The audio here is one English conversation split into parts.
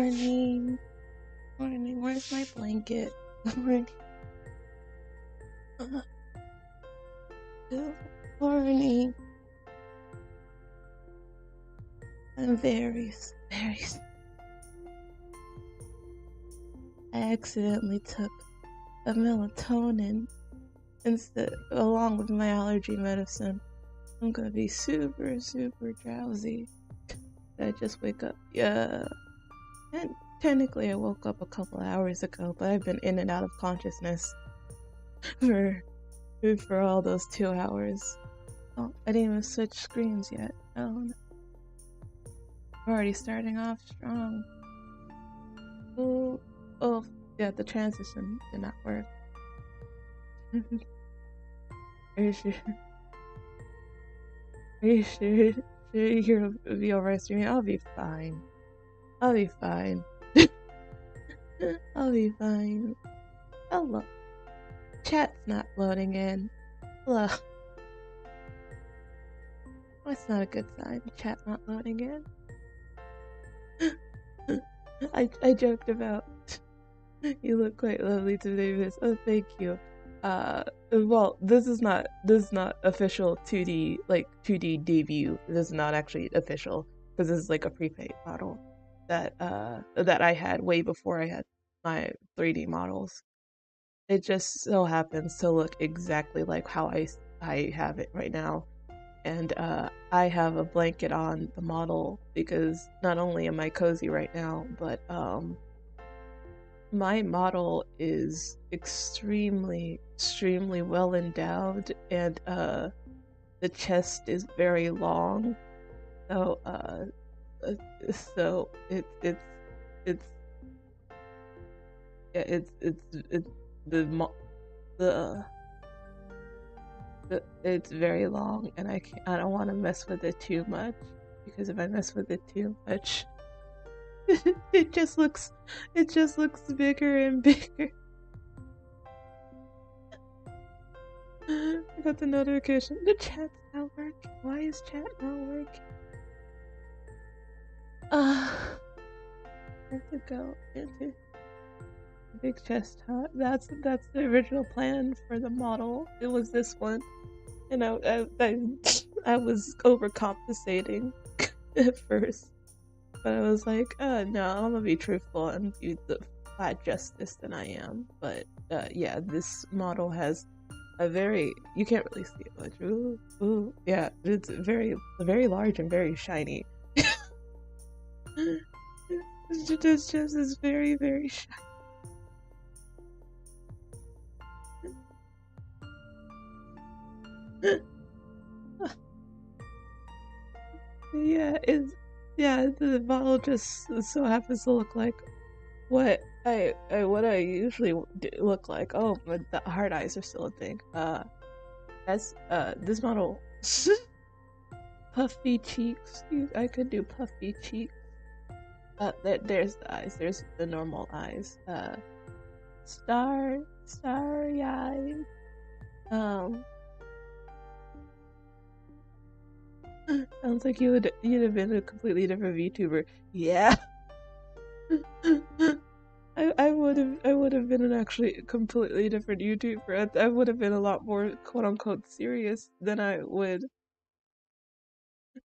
Morning. Morning. Where's my blanket? Morning. Good morning. I'm very. I accidentally took a melatonin instead, along with my allergy medicine. I'm gonna be super drowsy. I just wake up. Yeah. And technically, I woke up a couple hours ago, but I've been in and out of consciousness for all those 2 hours. Oh, I didn't even switch screens yet. Oh no. We're already starting off strong. Oh, yeah, the transition did not work. Are you sure? Are you sure you're gonna be alright streaming? I'll be fine. I'll be fine. I'll be fine. Hello. Chat's not loading in. Hello. That's not a good sign. Chat not loading in. I joked about you look quite lovely today, Miss. Oh, thank you. Well, this is not official 2D 2D debut. This is not actually official because this is like a prepaid model that I had way before I had my 3D models. It just so happens to look exactly like how I have it right now. And I have a blanket on the model because not only am I cozy right now, but my model is extremely well endowed, and the chest is very long. So so it's yeah, it's the it's very long, and I don't want to mess with it too much, because if I mess with it too much, it just looks bigger and bigger. I got the notification. The chat's not working. Why is chat not working? I have to go into big chest hut. That's the original plan for the model. It was this one, and I was overcompensating at first, but I was like, no, I'm gonna be truthful and be the flat justice than I am. But yeah, this model has a very, you can't really see it much. Ooh, yeah, it's very large and very shiny. This chest is very shiny. Yeah, the model just so happens to look like what I usually look like. Oh, but the hard eyes are still a thing. That's this model. Puffy cheeks. I could do puffy cheeks. There's the eyes. There's the normal eyes. Starry eyes. Sounds like you'd have been a completely different VTuber. Yeah. I would have been an actually completely different YouTuber. I would have been a lot more quote unquote serious than I would.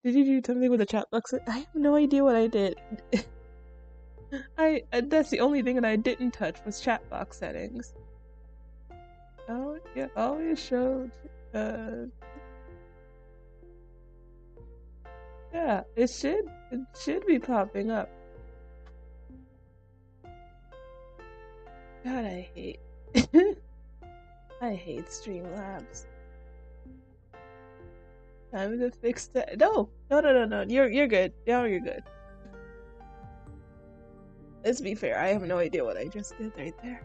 Did you do something with the chat box? I have no idea what I did. That's the only thing that I didn't touch was chat box settings. Oh yeah, always showed. Yeah, it should be popping up. God, I hate I hate Streamlabs. Time to fix that. No. You're good. Now you're good. Let's be fair. I have no idea what I just did right there.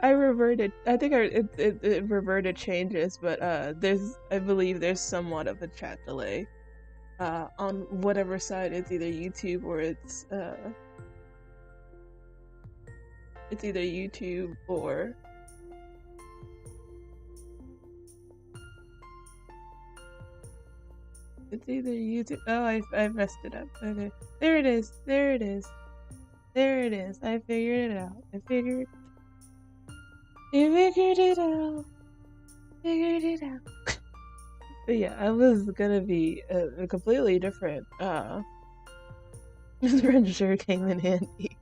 I reverted. I think it reverted changes, but I believe there's somewhat of a chat delay on whatever side. It's either YouTube or it's either YouTube or It's either YouTube. Oh, I messed it up. Okay, there it is. There it is. There it is. I figured it out. I figured it out. Figured it out. But yeah, I was gonna be a completely different. This friend sure came in handy.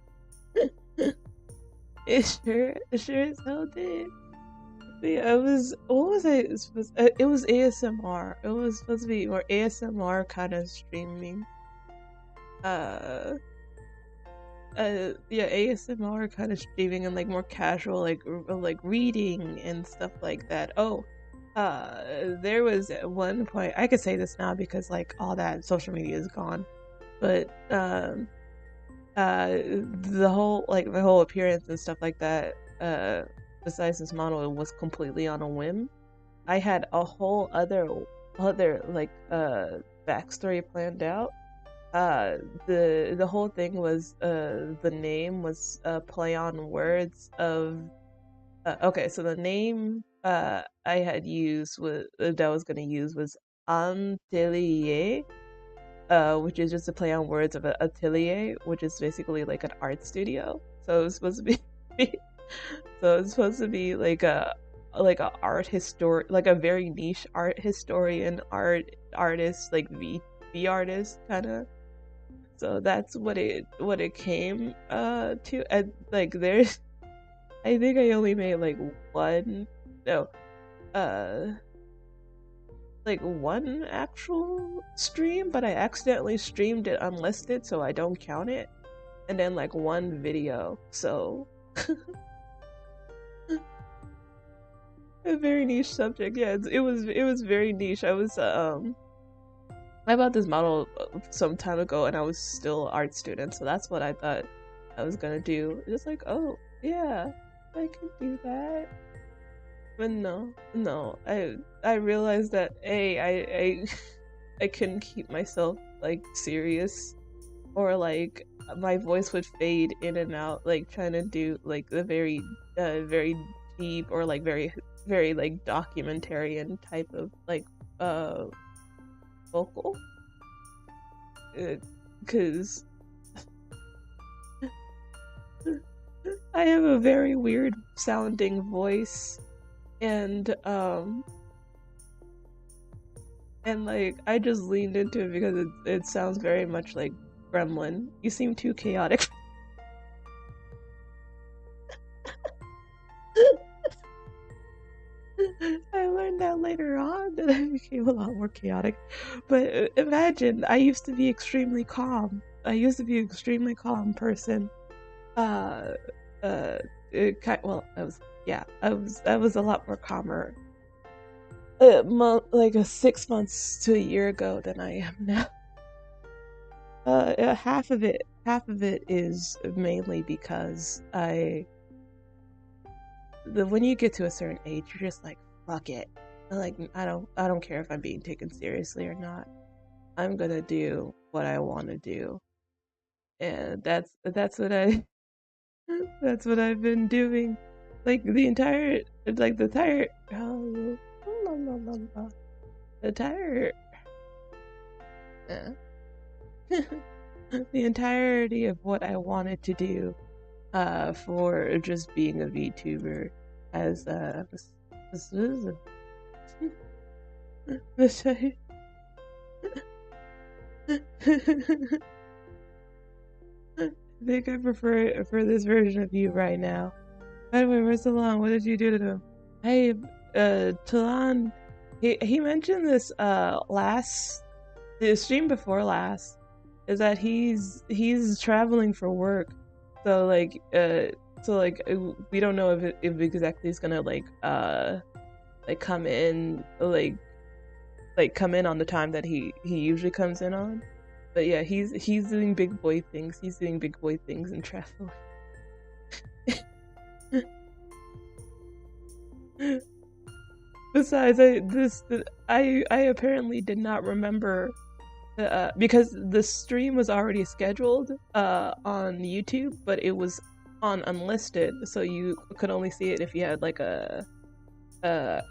It sure as hell did. But yeah, I was. What was I supposed? It was ASMR. It was supposed to be more ASMR kind of streaming. Uh, yeah, ASMR kind of streaming and like more casual, like reading and stuff like that. Oh, there was at one point, I could say this now because like all that social media is gone, but the whole like my whole appearance and stuff like that, besides this model, was completely on a whim. I had a whole other like backstory planned out. The whole thing was the name was play on words of okay, so the name I had used was that I was gonna use was Atelier, which is just a play on words of atelier, which is basically like an art studio. So it's supposed to be so it's supposed to be like a art histor like a very niche art historian artist like V artist kind of. So that's what it came to. And like there's I think I only made like one no uh like one actual stream, but I accidentally streamed it unlisted, so I don't count it. And then like one video, so a very niche subject. Yeah, it was very niche. I bought this model some time ago, and I was still an art student, so that's what I thought I was gonna do. Just like, oh yeah, I could do that. But no, I realized that I couldn't keep myself like serious, or like my voice would fade in and out, like trying to do like the very deep or like very like documentarian type of like vocal, because I have a very weird sounding voice, and like I just leaned into it because it sounds very much like Gremlin. You seem too chaotic. I learned that later on that I became a lot more chaotic. But imagine, I used to be extremely calm. I used to be an extremely calm person. Uh, well, I was a lot more calmer. Like 6 months to a year ago than I am now. Half of it is mainly because when you get to a certain age, you're just like, fuck it. Like, I don't care if I'm being taken seriously or not. I'm gonna do what I want to do, and that's what I that's what I've been doing. Like the entire oh, la, la, la, la. The entire uh, the entirety of what I wanted to do for just being a VTuber as this is this I think I prefer this version of you right now. By the way, where's Talon? What did you do to him? Hey, Talon, he mentioned this the stream before last, is that he's traveling for work, so like we don't know if exactly he's gonna like come in come in on the time that he usually comes in on. But yeah, he's doing big boy things. He's doing big boy things and traveling. Besides, I apparently did not remember because the stream was already scheduled on YouTube, but it was on unlisted, so you could only see it if you had like a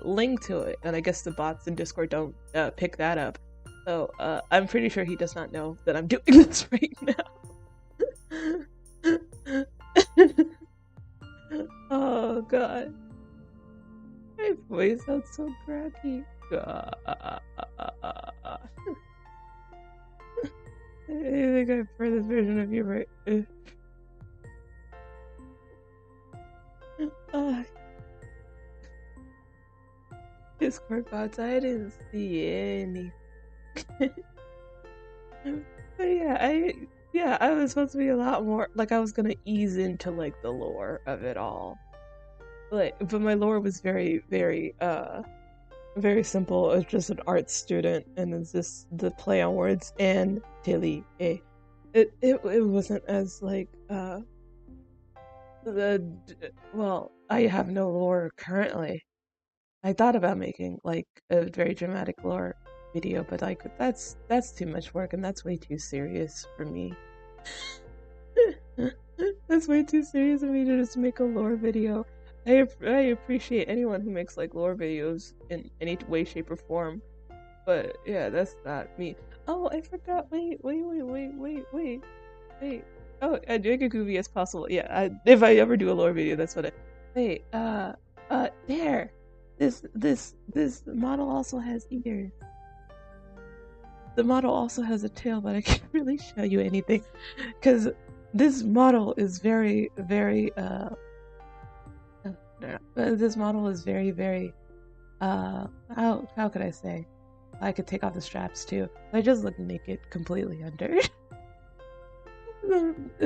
link to it, and I guess the bots in Discord don't pick that up. So, I'm pretty sure he does not know that I'm doing this right now. Oh god. My voice sounds so cracky. I think I've heard this version of you right. Uh, Discord bots, I didn't see any. But yeah, I was supposed to be a lot more like I was gonna ease into like the lore of it all. But my lore was very simple. It's just an art student and it's just the play on words and Tilly. It wasn't as like the well, I have no lore currently. I thought about making like a very dramatic lore video, but like that's too much work and that's way too serious for me. That's way too serious for me to just make a lore video. I appreciate anyone who makes like lore videos in any way, shape, or form, but yeah, that's not me. Oh, I forgot. Wait. Oh, I make a goofy as possible. Yeah, if I ever do a lore video, that's what I. Wait, there. This model also has ears. The model also has a tail, but I can't really show you anything, because this model is very, this model is very, how could I say? I could take off the straps too. I just look naked completely under.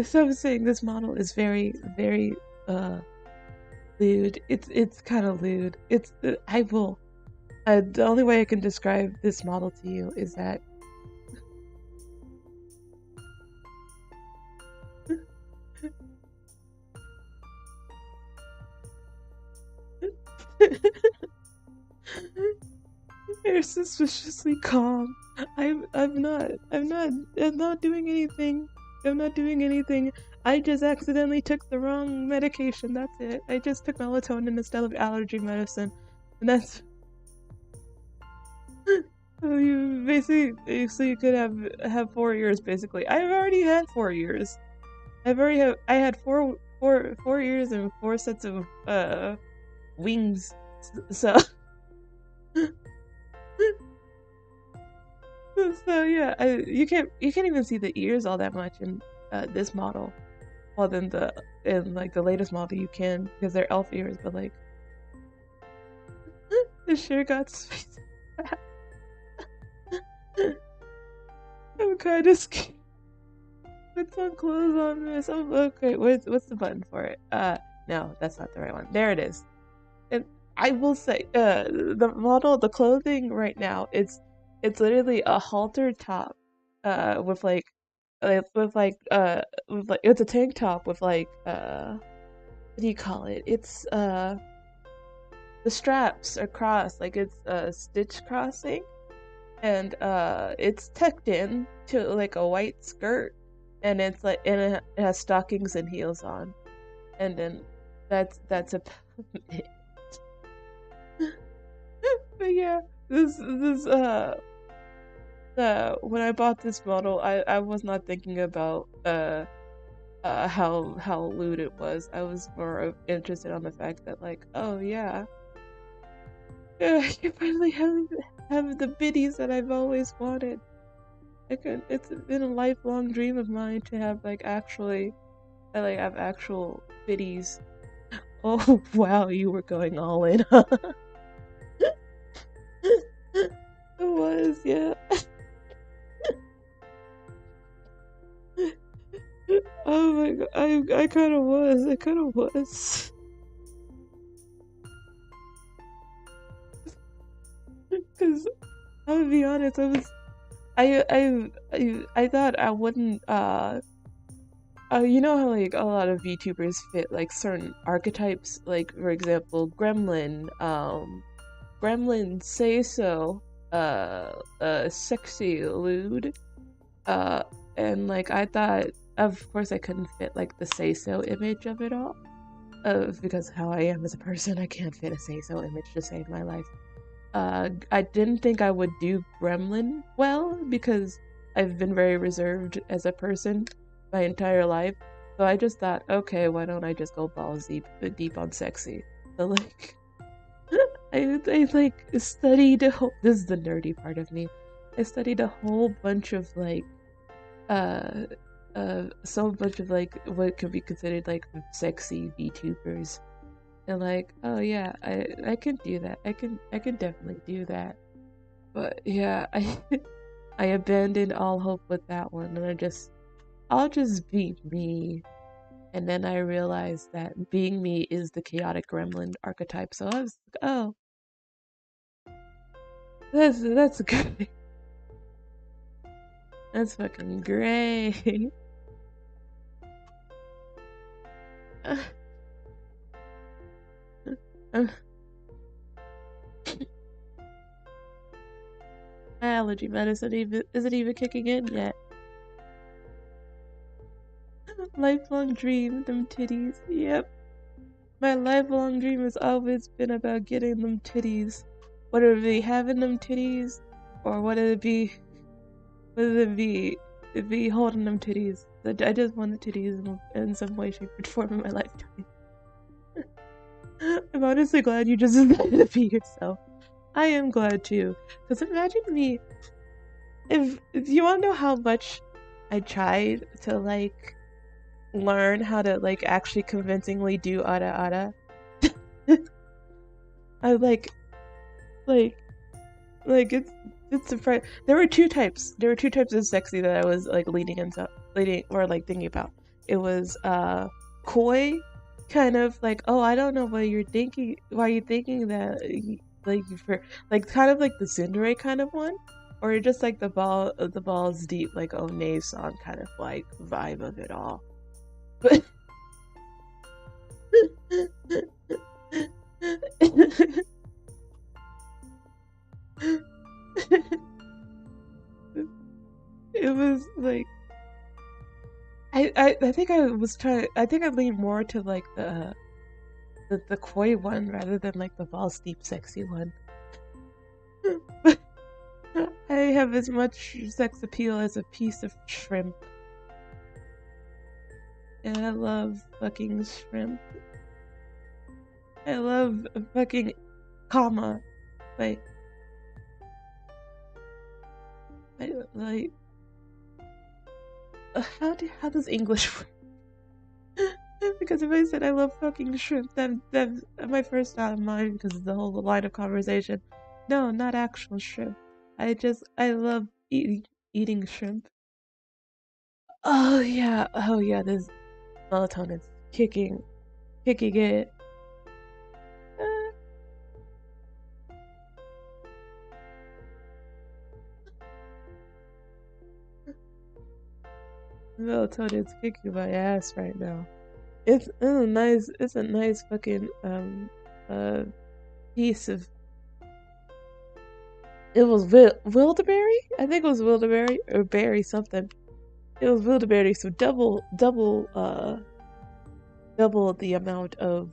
So I'm saying this model is very, lewd. It's kind of lewd. I will. The only way I can describe this model to you is that. You're suspiciously calm. I'm not doing anything. I'm not doing anything. I just accidentally took the wrong medication. That's it. I just took melatonin instead of allergy medicine, and that's. So you basically, so you could have 4 years basically. I've already had 4 years. I had four years and 4 sets of wings. So so yeah, you can't even see the ears all that much in this model. Well, then in like the latest model you can because they're elf ears, but like the sure got space. I'm kind of scared. Put some clothes on this. Oh, okay, what's the button for it? No, that's not the right one. There it is. And I will say, the clothing right now, it's literally a halter top, with like, it's a tank top with like, what do you call it? It's the straps are crossed, like it's stitch crossing, and it's tucked in to like a white skirt, and it has stockings and heels on, and then that's a. But yeah, this when I bought this model, I was not thinking about how lewd it was. I was more interested on the fact that like, oh yeah, I can finally have the biddies that I've always wanted. It's been a lifelong dream of mine to have have actual biddies. Oh wow, you were going all in, huh? It was, yeah. Oh my god, I kind of was. I kind of was. Because I'm gonna be honest, I thought I wouldn't. You know how like a lot of VTubers fit like certain archetypes, like for example, Gremlin say so, sexy lewd, and like I thought, of course, I couldn't fit like the say so image of it all, because how I am as a person, I can't fit a say so image to save my life. I didn't think I would do Gremlin well because I've been very reserved as a person my entire life. So I just thought, okay, why don't I just go balls deep on sexy? So like, I like studied this is the nerdy part of me. I studied a whole bunch of like, uh, so much of like what could be considered like sexy VTubers. And like, oh yeah, I can do that. I can definitely do that. But yeah, I I abandoned all hope with that one, and I'll just be me. And then I realized that being me is the chaotic gremlin archetype. So I was like, oh, that's great. That's fucking great. My allergy medicine even isn't even kicking in yet. Lifelong dream, them titties. Yep. My lifelong dream has always been about getting them titties. Whether it be having them titties or whether it be holding them titties. I just want the titties in some way, shape, or form in my lifetime. I'm honestly glad you just decided to be yourself. I am glad too. Because imagine me if you wanna know how much I tried to like learn how to like actually convincingly do ara ara. I like like it's surprising. There were two types. There were two types of sexy that I was like leading or like thinking about. It was coy, kind of like, oh, I don't know what you're thinking. Why are you thinking that? Like for like kind of like the Cinderay kind of one, or just like the balls deep like oh Nave song kind of like vibe of it all. But it was like I think I think I leaned more to like the coy one rather than like the balls deep sexy one. But I have as much sex appeal as a piece of shrimp. And I love fucking shrimp. I love fucking comma. Like like how does English work? Because if I said I love fucking shrimp, then my first thought of mine because of the whole line of conversation. No, not actual shrimp. I love eating shrimp. Oh yeah. This melatonin's kicking it. Uh, Melatonin's kicking my ass right now. It's a nice fucking uh piece of it was Wildeberry? I think it was Wildeberry or berry something. It was Wildeberry, so double the amount of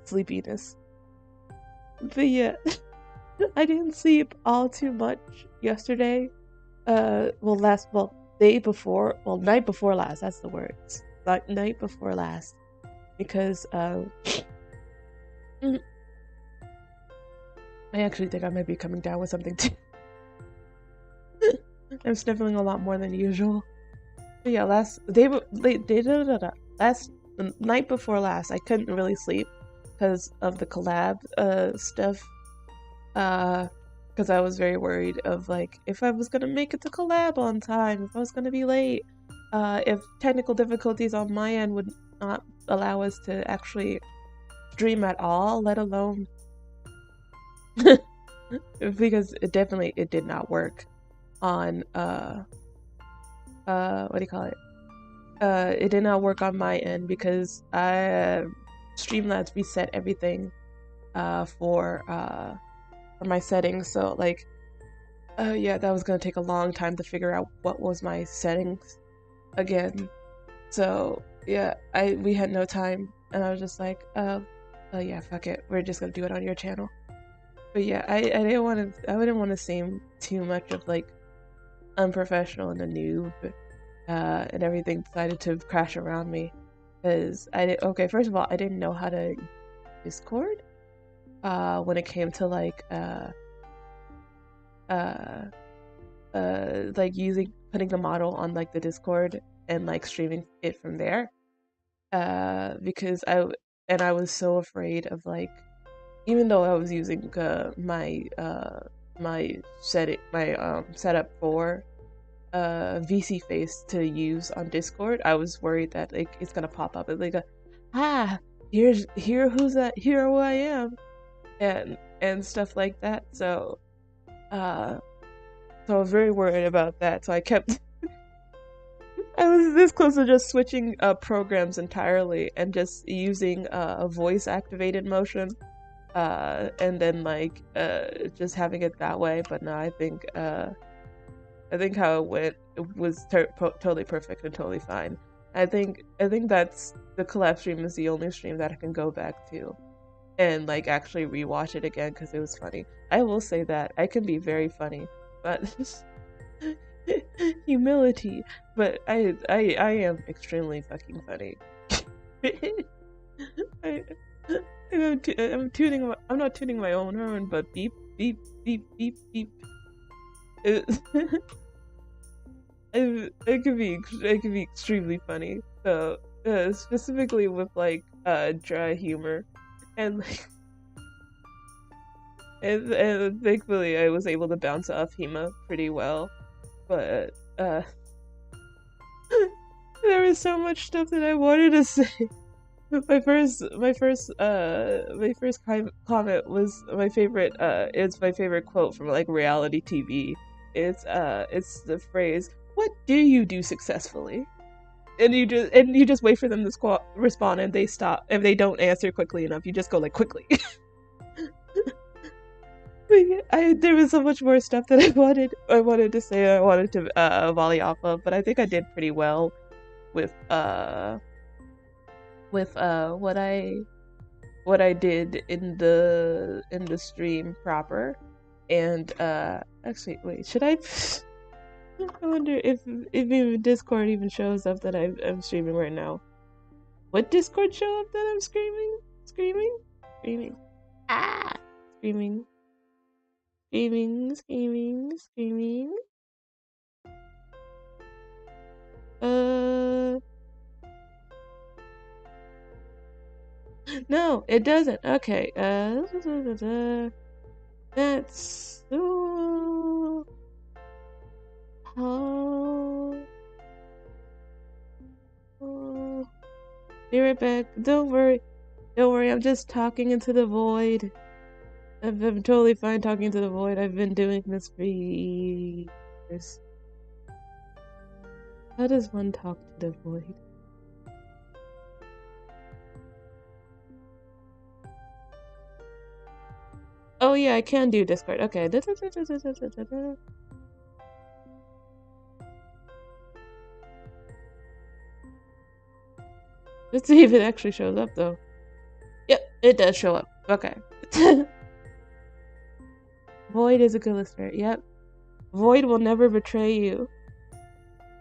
sleepiness. But yeah, I didn't sleep all too much yesterday. Day before, night before last. That's the words. Like night before last, because mm, I actually think I might be coming down with something too. I'm sniffling a lot more than usual. But yeah, last the night before last, I couldn't really sleep because of the collab stuff. Because I was very worried of like if I was gonna make it to collab on time, if I was gonna be late, if technical difficulties on my end would not allow us to actually stream at all, let alone because it did not work on what do you call it? It did not work on my end because Streamlabs reset everything for my settings. So like, yeah, that was gonna take a long time to figure out what was my settings again. So yeah, we had no time, and I was just like, Oh yeah, fuck it. We're just gonna do it on your channel. But yeah, I wouldn't want to seem too much of like unprofessional and a noob, and everything decided to crash around me. Because okay, first of all, I didn't know how to Discord, when it came to uh, like putting the model on like the Discord and like streaming it from there. Because I was so afraid of like, even though I was using my setup for VC face to use on Discord, I was worried that like it's gonna pop up. It's like here who I am, and stuff like that. Uh so I was very worried about that. So I was this close to just switching programs entirely and just using a voice activated motion, and then like just having it that way. But no, I think how it went was totally perfect and totally fine. I think that's the collab stream is the only stream that I can go back to and like actually rewatch it again because it was funny. I will say that I can be very funny, but humility. But I am extremely fucking funny. I, I'm not tuning my own horn, but beep beep beep beep beep. It, it could be extremely funny. So specifically with like dry humor, and like and thankfully I was able to bounce off Hema pretty well. But there was so much stuff that I wanted to say. My first comment was my favorite. It's my favorite quote from like reality TV. It's the phrase, "What do you do successfully?" And you just wait for them to respond, and they stop. If they don't answer quickly enough, you just go like quickly. There was so much more stuff that I wanted to say. I wanted to volley off of, but I think I did pretty well with what I did in the stream proper. And actually, wait, should I? I wonder if even Discord even shows up that I'm streaming right now. What Discord show up that I'm screaming, screaming, screaming. No, it doesn't. Okay. That's so. Be right back. Don't worry. Don't worry. I'm just talking into the void. I'm totally fine talking to the void. I've been doing this for years. How does one talk to the void? Oh yeah, I can do Discord. Okay. Let's see if it actually shows up though. Yep, it does show up. Okay. Void is a good listener. Yep. Void will never betray you.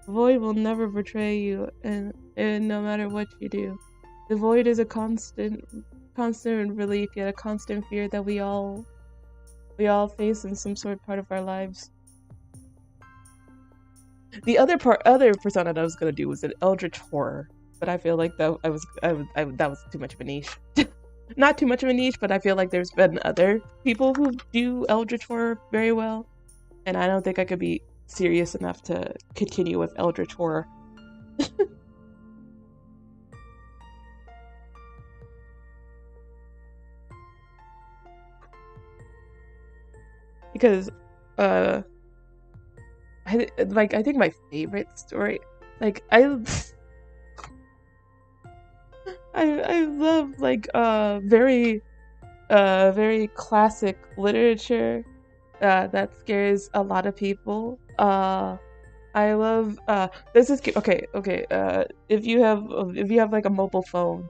Void will never betray you, and no matter what you do. The void is a constant relief, yet a constant fear that we all face in some sort of part of our lives. The other persona that I was gonna do was an eldritch horror, but I feel like that was too much of a niche. Not too much of a niche, but I feel like there's been other people who do eldritch horror very well, and I don't think I could be serious enough to continue with eldritch horror. Because I think my favorite story, like I love like very classic literature that scares a lot of people. I love this is okay. If you have like a mobile phone,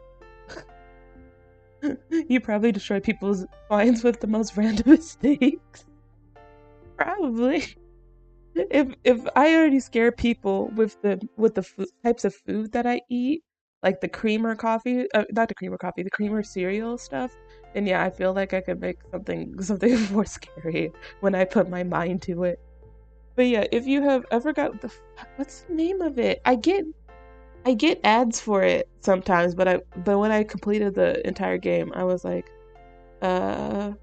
You probably destroy people's minds with the most random mistakes. Probably. If I already scare people with the types of food that I eat, like the creamer coffee, not the creamer coffee, the creamer cereal stuff, then yeah, I feel like I could make something more scary when I put my mind to it. But yeah, if you have, I forgot what's the name of it. I get ads for it sometimes, but when I completed the entire game, I was like, uh,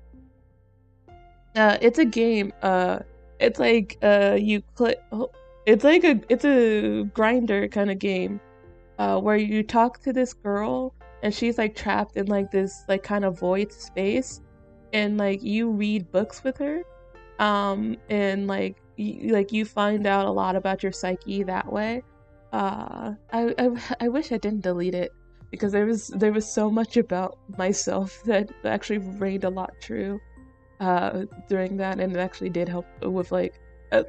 it's a game. It's like you click. It's a grinder kind of game. Where you talk to this girl and she's like trapped in like this like kind of void space, and like you read books with her. And like you find out a lot about your psyche that way. I wish I didn't delete it because there was so much about myself that actually remained a lot true during that, and it actually did help with like uh,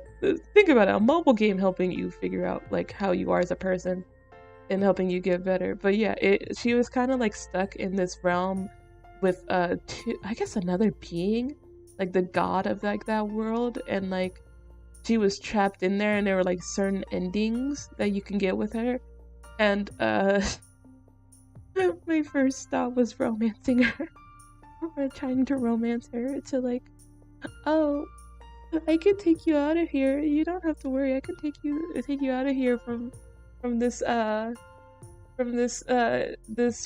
think about it, a mobile game helping you figure out like how you are as a person and helping you get better. But yeah, she was kind of like stuck in this realm with I guess another being, like the god of like that world, and like she was trapped in there, and there were like certain endings that you can get with her. And my first thought was romancing her. Or trying to romance her to like, oh, I can take you out of here. You don't have to worry. I can take you out of here from this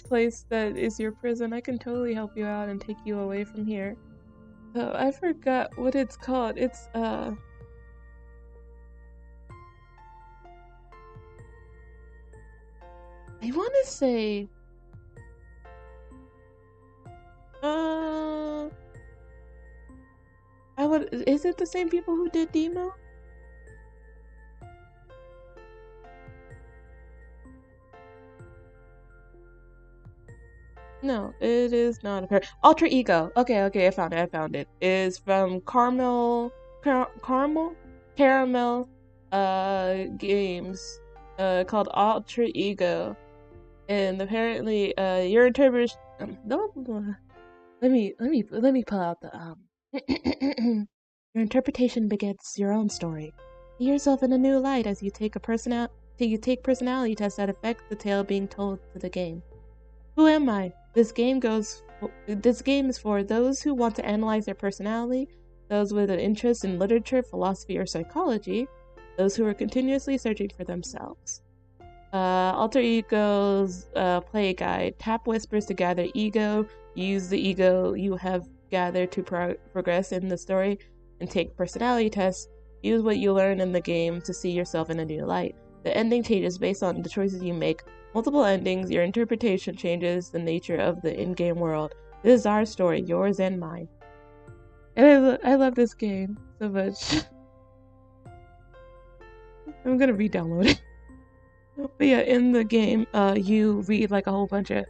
place that is your prison. I can totally help you out and take you away from here. So I forgot what it's called. It's I want to say uh is it the same people who did Demo? No, it is not a pair. Alter Ego. Okay, okay, I found it. Is from Caramel games called Alter Ego. And apparently your interpretation no, let me pull out the your interpretation begets your own story. See yourself in a new light as you take personality tests that affect the tale being told to the game. Who am I? This game is for those who want to analyze their personality, those with an interest in literature, philosophy, or psychology, those who are continuously searching for themselves. Alter Ego's play guide. Tap whispers to gather ego. Use the ego you have gathered to progress in the story, and take personality tests. Use what you learn in the game to see yourself in a new light. The ending changes based on the choices you make. Multiple endings, your interpretation changes the nature of the in-game world. This is our story, yours and mine. And I love this game so much. I'm gonna re-download it. But yeah, in the game, you read like a whole bunch of.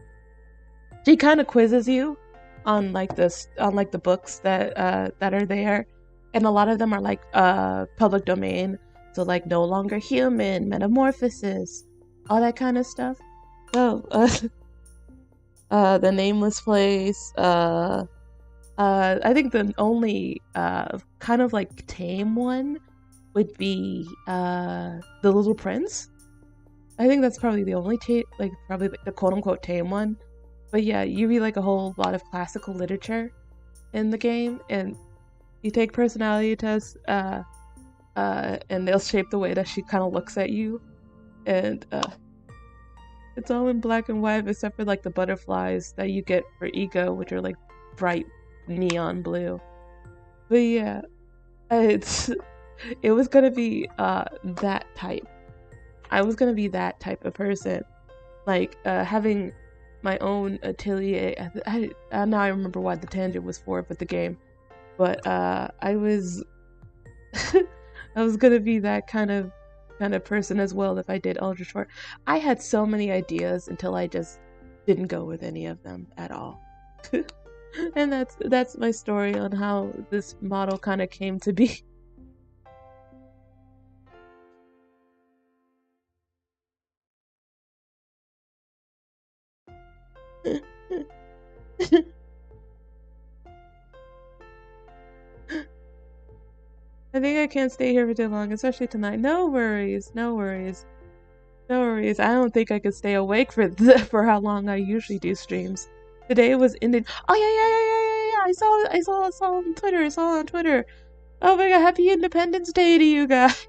She kind of quizzes you on like the books that are there, and a lot of them are like public domain. So like No Longer Human, Metamorphosis, all that kind of stuff. So the Nameless Place. I think the only kind of like tame one would be The Little Prince. I think that's probably the only like probably the quote unquote tame one. But yeah, you read like a whole lot of classical literature in the game, and you take personality tests, and they'll shape the way that she kind of looks at you, and it's all in black and white except for like the butterflies that you get for ego, which are like bright neon blue. But yeah, it's it was gonna be that type. I was gonna be that type of person, like having my own atelier. Now I remember why the tangent was for with the game, but I was I was gonna be that kind of person as well if I did Ultra Short. I had so many ideas until I just didn't go with any of them at all. And that's my story on how this model kind of came to be. I think I can't stay here for too long, especially tonight. No worries, no worries, no worries. I don't think I could stay awake for for how long I usually do streams. Today was ended. Oh yeah. I saw on Twitter. I saw on Twitter. Oh my god! Happy Independence Day to you guys.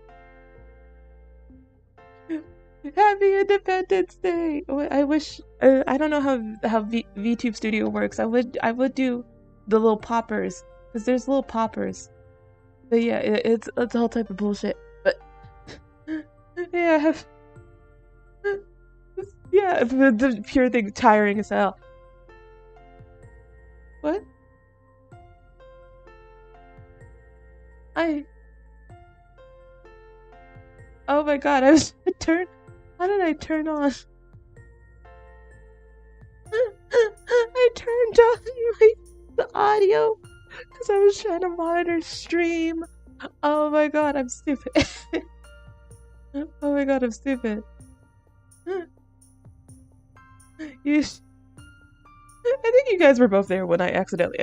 Happy Independence Day. I wish. I don't know how VTube Studio works. I would do the little poppers because there's little poppers. But yeah, it's a whole type of bullshit. But yeah, yeah, the pure thing tiring as hell. What? Oh my god! I was turn. How did I turn on? I turned on the audio because I was trying to monitor stream. Oh my god, I'm stupid. Oh my god, I'm stupid. I think you guys were both there when I accidentally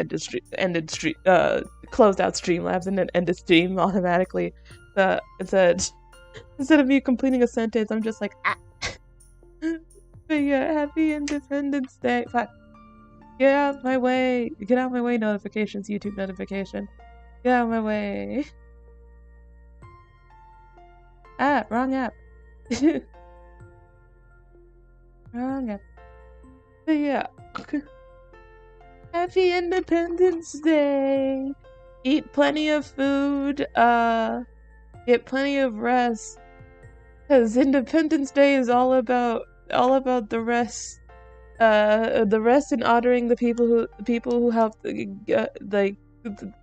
closed out Streamlabs and then ended stream automatically. Instead of me completing a sentence, I'm just like, ah. But yeah, happy Independence Day. Fuck. Get out of my way. Get out of my way, notifications, YouTube notification. Get out of my way. Ah, wrong app. Wrong app. But yeah. Happy Independence Day. Eat plenty of food. Get plenty of rest. Cause Independence Day is all about the rest. The rest and honoring the people who helped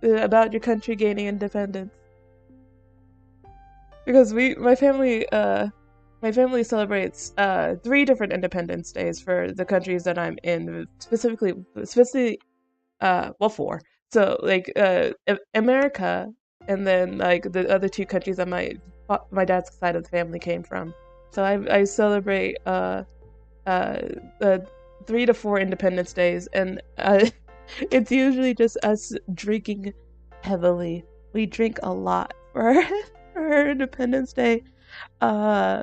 about your country gaining independence. Because my family celebrates 3 different Independence Days for the countries that I'm in, specifically 4. So like America, and then like the other 2 countries that my dad's side of the family came from. So I celebrate 3 to 4 Independence Days, and it's usually just us drinking heavily. We drink a lot for our Independence Day. I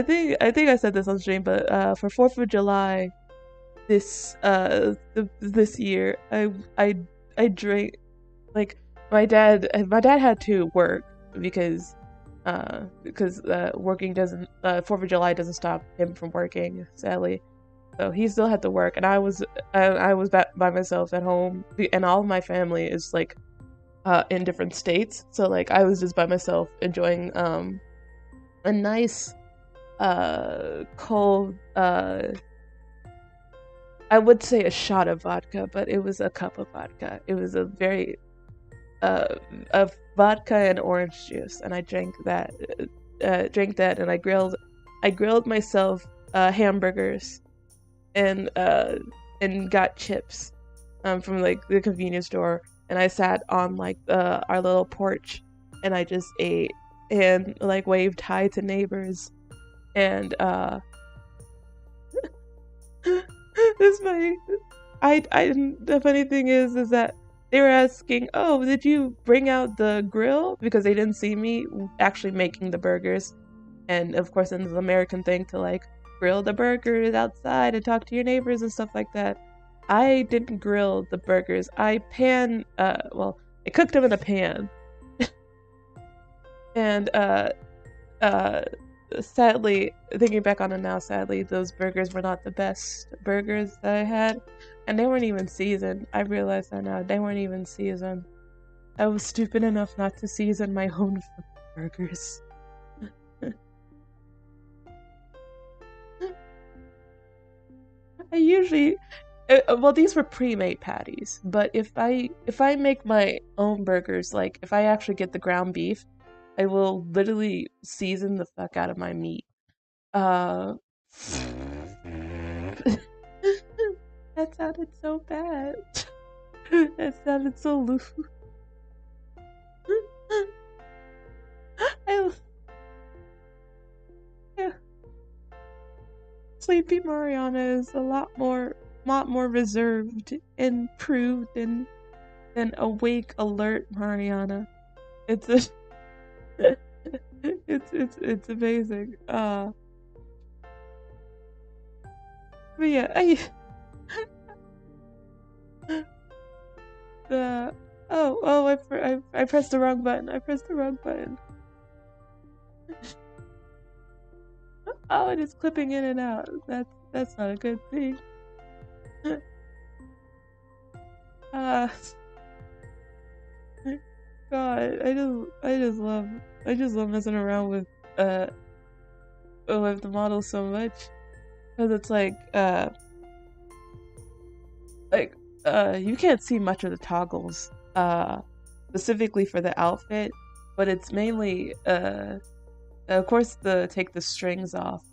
think I said this on stream, but for 4th of July this year, I drank, like, my dad had to work because working doesn't 4th of July doesn't stop him from working, sadly. So he still had to work, and I was by myself at home, and all of my family is like in different states. So like I was just by myself enjoying a nice cold, I would say a shot of vodka, but it was a cup of vodka. It was a very of vodka and orange juice, and I drank that, and I grilled myself hamburgers and got chips from like the convenience store, and I sat on like our little porch, and I just ate and like waved hi to neighbors, and the funny thing is that they were asking, oh, did you bring out the grill? Because they didn't see me actually making the burgers. And of course, it's an American thing to like grill the burgers outside and talk to your neighbors and stuff like that. I didn't grill the burgers. I cooked them in a pan. And sadly, thinking back on it now, sadly, those burgers were not the best burgers that I had. And they weren't even seasoned. I realize that now. They weren't even seasoned. I was stupid enough not to season my own burgers. I usually, these were pre-made patties. But if I make my own burgers, like if I actually get the ground beef, I will literally season the fuck out of my meat. That sounded so bad. That sounded so loose. Yeah. Sleepy Mariana is a lot more reserved and proved than awake, alert Mariana. It's It's amazing. But yeah, I the I pressed the wrong button. I pressed the wrong button. Oh, it is clipping in and out. That's not a good thing. uh God, I just love messing around with the model so much because it's like you can't see much of the toggles specifically for the outfit, but it's mainly of course take the strings off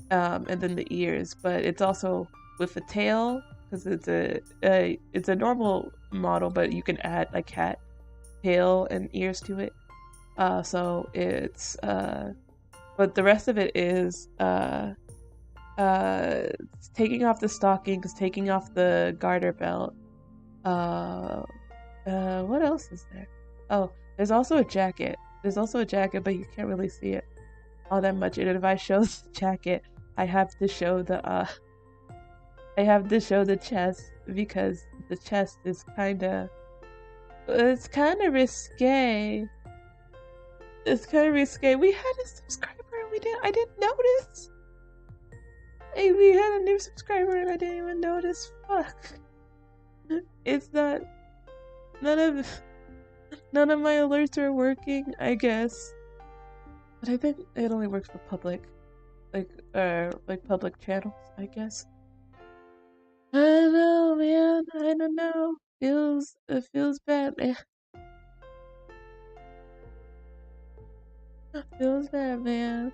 and then the ears, but it's also with the tail because it's a normal model, but you can add like cat tail and ears to it. So it's but the rest of it is taking off the stockings, taking off the garter belt. What else is there? Oh, there's also a jacket. There's also a jacket, but you can't really see it all that much. And if I show the jacket, I have to show the chest because the chest is it's kind of risque. It's kind of risque. We had a subscriber and I didn't notice. Hey, we had a new subscriber and I didn't even notice. Fuck. It's not none of my alerts are working, I guess. But I think it only works for public public channels, I guess. I don't know, man. I don't know. It feels bad, man. It feels bad, man.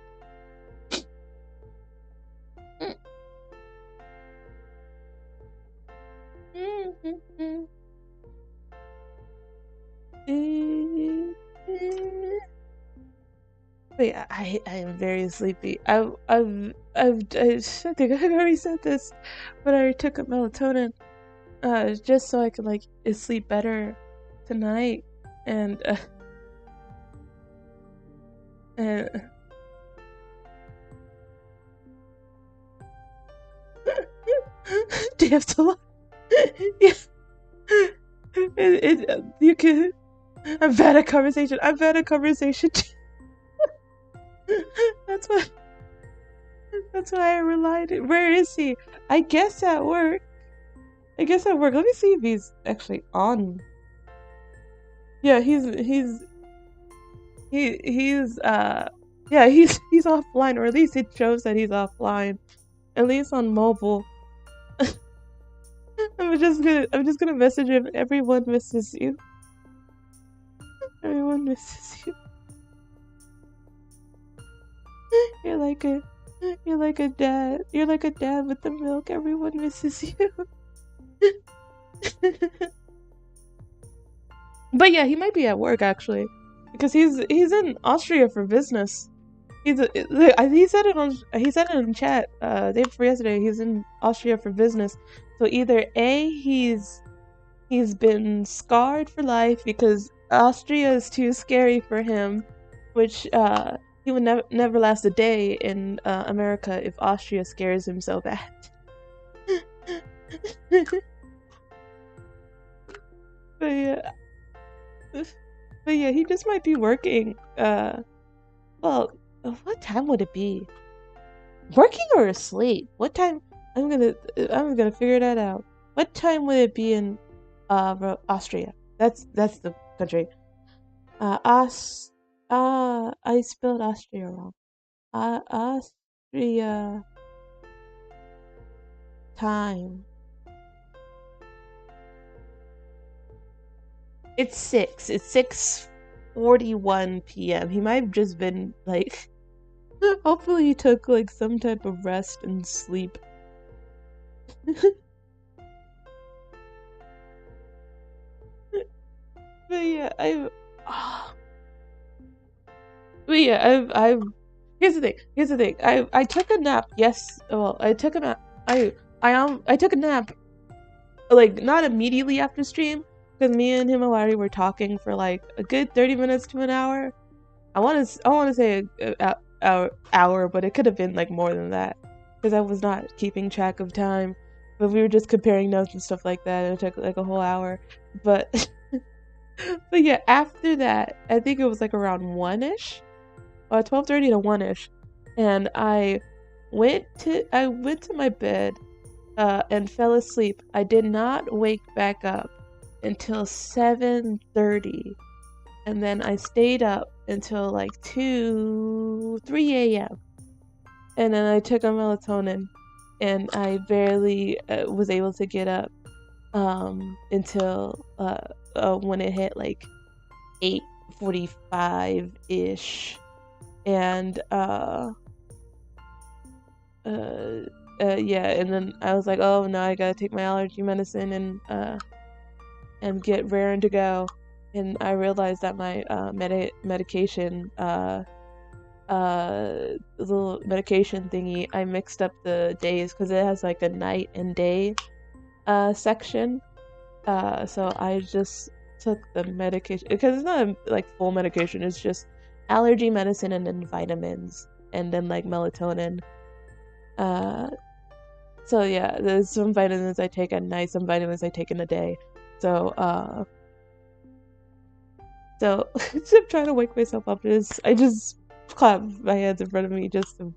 Wait, I am very sleepy. I think I've already said this, but I took a melatonin, just so I could like sleep better tonight, and do you have to look? Yeah. You can. I've had a conversation. That's why I relied it. Where is he? I guess at work. Let me see if he's actually on. Yeah, he's offline, or at least it shows that he's offline. At least on mobile. I'm just gonna message him. Everyone misses you. Everyone misses you. You're like a dad. You're like a dad with the milk. Everyone misses you. But yeah, he might be at work actually, because he's in Austria for business. He said it in chat day before yesterday. He's in Austria for business. So either A, he's been scarred for life because Austria is too scary for him, which he would never last a day in America if Austria scares him so bad. But yeah, he just might be working. Well, what time would it be? Working or asleep? What time? I'm gonna figure that out. What time would it be in Austria? That's the country. I spelled Austria wrong. Austria time. It's 6:41 p.m. He might have just been like hopefully he took like some type of rest and sleep. But yeah, here's the thing. I took a nap. Yes, well, I took a nap. I took a nap, like not immediately after stream, because me and Himawari were talking for like a good 30 minutes to an hour. I want to say a hour, but it could have been like more than that because I was not keeping track of time. But we were just comparing notes and stuff like that, and it took like a whole hour. But but yeah, after that, I think it was like around 1ish, 12:30 to 1ish, and I went to my bed and fell asleep. I did not wake back up until 7:30, and then I stayed up until like 3 a.m. And then I took a melatonin, and I barely was able to get up until when it hit like 8:45 ish, and yeah, and then I was like, oh no, I gotta take my allergy medicine and get raring to go. And I realized that my medication little medication thingy, I mixed up the days because it has like a night and day section. So I just took the medication because it's not like full medication, it's just allergy medicine and then vitamins and then like melatonin. So yeah, there's some vitamins I take at night, some vitamins I take in the day. So so I'm trying to wake myself up. I just clap my hands in front of me just to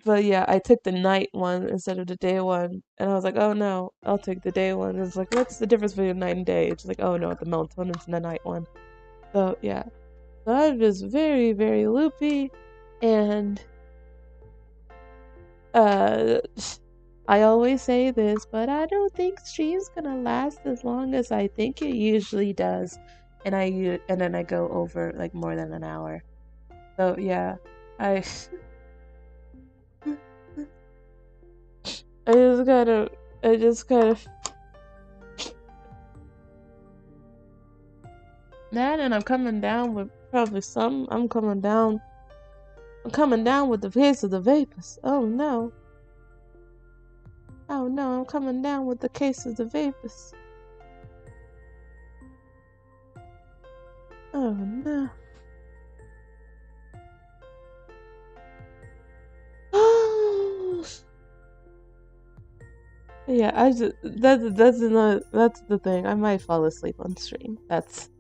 but yeah, I took the night one instead of the day one, and I was like, oh no, I'll take the day one. It's like, what's the difference between night and day? It's like, oh no, the melatonin's in the night one. So yeah, so I'm just very, very loopy, and uh, I always say this, but I don't think stream's gonna last as long as I think it usually does, and then I go over like more than an hour. So yeah, I I just kind of that, and I'm coming down with probably some. I'm coming down with the case of the vapors. Oh no. Oh no, I'm coming down with the case of the vapors. Oh no. Yeah, that's the thing. I might fall asleep on stream. That's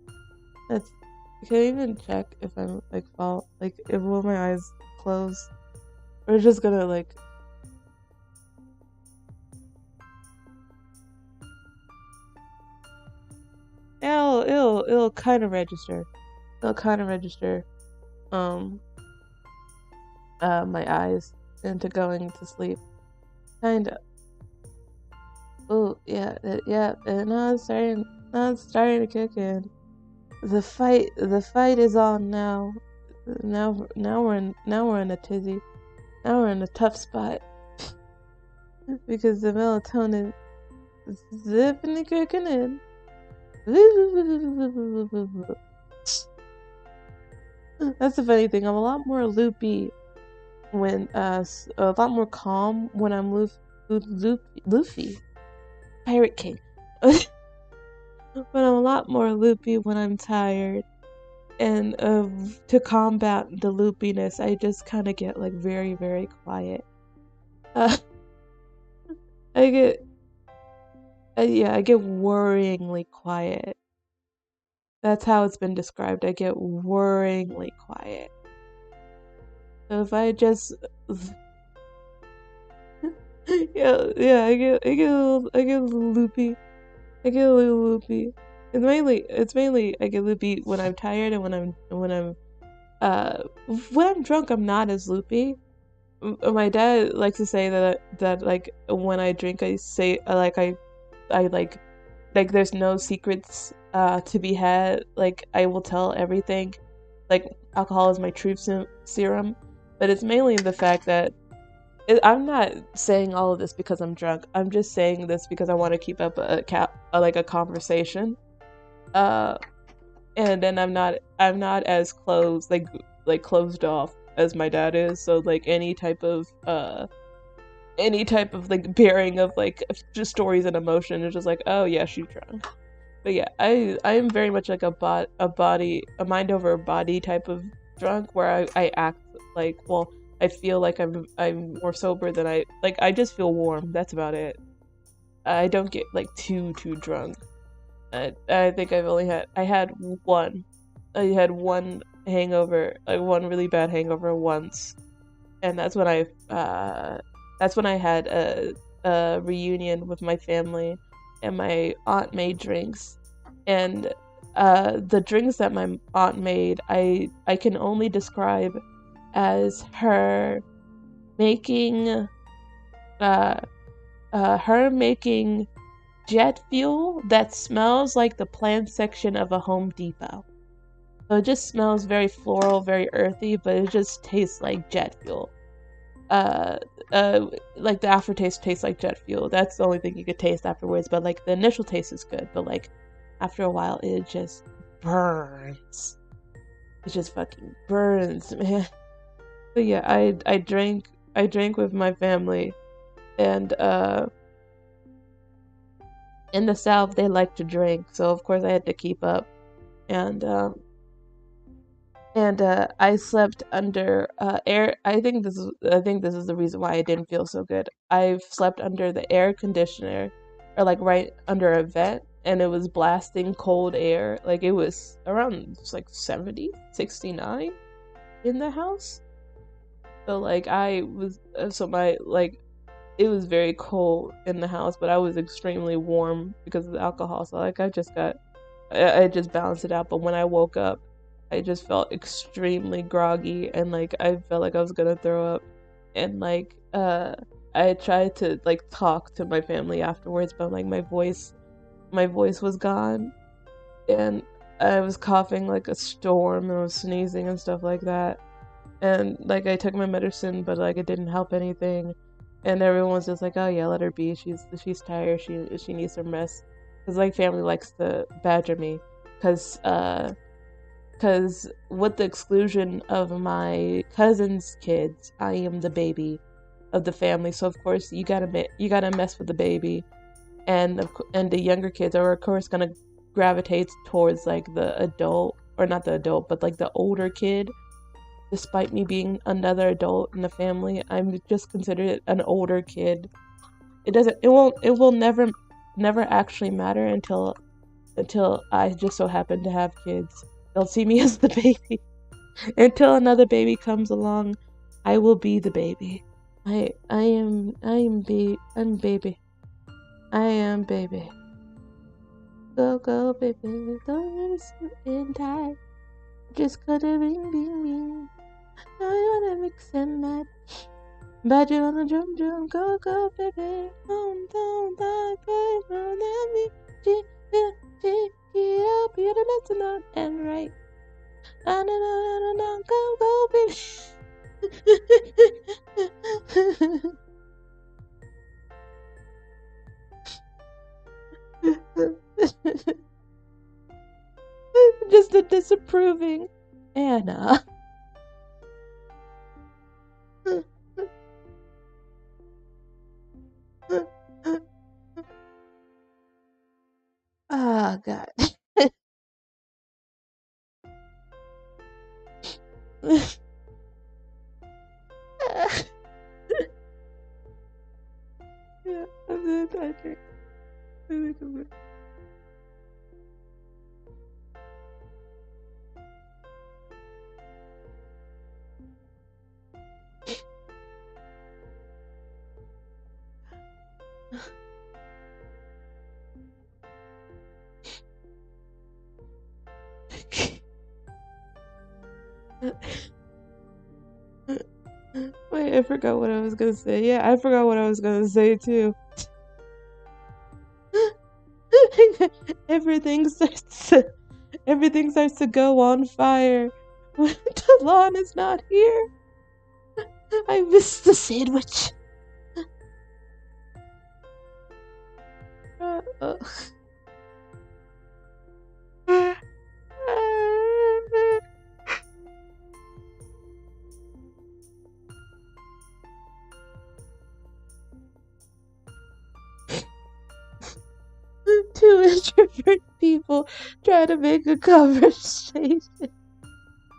can I even check if I'm like if will my eyes close? Or just gonna like it'll kind of register. It'll kind of register my eyes into going to sleep. Kinda. Oh yeah, and now it's starting to kick in. The fight is on now. Now we're in a tizzy. Now we're in a tough spot because the melatonin is zipping and kicking in. That's the funny thing. I'm a lot more loopy when a lot more calm when I'm Luffy. Pirate King. But I'm a lot more loopy when I'm tired. And to combat the loopiness, I just kind of get like very, very quiet. I get worryingly quiet. That's how it's been described. I get worryingly quiet. So if I just yeah, I get a little loopy. I get a little loopy. It's mainly I get loopy when I'm tired and when I'm drunk I'm not as loopy. My dad likes to say that like when I drink I say I like there's no secrets to be had. Like I will tell everything. Like alcohol is my truth serum, but it's mainly the fact that I'm not saying all of this because I'm drunk. I'm just saying this because I want to keep up a conversation. And then I'm not as closed closed off as my dad is. So like any type of like bearing of like just stories and emotion is just like, oh yeah, she's drunk. But yeah, I am very much like a mind over a body type of drunk where I act like, well, I feel like I'm more sober than I just feel warm. That's about it. I don't get like too drunk. I think I had one hangover, like one really bad hangover once, and that's when I had a reunion with my family, and my aunt made drinks, and the drinks that my aunt made, I can only describe as making uh her making jet fuel that smells like the plant section of a Home Depot. So it just smells very floral, very earthy, but it just tastes like jet fuel. Uh, like the aftertaste tastes like jet fuel. That's the only thing you could taste afterwards. But like the initial taste is good, but like after a while, it just burns. It just fucking burns, man. But yeah, I drank with my family, and in the South they like to drink, so of course I had to keep up, and I slept under air. I think this is the reason why I didn't feel so good. I've slept under the air conditioner, or like right under a vent, and it was blasting cold air. Like it was around like 70, 69 in the house. So like I was so my like it was very cold in the house, but I was extremely warm because of the alcohol. So like I just balanced it out. But when I woke up, I just felt extremely groggy, and like I felt like I was gonna throw up. And like I tried to like talk to my family afterwards, but like my voice was gone, and I was coughing like a storm, and I was sneezing and stuff like that. And like I took my medicine, but like it didn't help anything. And everyone was just like, "Oh yeah, let her be. She's tired. She needs some rest." Because like family likes to badger me, because with the exclusion of my cousin's kids, I am the baby of the family. So of course you gotta mess with the baby, and the younger kids are of course gonna gravitate towards like the adult, or not the adult, but like the older kid. Despite me being another adult in the family, I'm just considered an older kid. It will never actually matter until I just so happen to have kids. They'll see me as the baby. Until another baby comes along, I will be the baby. I'm baby. I am baby. Go baby, don't let us in time. Just gotta be. I wanna mix and match. But you wanna jump, go baby. Don't die, baby, let me check it out. You're the best not and right. No, go baby. Just a disapproving Anna. Oh god. Yeah, I'm the Patrick. Wait, I forgot what I was gonna say. Yeah, I forgot what I was gonna say too. everything starts to, everything starts to go on fire when Talon is not here. I miss the sandwich. Uh, Two introvert people try to make a conversation.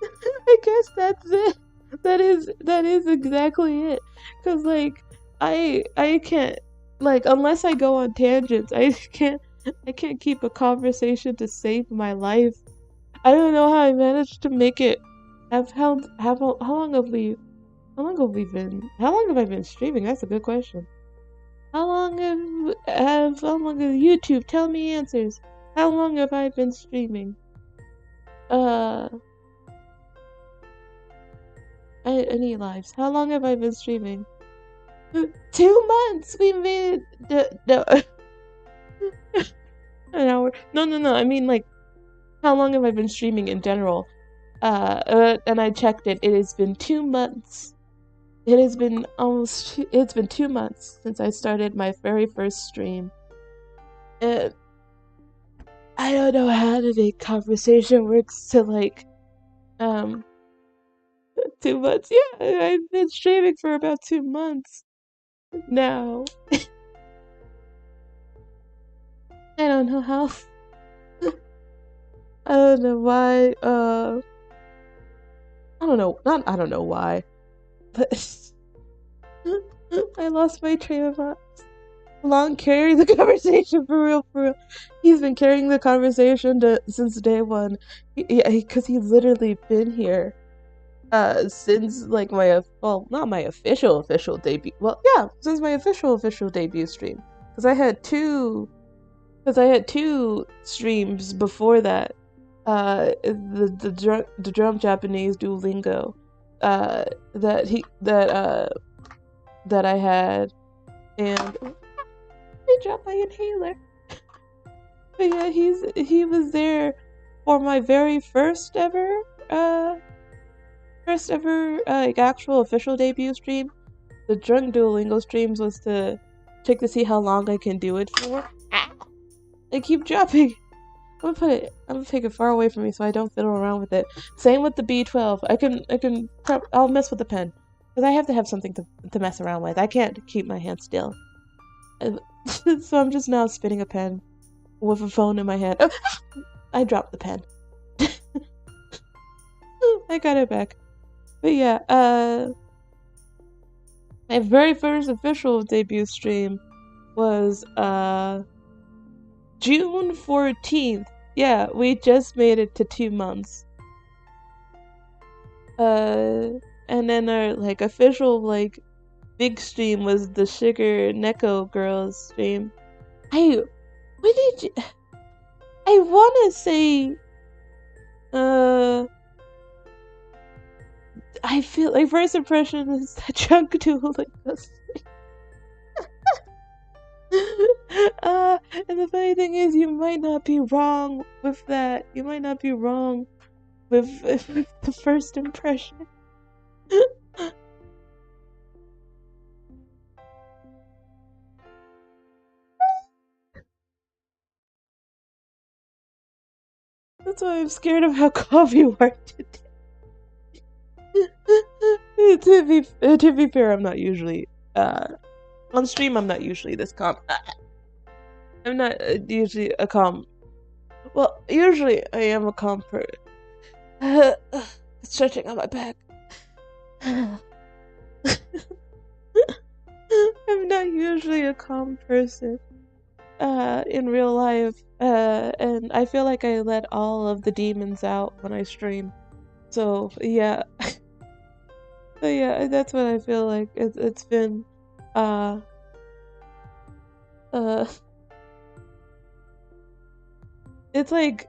I guess that's it. That is exactly it. Cause like I can't, like, unless I go on tangents, I can't keep a conversation to save my life. I don't know how I managed to make it. How long have I been streaming? That's a good question. How long have YouTube? Tell me answers. How long have I been streaming? Uh, I need lives. How long have I been streaming? 2 months. We made no an hour. No. I mean, like, how long have I been streaming in general? And I checked it. It has been 2 months. It's been 2 months since I started my very first stream. And I don't know how to make conversation works to, like, um, 2 months. Yeah, I've been streaming for about 2 months now. I don't know how. I don't know why, I don't know why, but I lost my train of thought. Long carrying the conversation, for real, for real. He's been carrying the conversation since day one. Because he's literally been here since, like, not my official debut. Well, yeah, since my official debut stream. Because I had two streams before that. The drum Japanese Duolingo that I had, and I dropped my inhaler. But yeah, he was there for my very first ever like, actual official debut stream. The drunk Duolingo streams was to check to see how long I can do it for. I keep dropping. I'm gonna take it far away from me so I don't fiddle around with it. Same with the B12. I'll mess with the pen. Because I have to have something to mess around with. I can't keep my hand still. So I'm just now spinning a pen with a phone in my hand. Oh, I dropped the pen. I got it back. But yeah, my very first official debut stream was, June 14th. Yeah, we just made it to 2 months. And then our, like, official, like, big stream was the Sugar Neko Girls stream. I wanna say, I feel like first impression is that Drunk Duolingo stream. And the funny thing is, you might not be wrong with that. You might not be wrong with the first impression. That's why I'm scared of how calm you are today. To be fair, I'm not usually on stream. I'm not usually this calm. I'm not usually a calm. Well, usually I am a calm person. Stretching on my back. I'm not usually a calm person in real life, and I feel like I let all of the demons out when I stream. So yeah, so yeah, that's what I feel like. It's been it's like,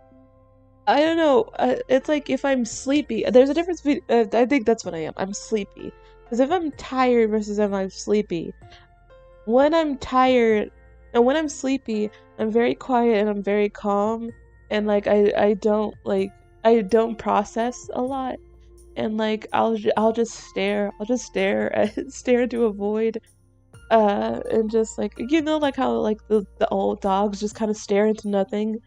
I don't know. It's like if I'm sleepy. There's a difference between. I think that's what I am. I'm sleepy. Because if I'm tired versus if I'm sleepy, when I'm tired and when I'm sleepy, I'm very quiet and I'm very calm, and like I don't process a lot, and like I'll just stare. I'll just stare into a void. And just, like, like how, like, the old dogs just kind of stare into nothing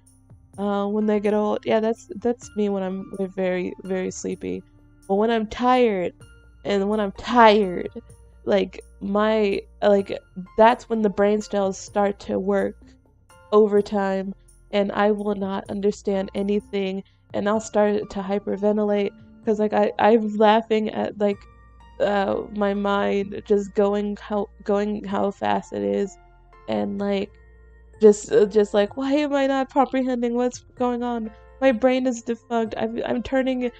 when they get old. Yeah, that's me when I'm very, very sleepy. But when I'm tired, like, that's when the brain cells start to work overtime, and I will not understand anything, and I'll start to hyperventilate because like I'm laughing at like my mind just going how fast it is, and like just like, why am I not comprehending what's going on? My brain is defunct. I'm turning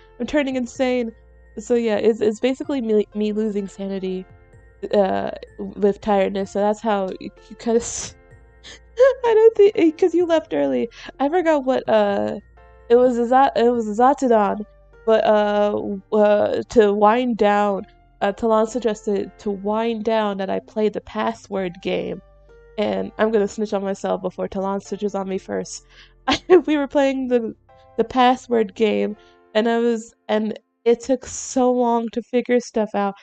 insane. So yeah, it's basically me losing sanity with tiredness. So that's how you kind of I don't think because you left early. I forgot what it was a Zatadon, but to wind down, Talon suggested to wind down that I play the password game, and I'm gonna snitch on myself before Talon snitches on me first. We were playing the password game, and it took so long to figure stuff out.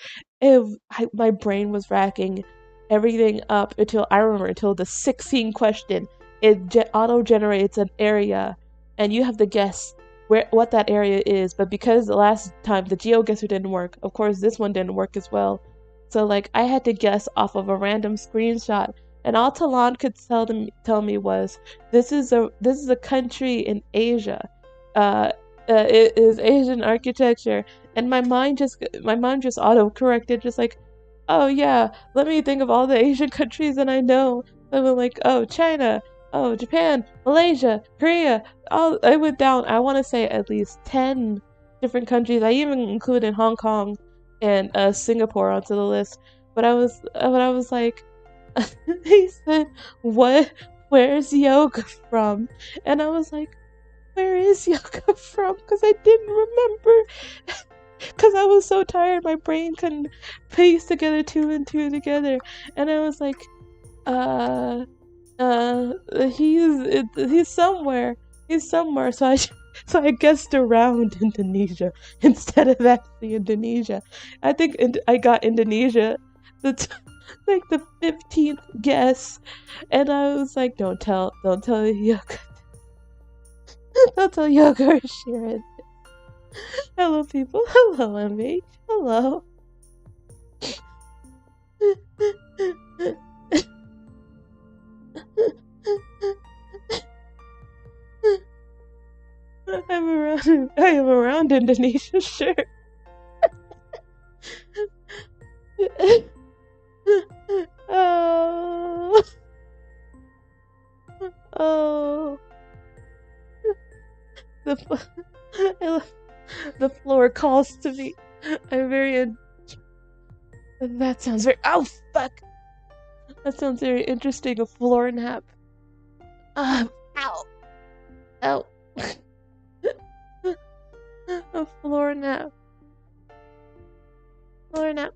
My brain was racking everything up until I remember until the 16 question. It auto generates an area, and you have to guess what that area is. But because the last time the GeoGuessr didn't work, of course this one didn't work as well. So like I had to guess off of a random screenshot, and all Talon could tell me was this is a country in Asia. It is Asian architecture, and my mind just auto corrected, just like, oh yeah, let me think of all the Asian countries that I know. I went like, oh, China, oh, Japan, Malaysia, Korea. All I went down. I want to say at least 10 different countries. I even included Hong Kong and Singapore onto the list. But I was like, he said, "What? Where's yoga from?" And I was like, "Where is yoga from?" Because I didn't remember. Because I was so tired, my brain couldn't piece together two and two together. And I was like, uh, uh, he's somewhere. He's somewhere. So I guessed around Indonesia instead of actually Indonesia. I think I got Indonesia. That's like the 15th guess, and I was like, don't tell Yoko, don't tell Yoko or Sharon. Hello, people. Hello, MH. Hello. I am around Indonesia, sure. Oh. Oh. The floor calls to me. I'm very. That sounds very. Oh, fuck! That sounds very interesting. A floor nap. Ow. Ow. A floor nap. Floor nap.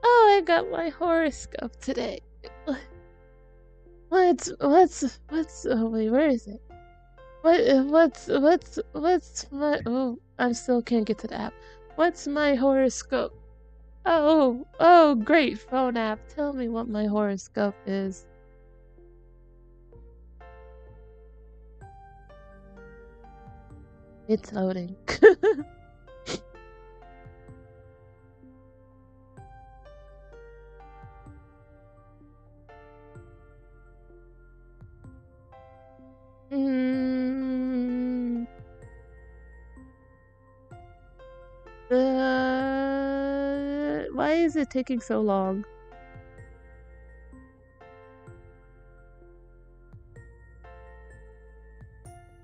Oh, I got my horoscope today. Oh wait, where is it? What's my, oh, I still can't get to the app. What's my horoscope? Oh, great phone app. Tell me what my horoscope is. It's loading. Why is it taking so long?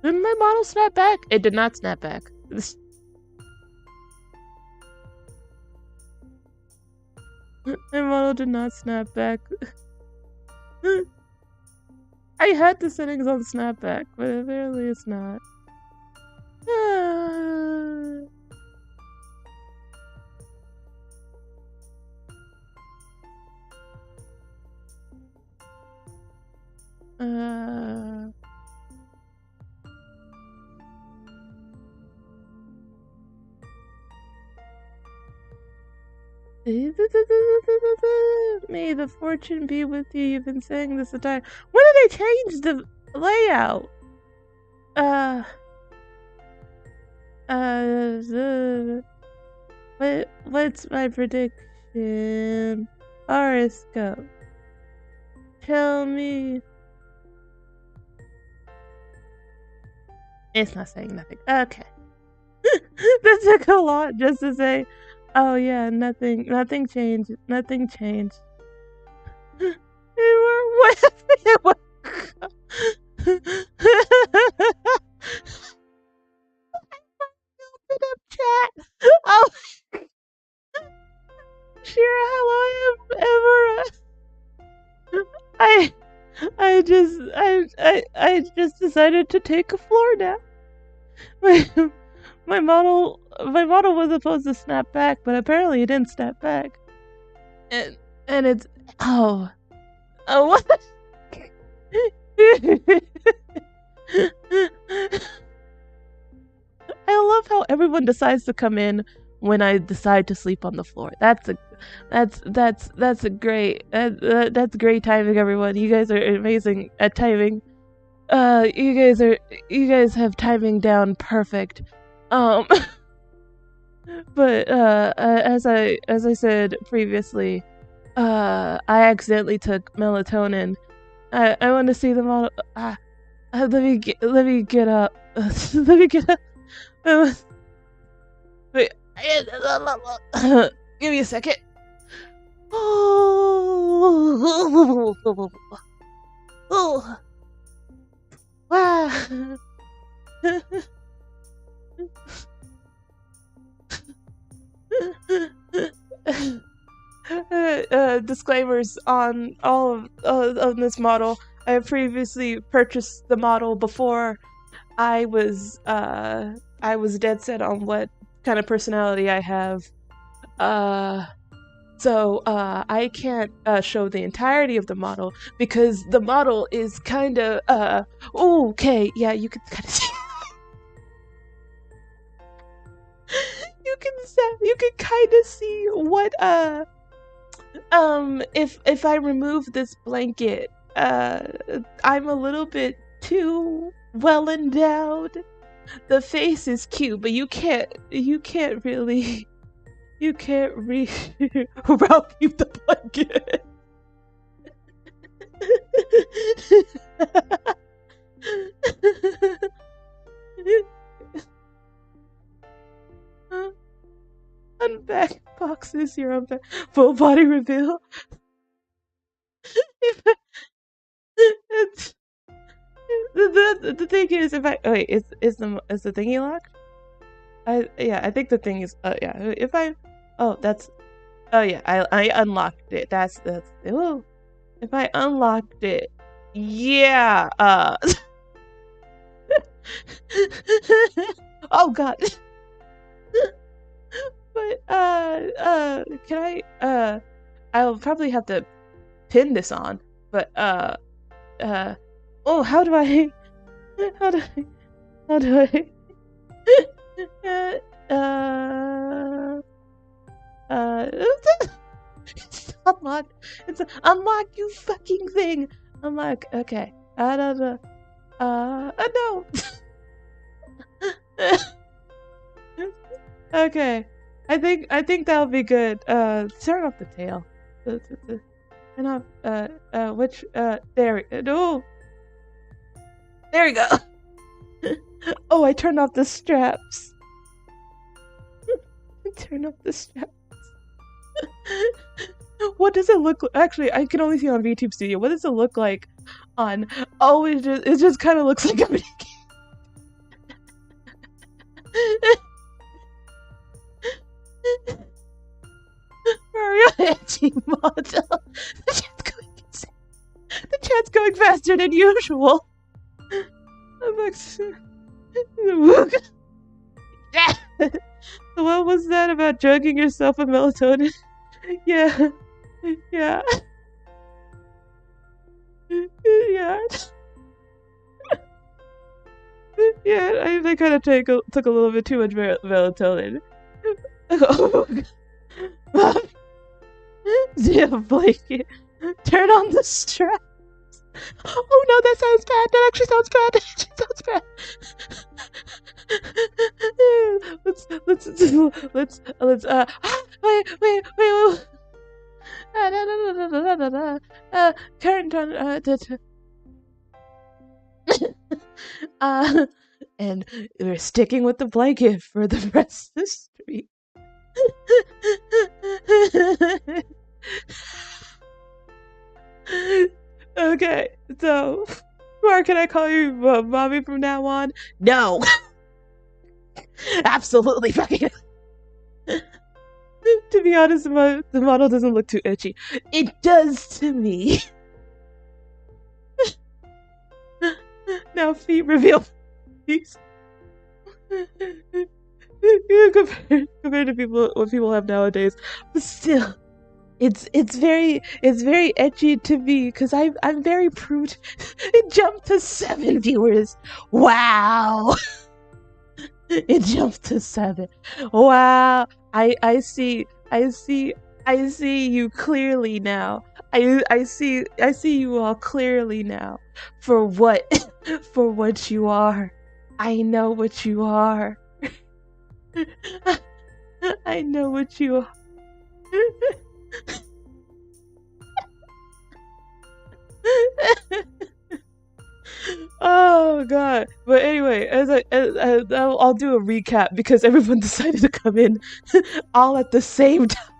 Didn't my model snap back? It did not snap back. My model did not snap back. I had the settings on snapback, but apparently it's not. May the fortune be with you. You've been saying this the time. When did they change the layout. Uh, what's my prediction? Horoscope. Tell me. It's not saying nothing. Okay. That took a lot just to say, oh yeah, nothing changed. Nothing changed. What? Chat. Oh, sure. Hello, Emma. I just decided to take a floor nap. My model was supposed to snap back, but apparently it didn't snap back. And it's what? I love how everyone decides to come in when I decide to sleep on the floor. That's great. That's great timing, everyone. You guys are amazing at timing. You guys have timing down perfect. But as I said previously, I accidentally took melatonin. I want to see the model. Let me get up. Let me get up. Wait. Give me a second. Oh. Wow. Disclaimers on all of this model. I have previously purchased the model before I was dead set on what kind of personality I have. So I can't show the entirety of the model because the model is kind of okay. Yeah, you can kind of see. You can kind of see what if I remove this blanket, I'm a little bit too well endowed. The face is cute, but you can't really wrap the blanket. Unback boxes, you're unback. Full body reveal. The thing is, if I wait, is the thingy locked? I think the thing is yeah. If I I unlocked it. That's oh, if I unlocked it, yeah. Oh god. But can I'll probably have to pin this on, but oh, how do I it's unlock. It's unlock, you fucking thing. Unlock. Okay. I don't know. No. Okay. I think that'll be good. Turn off the tail. Turn off. Which? There. No. There we go. Oh, I turned off the straps. Turn off the straps. What does it look like? Actually, I can only see it on VTube Studio. What does it look like on? Oh, it just kind of looks like a mini game. Mario anti-model. The chat's going faster than usual. What was that about drugging yourself with melatonin? Yeah. Yeah. Yeah. Yeah, I kind of took a little bit too much melatonin. Yeah, blanket. Turn on the straps. Oh no, that sounds bad. That actually sounds bad. That actually sounds bad. Let's wait. Turn uh and we're sticking with the blanket for the rest of the street. Okay, so or can I call you mommy from now on? No. Absolutely fucking. To be honest, the model doesn't look too itchy. It does to me. Now feet reveal. Please. Compared to people what people have nowadays, but still, it's very etchy to me because I'm very prude. It jumped to 7 viewers. Wow. It jumped to 7. Wow. I see you clearly now. I see you all clearly now for what for what you are. I know what you are. I know what you are. Oh god. But anyway, I'll do a recap because everyone decided to come in all at the same time.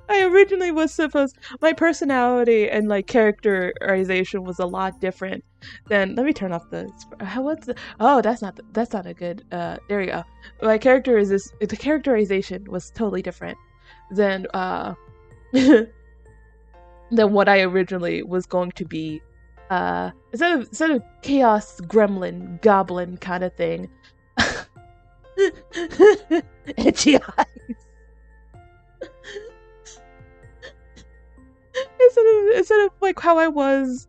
I originally was supposed my personality and like characterization was a lot different than let me turn off the what's the oh that's not a good there you go. My character is this the characterization was totally different than than what I originally was going to be. Instead of chaos gremlin goblin kind of thing. Itchy eyes. Instead of like how I was,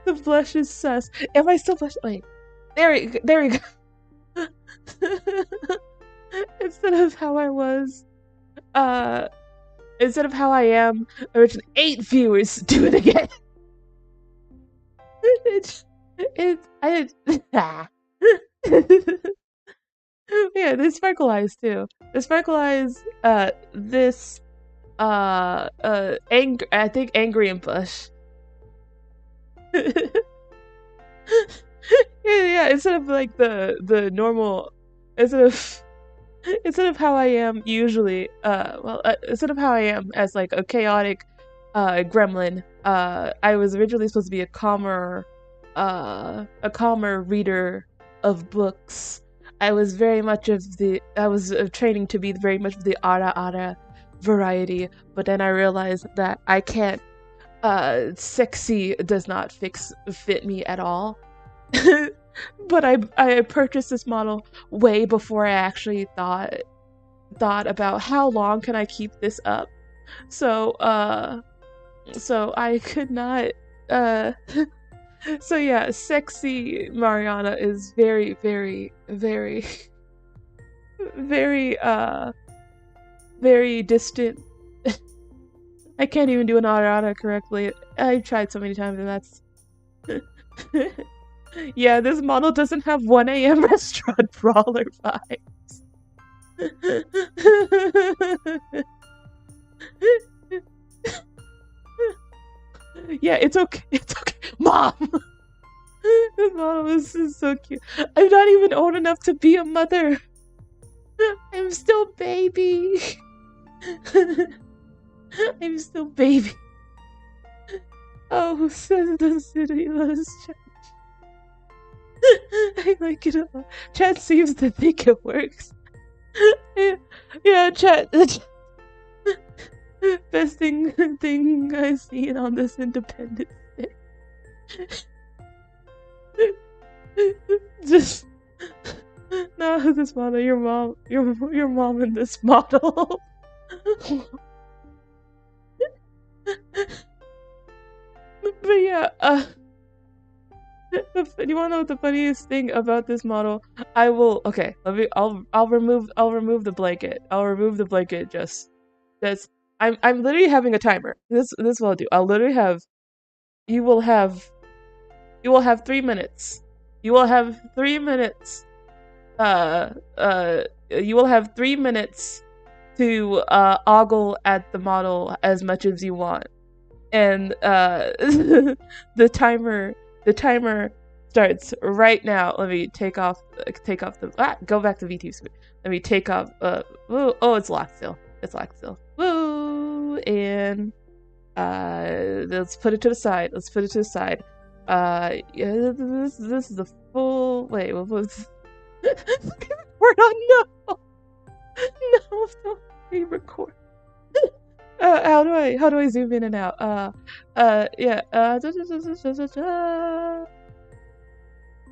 the blush is sus. Am I still blushing? Wait, there we go. Instead of how I was, instead of how I am, originally 8 viewers. Do it again. Yeah, there's sparkle eyes too. The sparkle eyes, this. I think angry and blush. yeah, instead of like the normal, instead of how I am usually, instead of how I am as like a chaotic gremlin, I was originally supposed to be a calmer reader of books. I was very much of the I was training to be very much of the ara variety, but then I realized that I can't sexy does not fit me at all. But I purchased this model way before I actually thought about how long can I keep this up. So I could not so yeah, sexy Mariana is very very distant. I can't even do an auto correctly. I've tried so many times and that's yeah, this model doesn't have 1 a.m. restaurant brawler vibes. Yeah, it's okay. It's okay. Mom! This model is so cute. I'm not even old enough to be a mother. I'm still baby. I'm still baby. Oh, says the city loves chat. I like it a lot. Chat seems to think it works. Yeah, chat. Best thing I've seen on this Independence Day. Just no, this model. Your mom in this model. But yeah, You wanna know what the funniest thing about this model? I will. Okay, let me. I'll remove the blanket. I'll remove the blanket. Just. I'm literally having a timer. This will do. I'll literally have. You will have. You will have 3 minutes. You will have 3 minutes. You will have 3 minutes to ogle at the model as much as you want, and the timer starts right now. Let me take off the go back to VTuber. Let me take off. Oh, it's locked still. It's locked still. Woo! And let's put it to the side. Let's put it to the side. Yeah, this is the full. Wait, what was? We're on no. No, don't re-record. How do I zoom in and out? Yeah.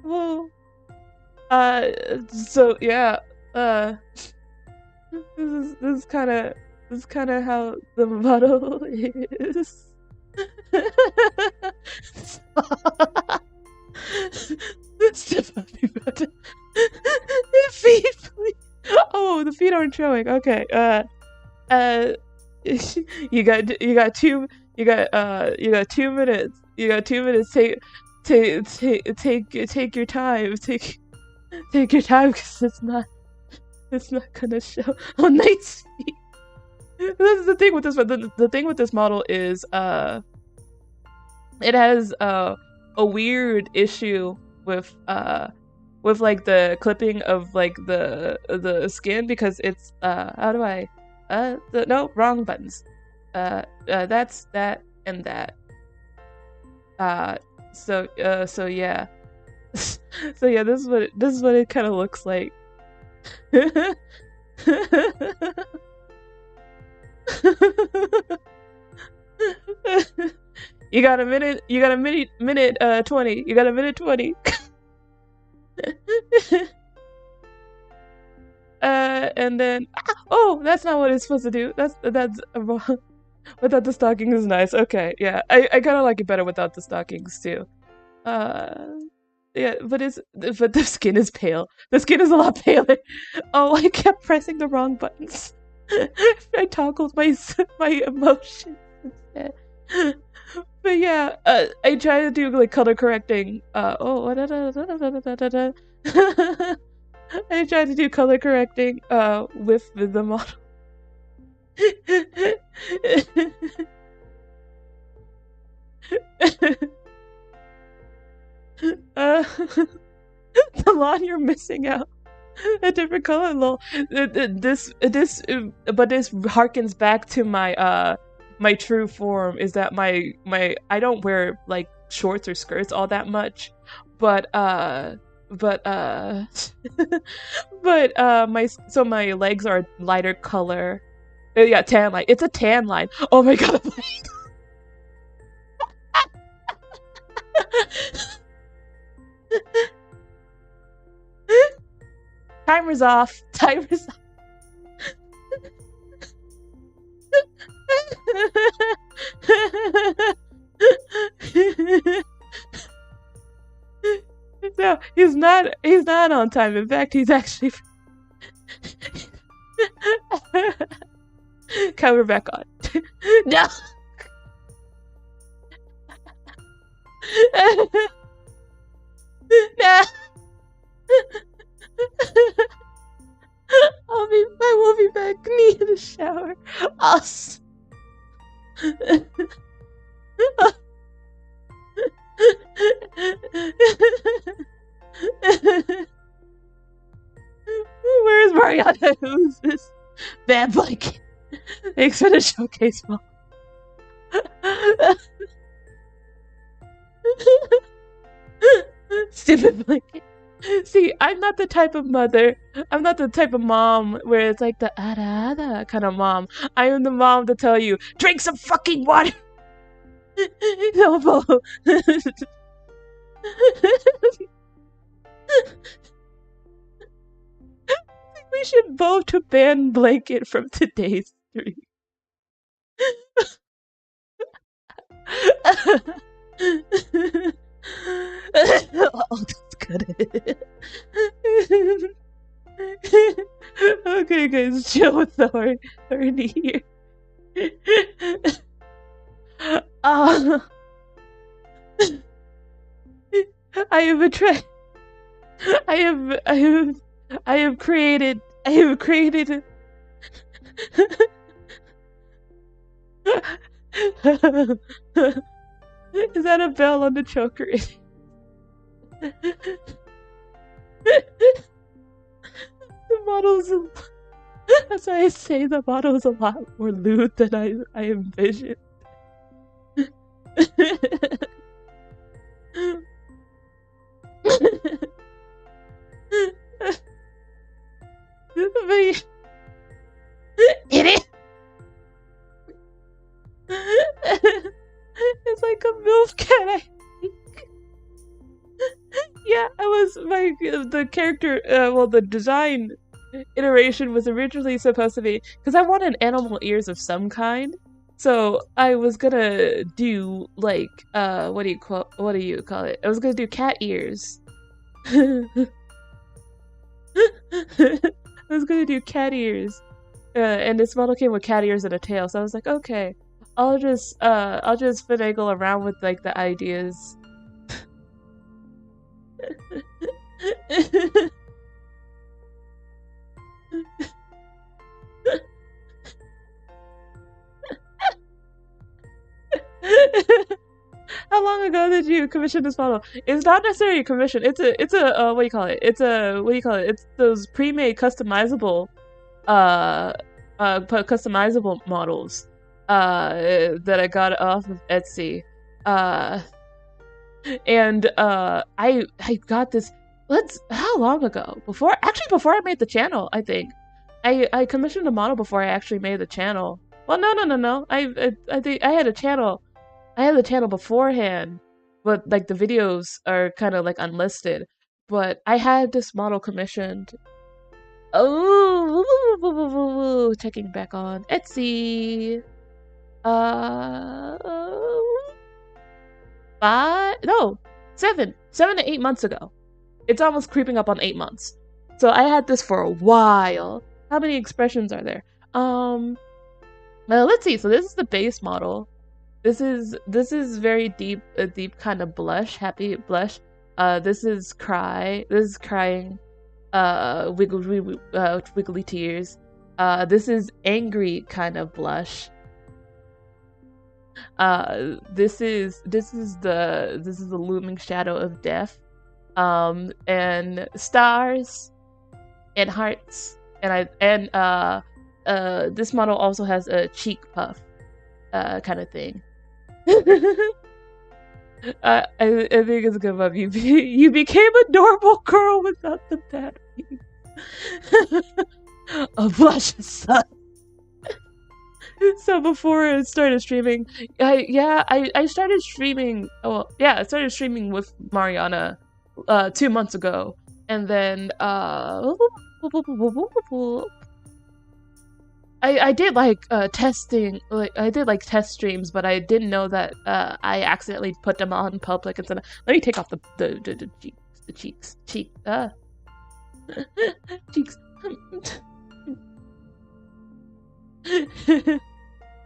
Whoa. So yeah. This is kind of how the model is. Step up, feet, please. Oh, the feet aren't showing. Okay. You got 2 minutes. You got 2 minutes. Take your time. Take your time, because it's not gonna show. Oh, nice feet. This is the thing with this. The thing with this model is it has a weird issue with like the clipping of like the skin, because it's how do I no, wrong buttons. That's that and that. So yeah. So yeah, this is what it kind of looks like. You got a minute 20. You got a minute 20. And then oh, that's not what it's supposed to do. That's wrong. Without the stockings is nice. Okay, yeah. I kind of like it better without the stockings too. Yeah, but the skin is pale. The skin is a lot paler. Oh, I kept pressing the wrong buttons. I toggled my emotions instead. But yeah, I try to do like color correcting. I try to do color correcting with the model. The lawn, you're missing out. A different color, lol. But this harkens back to my my true form. Is that my I don't wear like shorts or skirts all that much, but my my legs are lighter color. Yeah, tan line. It's a tan line. Oh my god. Timer's off. Timer's off. No, he's not on time. In fact, he's actually cover back on. No. No. I will be back. Need a shower. Where is Mariana? Who's this bad blanket? Thanks for the showcase, Mom. Stupid blanket. See, I'm not the type of mother. I'm not the type of mom where it's like the ada kind of mom. I am the mom to tell you, drink some fucking water. No, we should vote to ban blanket from today's stream. Oh, that's good. Okay, guys, chill with the horny here. Uh, I have betrayed. I have. I have. I have created. I have created. Is that a bell on the choker? The model's. That's why I say the model is a lot more lewd than I envisioned. Idiot! It's like a MILF cat, I think. Yeah, the character, well, the design iteration was originally supposed to be, because I wanted animal ears of some kind, so I was gonna do, like, what do you call it? I was gonna do cat ears. I was gonna do cat ears, and this model came with cat ears and a tail, so I was like, okay, I'll just finagle around with, like, the ideas. How long ago did you commission this model? It's not necessarily a commission. It's a what do you call it? It's those pre-made customizable customizable models that I got off of Etsy. And I got this. How long ago? Before I made the channel, I think. I commissioned a model before I actually made the channel. Well, no. I think I had a channel. I had the channel beforehand, but like the videos are kind of like unlisted. But I had this model commissioned. Oh, checking back on Etsy. 7 to 8 months ago. It's almost creeping up on 8 months. So I had this for a while. How many expressions are there? Well, let's see. So this is the base model. This is very deep, a deep kind of blush, happy blush. This is cry. This is crying. Wiggly tears. This is angry kind of blush. This is the looming shadow of death. And stars, and hearts, and this model also has a cheek puff, kind of thing. I think it's a good one. You became a normal girl without the bad things. A blush son. So before I started streaming, I started streaming. Oh yeah, I started streaming with Mariana 2 months ago, and then I did like testing, like I did like test streams, but I didn't know that I accidentally put them on public and said, let me take off the cheeks.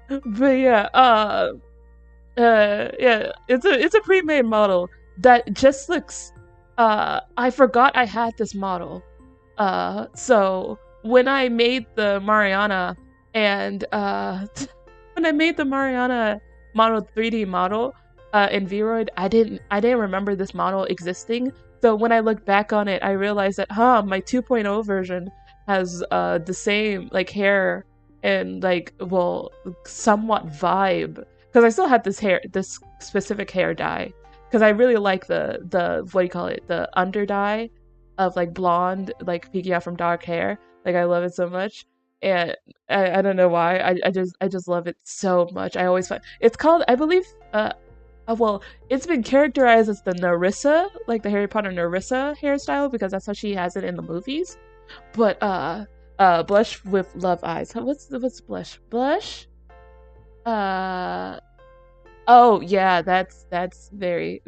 But yeah, yeah, it's a pre-made model that just looks. I forgot I had this model. So when I made the Mariana and when I made the Mariana model 3D model in Vroid, I didn't remember this model existing. So when I looked back on it, I realized that my 2.0 version has the same like hair and like, well, somewhat vibe, because I still had this specific hair dye, because I really like the what do you call it, the under dye of like blonde, like peeking out from dark hair. Like I love it so much, and I don't know why. I just love it so much. I always find it's called, I believe, well, it's been characterized as the Narissa, like the Harry Potter Narissa hairstyle, because that's how she has it in the movies. But blush with love eyes. What's blush? Blush? Oh yeah, that's very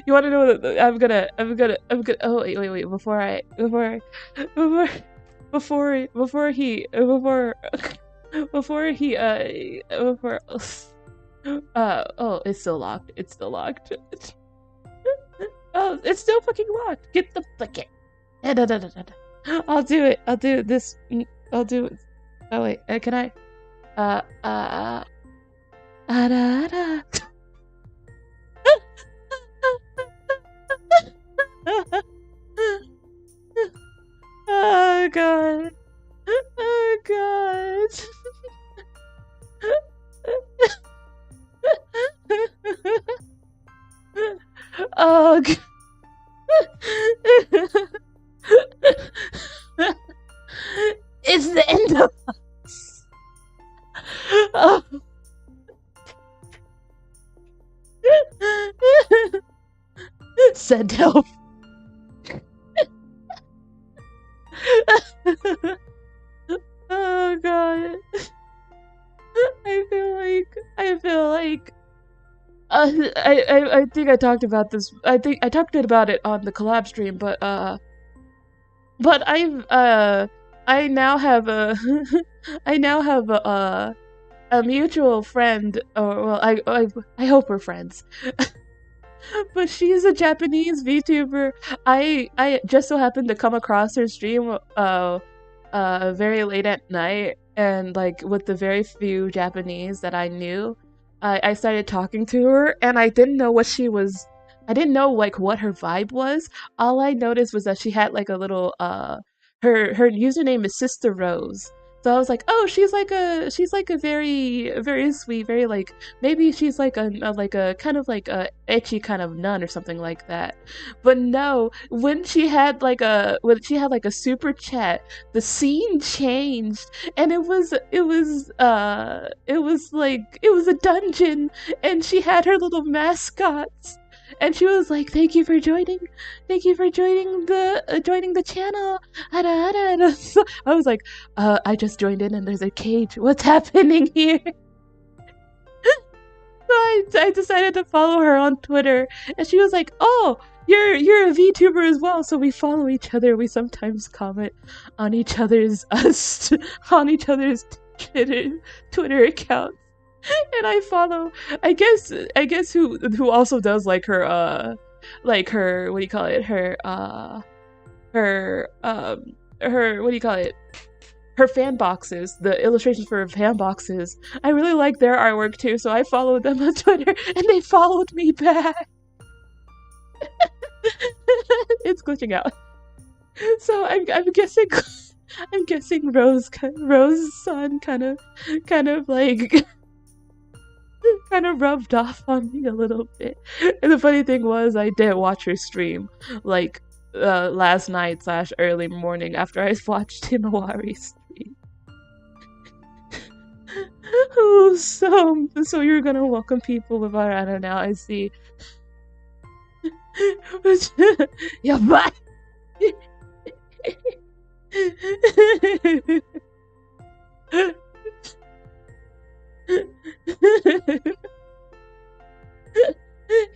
You want to know what I'm gonna. Oh wait. Before he before oh, it's still locked. It's still locked. Oh, it's still fucking locked. Get the fuck it. I'll do it. I'll do this. I'll do it. Oh wait, can I? Da, da. Oh god. Oh god. Oh god. It's the end of us. Oh. Send help. Oh god. I feel like I think I talked about this. I think I talked about it on the collab stream, but I now have a a mutual friend, or well, I hope we're friends. But she's a Japanese VTuber. I just so happened to come across her stream very late at night, and like with the very few Japanese that I knew, I started talking to her, and I didn't know what she was. I didn't know like what her vibe was. All I noticed was that she had like a little her username is Sister Rose. So I was like, oh, she's like a very sweet, very like, maybe she's like a kind of like a ecchi kind of nun or something like that. But no, when she had like a super chat, the scene changed, and it was like it was a dungeon, and she had her little mascots. And she was like, "Thank you for joining the channel." And so I was like, "I just joined in, and there's a cage. What's happening here?" So I decided to follow her on Twitter, and she was like, "Oh, you're a VTuber as well." So we follow each other. We sometimes comment on each other's Twitter accounts. And I follow, I guess who also does like her what do you call it, her what do you call it, her fan boxes, the illustrations for her fan boxes. I really like their artwork too, so I followed them on Twitter, and they followed me back. It's glitching out. So I'm guessing Rose's son kind of like kind of rubbed off on me a little bit. And the funny thing was, I didn't watch her stream like last night / early morning after I watched Himawari's stream. Oh, so you're gonna welcome people with Arana now, I see. Yeah, bye.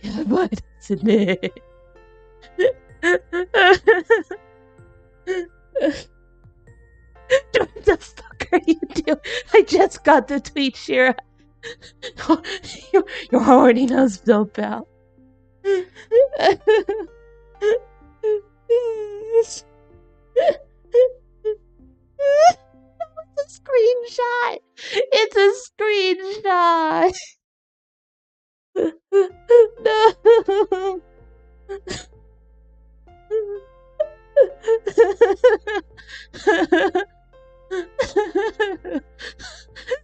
Yeah, but isn't it? What the fuck are you doing? I just got the tweet, Shira. Your horniness built out. It's a screenshot. It's a screenshot. No.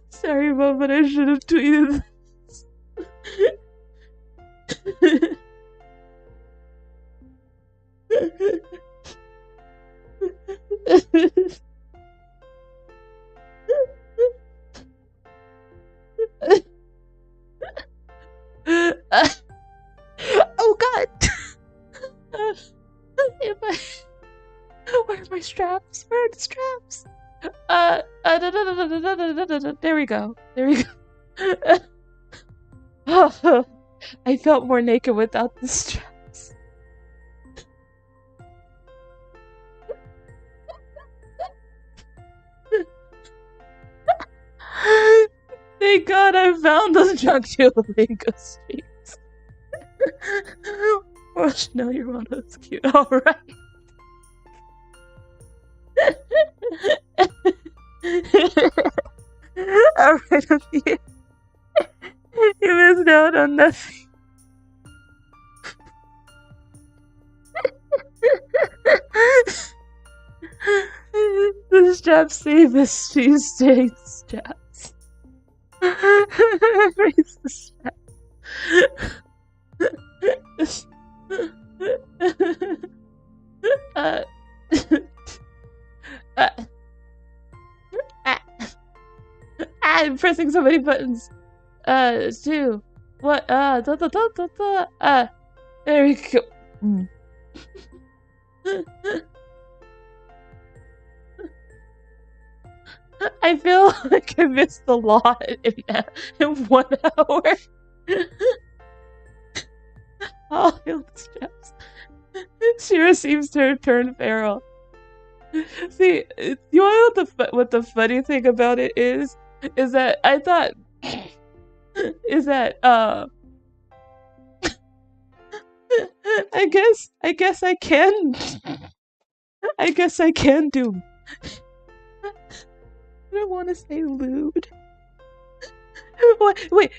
Sorry, Mom, but I should have tweeted this. Oh God! Where are my straps? Where are the straps? There we go. There we go. Oh, I felt more naked without the straps. Thank God I found those drunk Duolingo streams. Oh, no, you're one that's cute. Alright. Alright, you missed out on nothing. The straps save the straps. Raise the strap. I'm pressing so many buttons. Two. What? There we go. I feel like I missed a lot in 1 hour. All healed straps. Shira seems to have turned feral. See, you want to know what the funny thing about it is that I thought is that I guess I can do. I don't want to say lewd. Wait,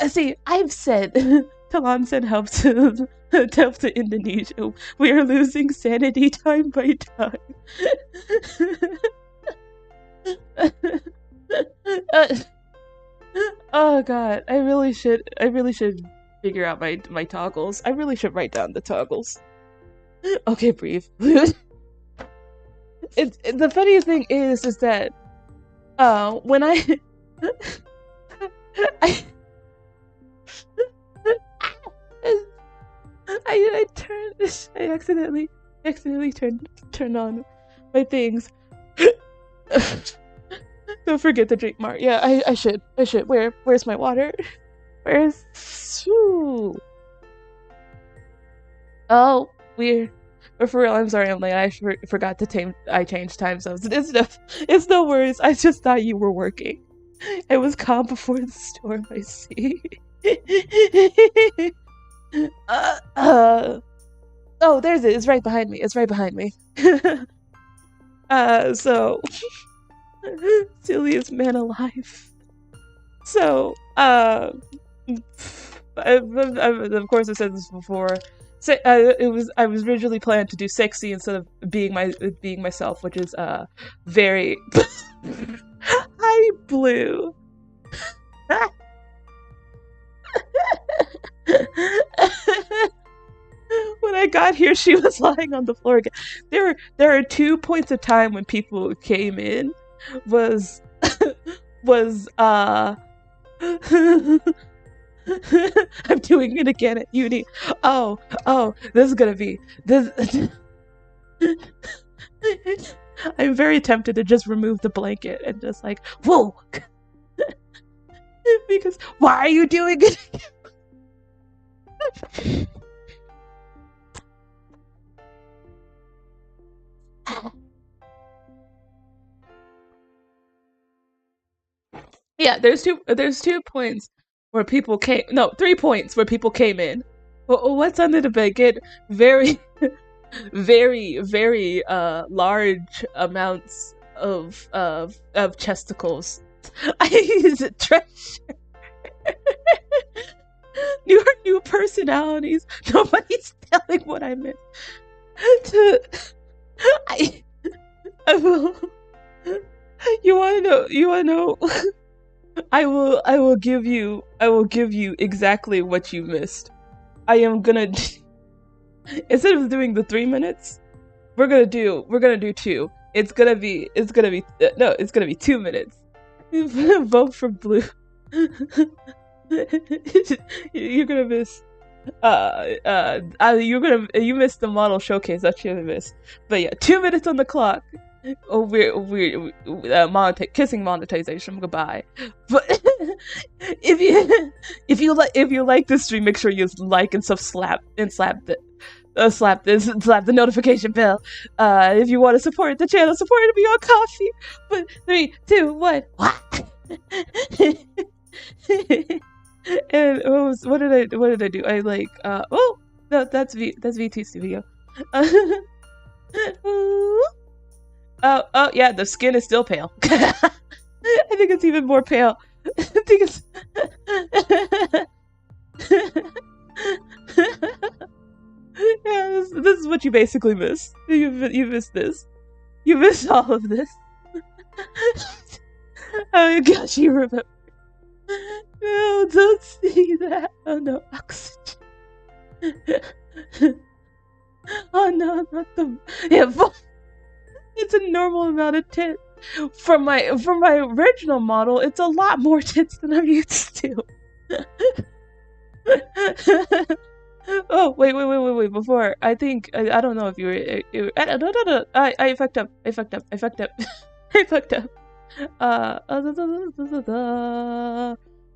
see, I've said Talon said help to Indonesia. We are losing sanity time by time. Oh god, I really should figure out my toggles. I really should write down the toggles. Okay, breathe. The funniest thing is that when I accidentally turned on my things. Don't forget to drink more. Yeah, I should. Where's my water? Where's... Ooh. Oh, we're for real. I'm sorry. I'm like, I forgot to I changed time zones. It's no worries. I just thought you were working. I was calm before the storm. I see. Oh, there's it. It's right behind me. So silliest man alive. So, of course I said this before. So, I was originally planned to do sexy instead of being myself, which is very hi Blue. When I got here, she was lying on the floor again. There are 2 points of time when people came in. Was I'm doing it again at uni. Oh, this is gonna be this. I'm very tempted to just remove the blanket and just like, whoa, because why are you doing it? Yeah, there's 2 points where people came. No, 3 points where people came in. What's under the blanket? Very, very, very large amounts of chesticles. I use it treasure. New personalities. Nobody's telling what I meant. I will. You wanna know? I will give you exactly what you missed. I am gonna instead of doing the 3 minutes, we're gonna do 2. It's gonna be 2 minutes. Vote for Blue. You're gonna miss. You missed the model showcase. That's you're gonna miss. But yeah, 2 minutes on the clock. Oh, we're kissing monetization. Goodbye. But if you like this stream, make sure you like and slap the notification bell. If you want to support the channel, support me on Coffee. But 3, 2, 1. And what did I do? I like oh, that's V2 Studio. Oh yeah, the skin is still pale. I think it's even more pale. I think it's yeah, this is what you basically miss. You miss this. You miss all of this. Oh gosh, you remember. No, don't see that. Oh no, oxygen. Oh no, not the yeah. It's a normal amount of tits. From my original model, it's a lot more tits than I'm used to. Oh wait! Before I think I don't know if you were. No. I fucked up. I fucked up. I fucked up.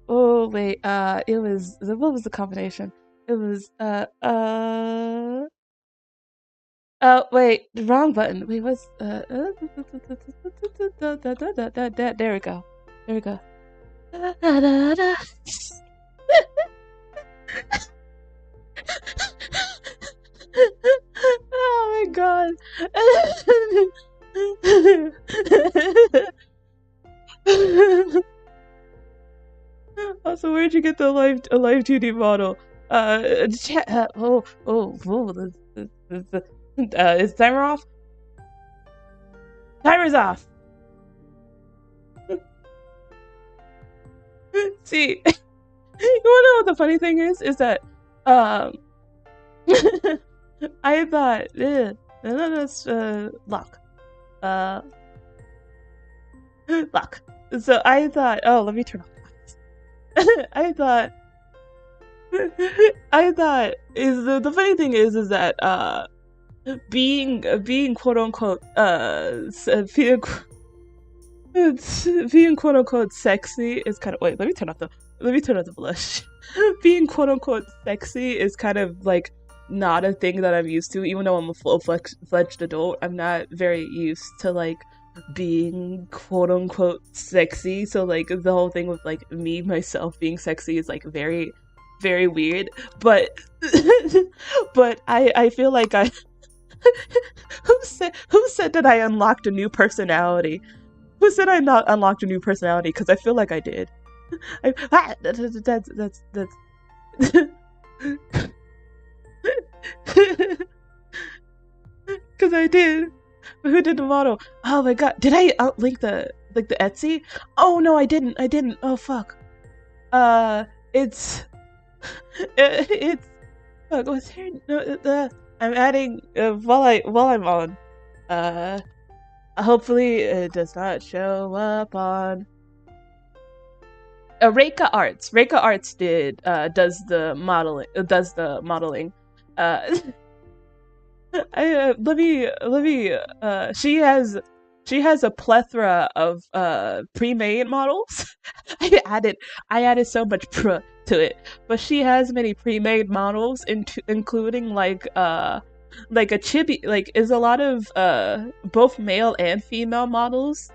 Oh wait. It was what was the combination? It was oh wait, the wrong button. Wait, what's there we go. There we go. Oh my god. Also, where'd you get the live 2D model? Chat. Is timer off? Timer's off. See, you wanna know what the funny thing is? Is that I thought that's lock. Lock. So I thought, oh, let me turn off the lights. I thought is the funny thing is that being quote unquote being quote unquote sexy is kind of wait, let me turn off the blush. Being quote unquote sexy is kind of like not a thing that I'm used to, even though I'm a full-fledged adult. I'm not very used to like being quote unquote sexy, so like the whole thing with like me myself being sexy is like very very weird, but but I feel like I who said that I unlocked a new personality? Who said I not unlocked a new personality? Because I feel like I did. That's because I did. Who did the model? Oh my god! Did I outlink the Etsy? Oh no, I didn't. Oh fuck. It's fuck. What's here? No, I'm adding while I'm on. Hopefully it does not show up on. Reika Arts. Reika Arts does the modeling. Let me. She has a plethora of pre-made models. I added so much to it, but she has many pre-made models, including like a chibi, like is a lot of both male and female models.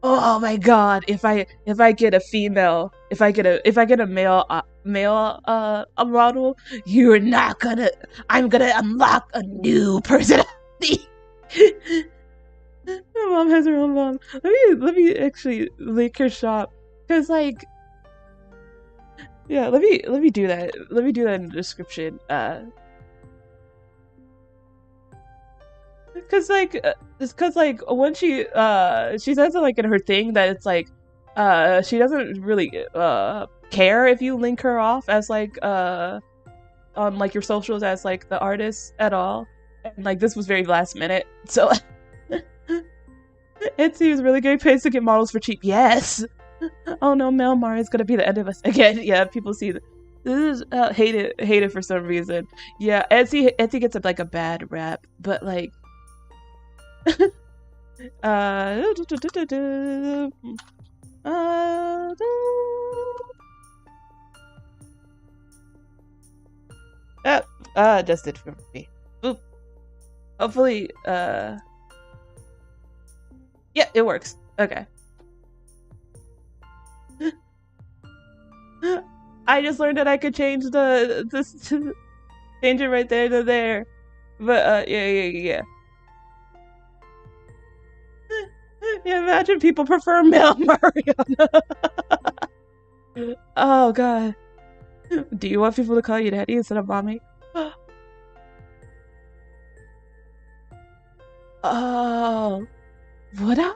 Oh my god! If I get a female, if I get a male a model, you're not gonna. I'm gonna unlock a new personality. My mom has her own mom. Let me actually link her shop, cause like, yeah. Let me do that. Let me do that in the description. Cause like, it's cause like when she says it like in her thing that it's like, she doesn't really care if you link her off as like on like your socials as like the artist at all, and like this was very last minute, so Etsy is really great place to get models for cheap. Yes. Oh no, Melmar is gonna be the end of us again. Yeah, people see this is hate it for some reason. Yeah, Etsy gets like a bad rap, but like. Just it for me. Boop. Hopefully, yeah, it works. Okay. I just learned that I could change this change it right there to there. But yeah. Yeah, imagine people prefer male Mariana. Oh god. Do you want people to call you daddy instead of mommy? Oh, would I?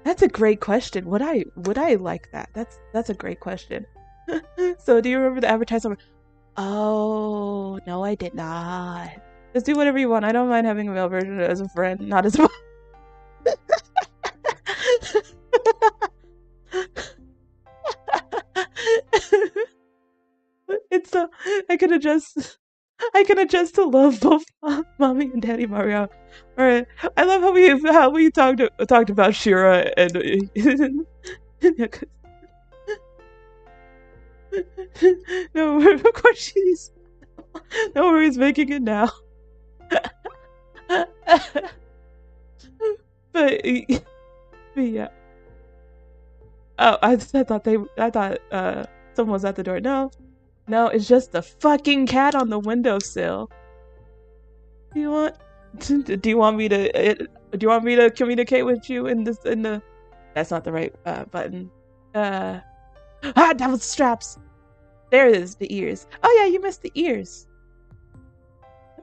That's a great question. Would I like that? That's a great question. So do you remember the advertisement? Oh no, I did not. Just do whatever you want. I don't mind having a male version as a friend, not as a it's so I can adjust to love both mommy and daddy Mario. All right, I love how we talked about Shira and no, of course she's no worries making it now. but yeah. Oh, I thought someone was at the door. No, it's just the fucking cat on the windowsill. Do you want me to communicate with you in the that's not the right button. That was the straps. There it is, the ears. Oh yeah, you missed the ears.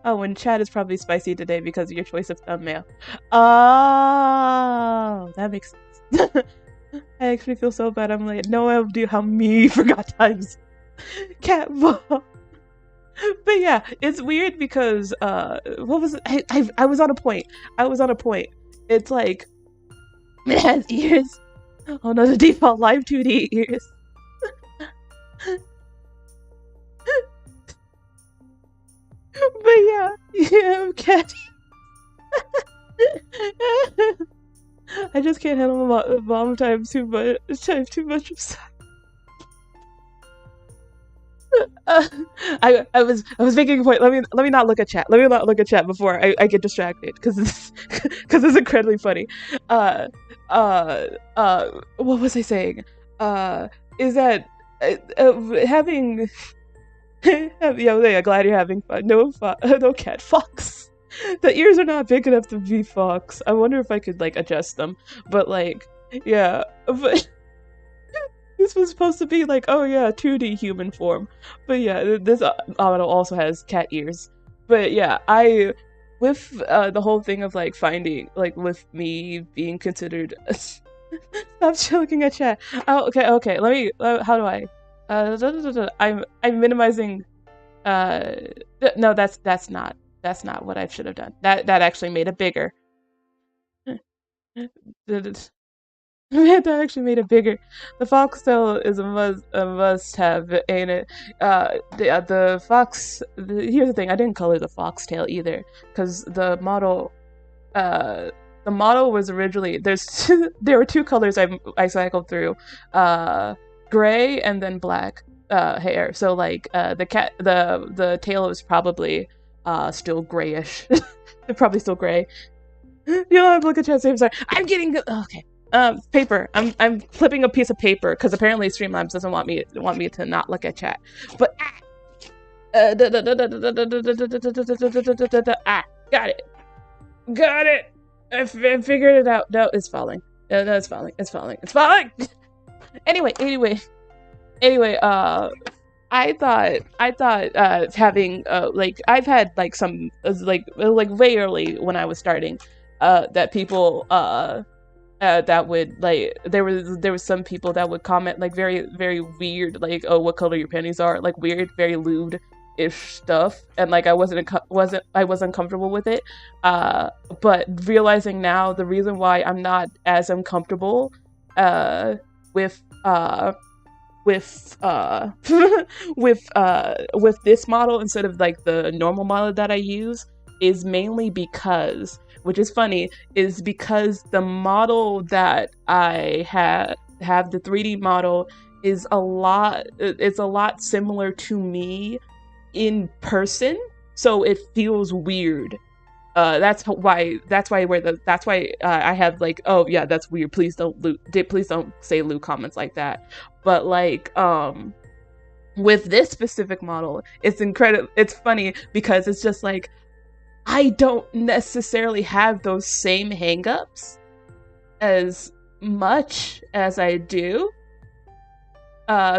Oh, and chat is probably spicy today because of your choice of thumbnail. Oh, that makes sense. I actually feel so bad. I'm like, no idea how me forgot times. Cat ball. But yeah, it's weird because what was it? I was on a point. It's like it has ears. Oh no, the default live 2D ears. But yeah, cat. I just can't handle mom time too much. Too much. I was making a point. Let me not look at chat. Let me not look at chat before I get distracted because it's incredibly funny. What was I saying? Is that having yeah, glad you're having fun. No cat fox. The ears are not big enough to be fox. I wonder if I could like adjust them, but like yeah, but. This was supposed to be like, oh yeah, 2D human form. But yeah, this auto also has cat ears. But yeah, with the whole thing of like finding, like with me being considered, stop looking at chat. Oh, okay, let me, how do I, I'm minimizing, no, that's not what I should have done. That actually made it bigger. That actually made it bigger. The foxtail is a must-have, ain't it? The fox. Here's the thing: I didn't color the foxtail either, because the model was originally there were two colors I cycled through, gray and then black hair. So like the tail is probably still grayish. They're probably still gray. You don't have to look at chat. Sorry, I'm getting okay. Paper. I'm flipping a piece of paper because apparently Streamlabs doesn't want me to not look at chat. But got it. I figured it out. No, it's falling. No, it's falling. It's falling. Anyway. I thought having like I've had like some like way early when I was starting that people that would like there was some people that would comment like very very weird like, oh, what color your panties are, like weird, very lewd-ish stuff, and like I was uncomfortable with it, but realizing now the reason why I'm not as uncomfortable with with this model instead of like the normal model that I use is mainly because, which is funny, is because the model that I have the 3D model is a lot similar to me in person, so it feels weird. That's why I have like, oh yeah, that's weird. Please don't say lewd comments like that. But like with this specific model, it's incredible. It's funny because it's just like, I don't necessarily have those same hangups as much as I do,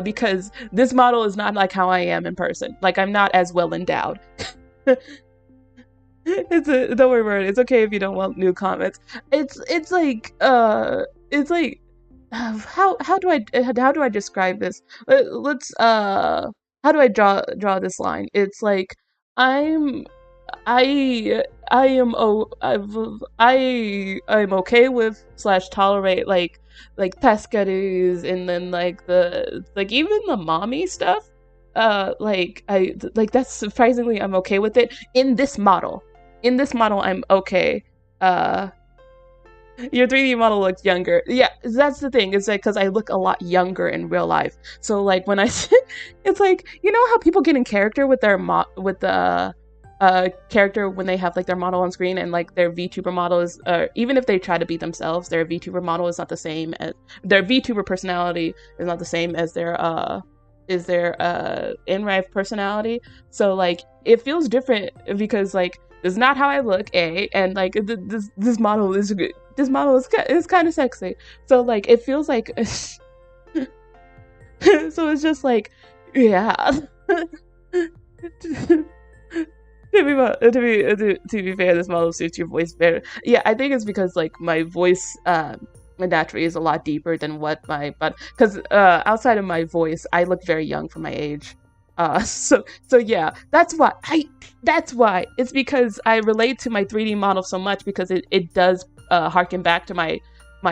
because this model is not like how I am in person. Like, I'm not as well endowed. Don't worry about it. It's okay if you don't want new comments. It's like how do I describe this? Let's how do I draw this line? It's like, I'm I am I'm okay with / tolerate like pescados, and then like the even the mommy stuff. That's surprisingly, I'm okay with it in this model. In this model, I'm okay. Your 3D model looks younger. Yeah, that's the thing. It's like, because I look a lot younger in real life. So like when I, it's like, you know how people get in character with their character when they have like their model on screen, and like their VTuber model is, even if they try to be themselves, their VTuber model is not the same as their VTuber personality is not the same as their in real personality. So like it feels different because like this is not how I look, and like this model is good. This model is kind of sexy. So like it feels like so it's just like, yeah. To be fair, this model suits your voice better. Yeah, I think it's because like my voice naturally is a lot deeper than what because outside of my voice, I look very young for my age. So yeah, that's why it's because I relate to my 3D model so much, because it does harken back to my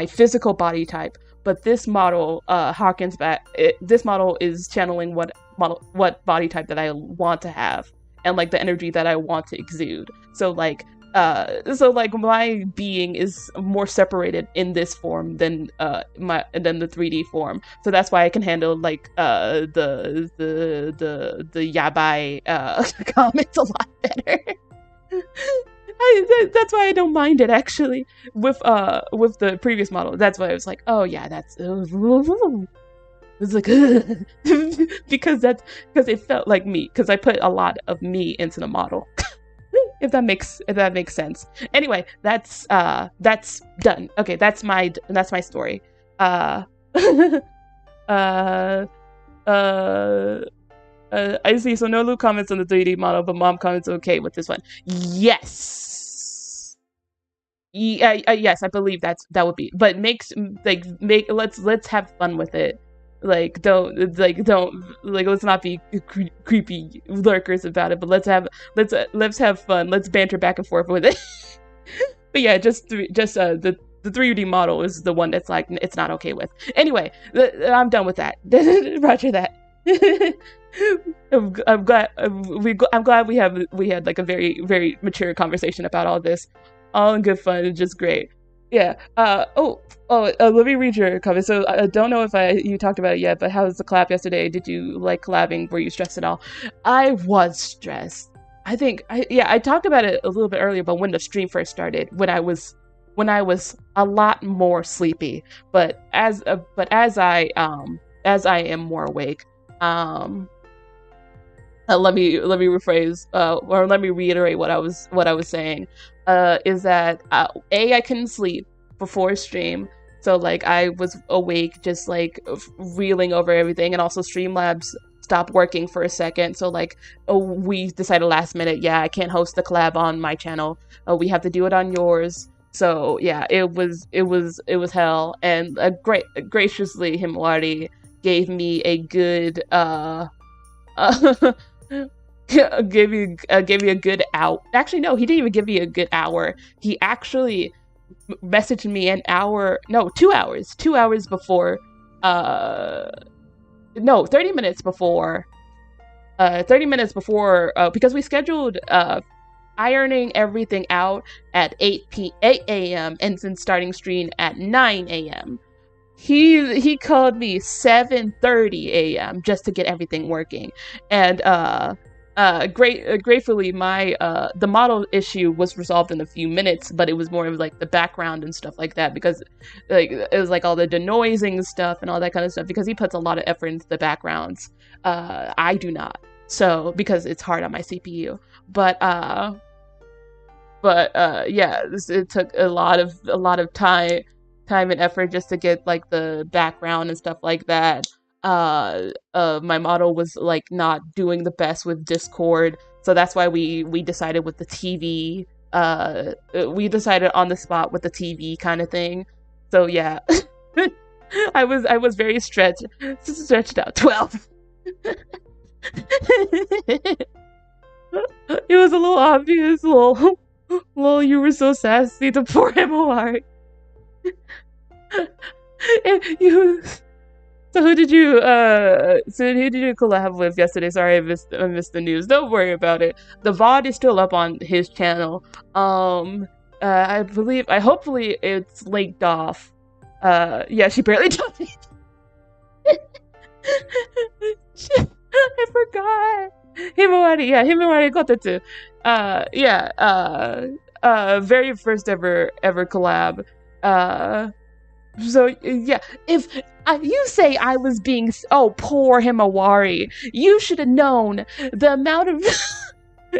physical body type. But this model harkens back. This model is channeling what body type that I want to have, and like the energy that I want to exude. So like my being is more separated in this form than the 3D form. So that's why I can handle like the yabai comments a lot better. That's why I don't mind it, actually, with the previous model. That's why I was like, oh yeah, that's it's like because it felt like me, because I put a lot of me into the model. if that makes sense. Anyway, that's done. Okay, that's my story. I see. So no Luke comments on the 3D model, but mom comments okay with this one. Yes. Yes, I believe that would be. But let's have fun with it. Like don't let's not be creepy lurkers about it, but let's have fun. Let's banter back and forth with it. But yeah, the 3D model is the one that's like it's not okay with. Anyway, I'm done with that. Roger that. I'm glad we had like a very, very mature conversation about all this, all in good fun and just great. Yeah. Let me read your comment. So I don't know if you talked about it yet, but how was the collab yesterday? Did you like collabing? Were you stressed at all? I was stressed. I think I talked about it a little bit earlier, but when the stream first started, when I was a lot more sleepy, but as I am more awake, let me rephrase, or let me reiterate what I was saying. Is that I couldn't sleep before stream, so like I was awake just like reeling over everything, and also Streamlabs stopped working for a second, so like we decided last minute, I can't host the collab on my channel, we have to do it on yours. So yeah, it was hell, and graciously Himawari gave me a good gave me a good out. Actually, no, he didn't even give me a good hour. He actually messaged me 2 hours. 2 hours before. 30 minutes before. 30 minutes before, because we scheduled ironing everything out at 8 a.m. and then starting stream at 9 a.m. He called me 7:30 a.m. just to get everything working, and gratefully, my the model issue was resolved in a few minutes, but it was more of like the background and stuff like that, because like it was like all the denoising stuff and all that kind of stuff, because he puts a lot of effort into the backgrounds. I do not, so because it's hard on my CPU. But yeah, it took a lot of time and effort just to get like the background and stuff like that. My model was like not doing the best with Discord, so that's why we decided with the TV. We decided on the spot with the TV kind of thing. So yeah, I was very stretched out. 12. It was a little obvious, lol, you were so sassy to poor MOR. you So who did you collab with yesterday? Sorry, I missed the news. Don't worry about it. The VOD is still up on his channel. Hopefully it's linked off. Yeah, she barely told me. I forgot. Himawari got that too. Very first ever collab. So yeah, if you say I was being poor Himawari, you should have known the amount of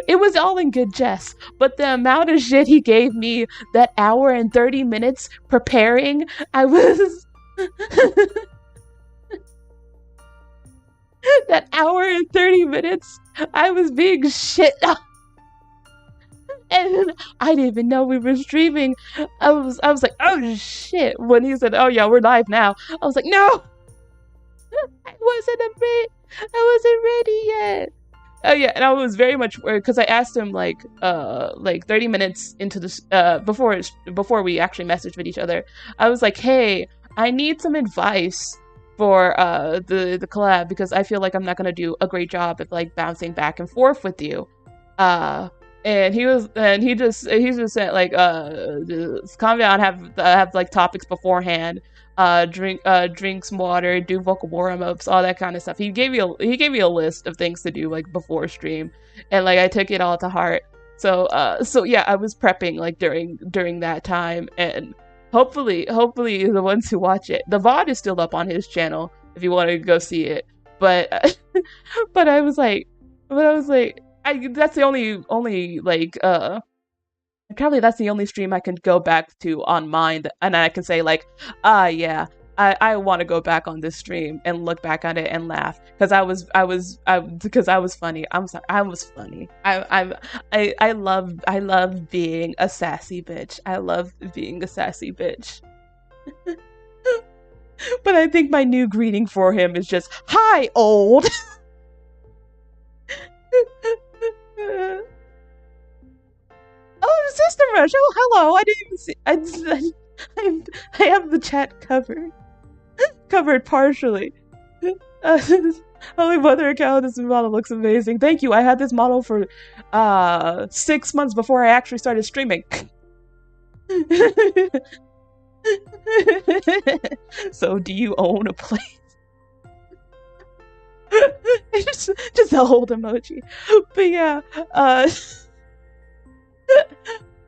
it was all in good jest, but the amount of shit he gave me that hour and 30 minutes preparing, I was that hour and 30 minutes I was being shit on. And I didn't even know we were streaming. I was like, oh shit, when he said, oh yeah, we're live now. I was like, no, I wasn't ready yet. Oh yeah, and I was very much worried because I asked him like 30 minutes into this before we actually messaged with each other. I was like, hey, I need some advice for the collab, because I feel like I'm not gonna do a great job of like bouncing back and forth with you. And he just said like just calm down, have like topics beforehand, drink some water, do vocal warm-ups, all that kind of stuff. He gave me a list of things to do like before stream, and like I took it all to heart. So yeah, I was prepping like during that time, and hopefully the ones who watch it, the VOD is still up on his channel if you want to go see it. But but I was like, that's the only like probably that's the only stream I can go back to on mine, and I can say like, yeah, I want to go back on this stream and look back at it and laugh, because I was funny. I'm sorry, I was funny. I love being a sassy bitch. I love being a sassy bitch. But I think my new greeting for him is just, hi, old. Oh, Sister Rush! Oh, hello! I didn't even see. I have the chat covered partially. Only mother account. This model looks amazing. Thank you. I had this model for 6 months before I actually started streaming. So, do you own a place? just a old emoji. But yeah,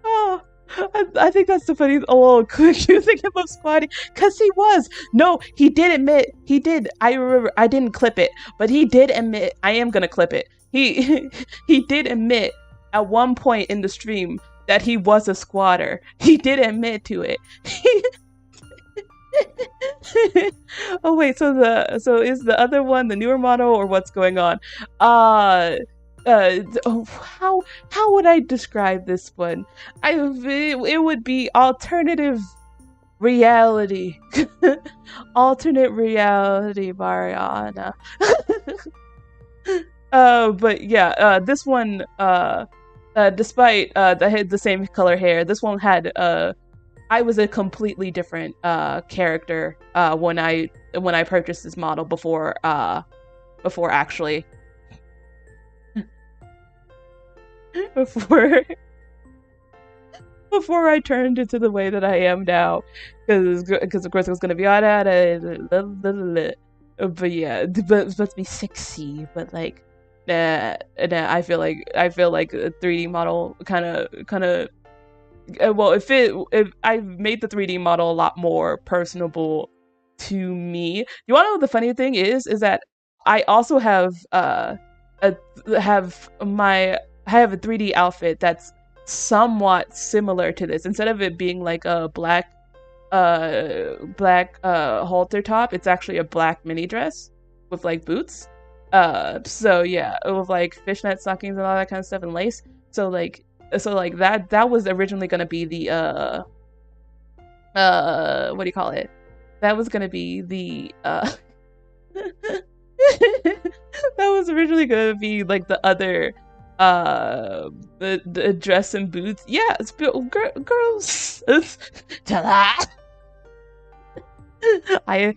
oh, I think that's the funny. Oh, quick, you think him of squatting? Cause he was. No, he did admit. He did. I remember. I didn't clip it, but he did admit. I am gonna clip it. He did admit at one point in the stream that he was a squatter. He did admit to it. Oh wait, so is the other one the newer model, or what's going on? How would I describe this one? It would be alternative reality. Alternate reality, Mariana. But yeah, this one despite the same color hair, this one had I was a completely different character when I purchased this model before actually before I turned into the way that I am now, because of course it was gonna be but yeah, but it's supposed to be sexy, but like I feel like a 3D model kind of well, if I've made the 3D model a lot more personable to me. You want to know what the funny thing is that I also a have my I have a 3D outfit that's somewhat similar to this. Instead of it being like a black halter top, it's actually a black mini dress with like boots. So yeah, with like fishnet stockings and all that kind of stuff and lace. So like that was originally gonna be the what do you call it? That was gonna be the that was originally gonna be like the other the dress and boots. Yeah, it's girls. Ta-da! I'm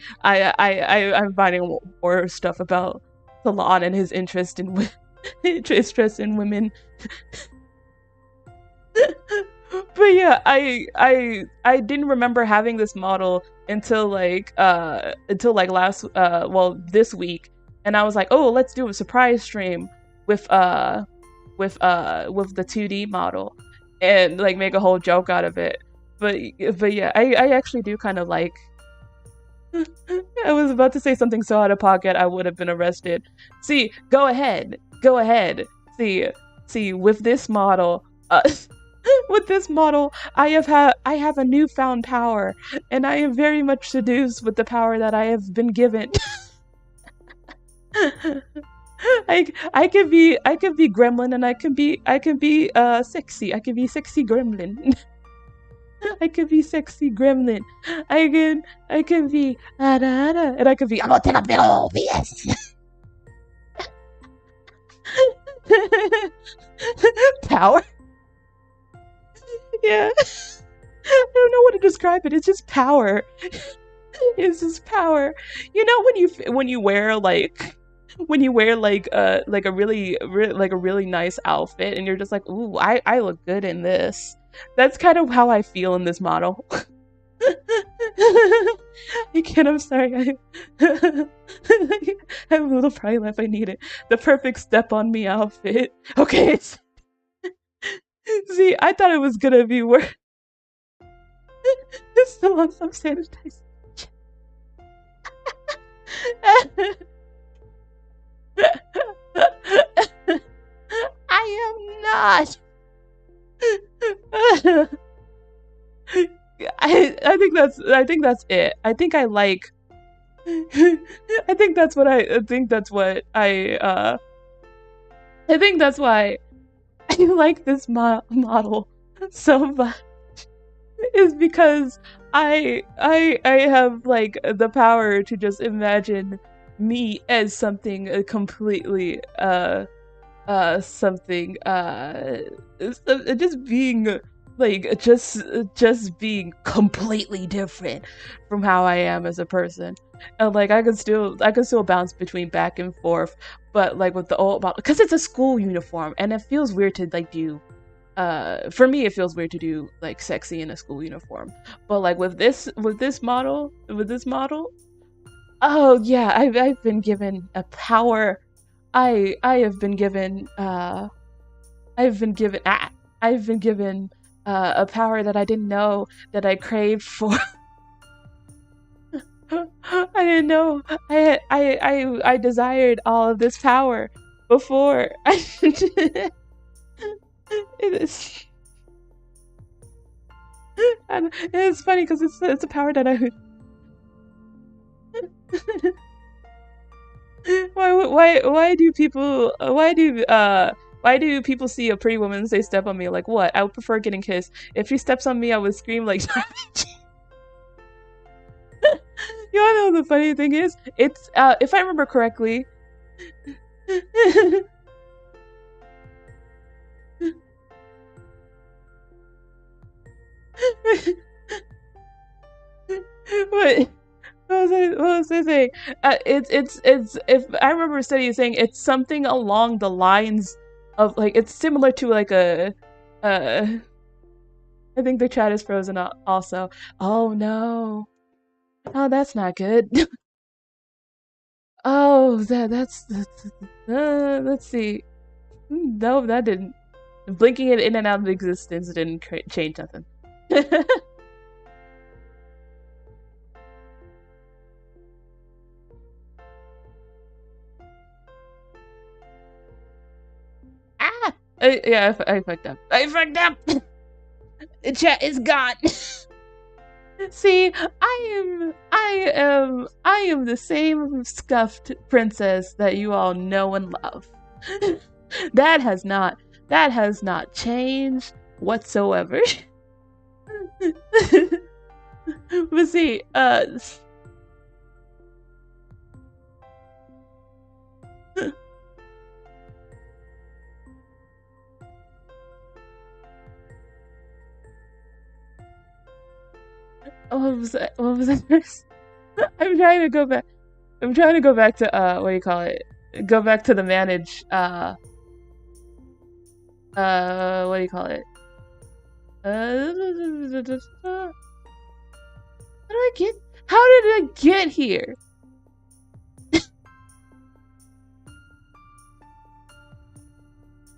finding more stuff about Salon and his interest in interest in women. But yeah, I didn't remember having this model until like last well this week, and I was like, oh, let's do a surprise stream with with the 2D model and like make a whole joke out of it. But yeah, I actually do kind of like. I was about to say something so out of pocket I would have been arrested. See, go ahead. See, with this model, with this model, I have a newfound power, and I am very much seduced with the power that I have been given. I could be gremlin, and I can be sexy. I can be sexy gremlin. I could be sexy gremlin. I can be and I could be I'm gonna take a big ol' BS. Power. Yeah. I don't know what to describe it. It's just power. It's just power. You know when you wear like a really nice outfit and you're just like, ooh, I look good in this. That's kind of how I feel in this model. I can't, I'm sorry. I have a little pride laugh, I need it. The perfect step on me outfit. Okay, see, I thought it was gonna be worse. Still on some sanitizing. I am not. I think that's it. I think I like I think that's what I think that's what I think that's why I like this model so much is because I have like the power to just imagine me as something completely something just being like just being completely different from how I am as a person. And like I can still bounce between back and forth, but like with the old model, because it's a school uniform and it feels weird to like do for me it feels weird to do like sexy in a school uniform. But like with this model, oh yeah, I've been given a power. I have been given I've been given a power that I didn't know that I craved for. I didn't know I desired all of this power before. It is. And it's funny because it's a power that I. Why do people see a pretty woman and say step on me? Like what? I would prefer getting kissed. If she steps on me, I would scream like. You wanna know the funny thing is? It's if I remember correctly. What? What was I saying? It's if I remember studying saying it's something along the lines of like it's similar to like a I think the chat is frozen also. Oh no. Oh, that's not good. Oh, that's Let's see. No, that didn't. Blinking it in and out of existence didn't change nothing. Ah! Yeah, I fucked up. I fucked up! The chat is gone! See, I am the same scuffed princess that you all know and love. That has not changed whatsoever. But see, what was that? What was that? I'm trying to go back. I'm trying to go back to what do you call it? Go back to the manage what do you call it? How did I get here?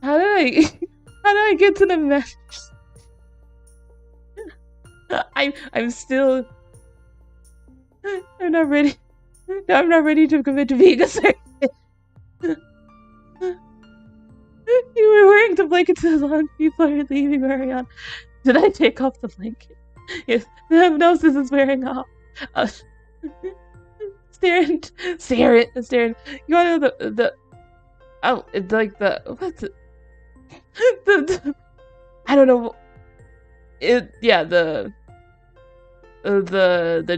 How did I get to the manage? I'm still. I'm not ready. I'm not ready to commit to being a surrogate. You were wearing the blanket too long. People are leaving, Marianne. Did I take off the blanket? Yes, the hypnosis is wearing off. Staring. You wanna know the oh, it's like the what's it? I don't know. Yeah, the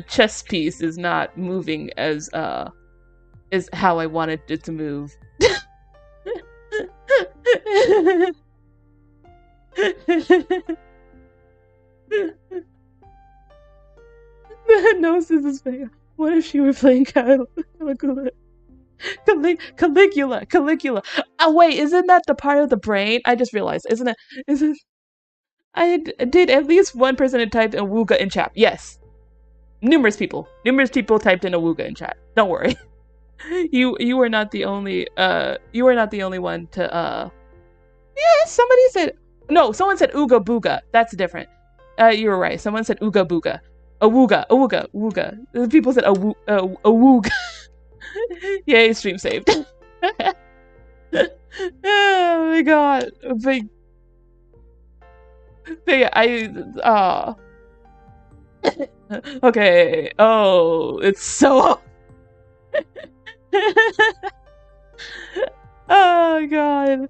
chess piece is not moving as is how I wanted it to move. The hypnosis is fake. What if she were playing Caligula? Caligula. Oh wait, isn't that the part of the brain? I just realized, isn't it? I did at least one person had typed in Awooga in chat. Yes. Numerous people typed in Awooga in chat. Don't worry. You were not the only one to yeah, somebody said no, someone said Ooga Booga. That's different. You were right. Someone said Ooga Booga. Awooga. People said Awooga. Yay, stream saved. Oh my god. But yeah, okay. Oh, it's so. Oh my god.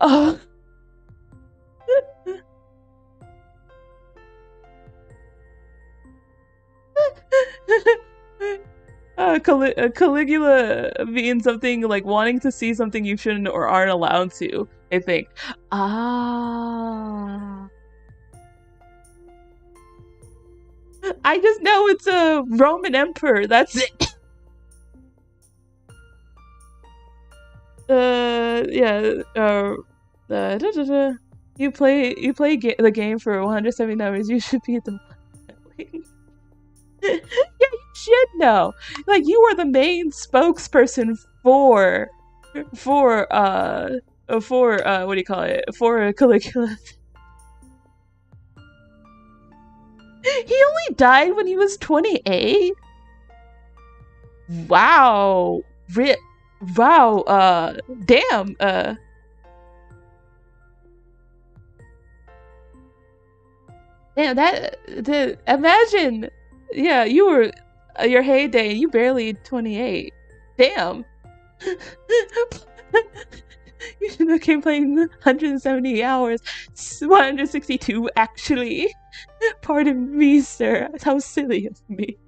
Oh. Caligula means something like wanting to see something you shouldn't or aren't allowed to, I think. Ah. I just know it's a Roman emperor, that's it. You play the game for 170 hours, you should be at the yeah, you should know. Like, you were the main spokesperson for what do you call it? For Caligula. He only died when he was 28? Wow. Wow, damn, damn, imagine, yeah, you were, your heyday, you barely 28. Damn. You should have came playing 170 hours, 162 actually. Pardon me, sir, how silly of me.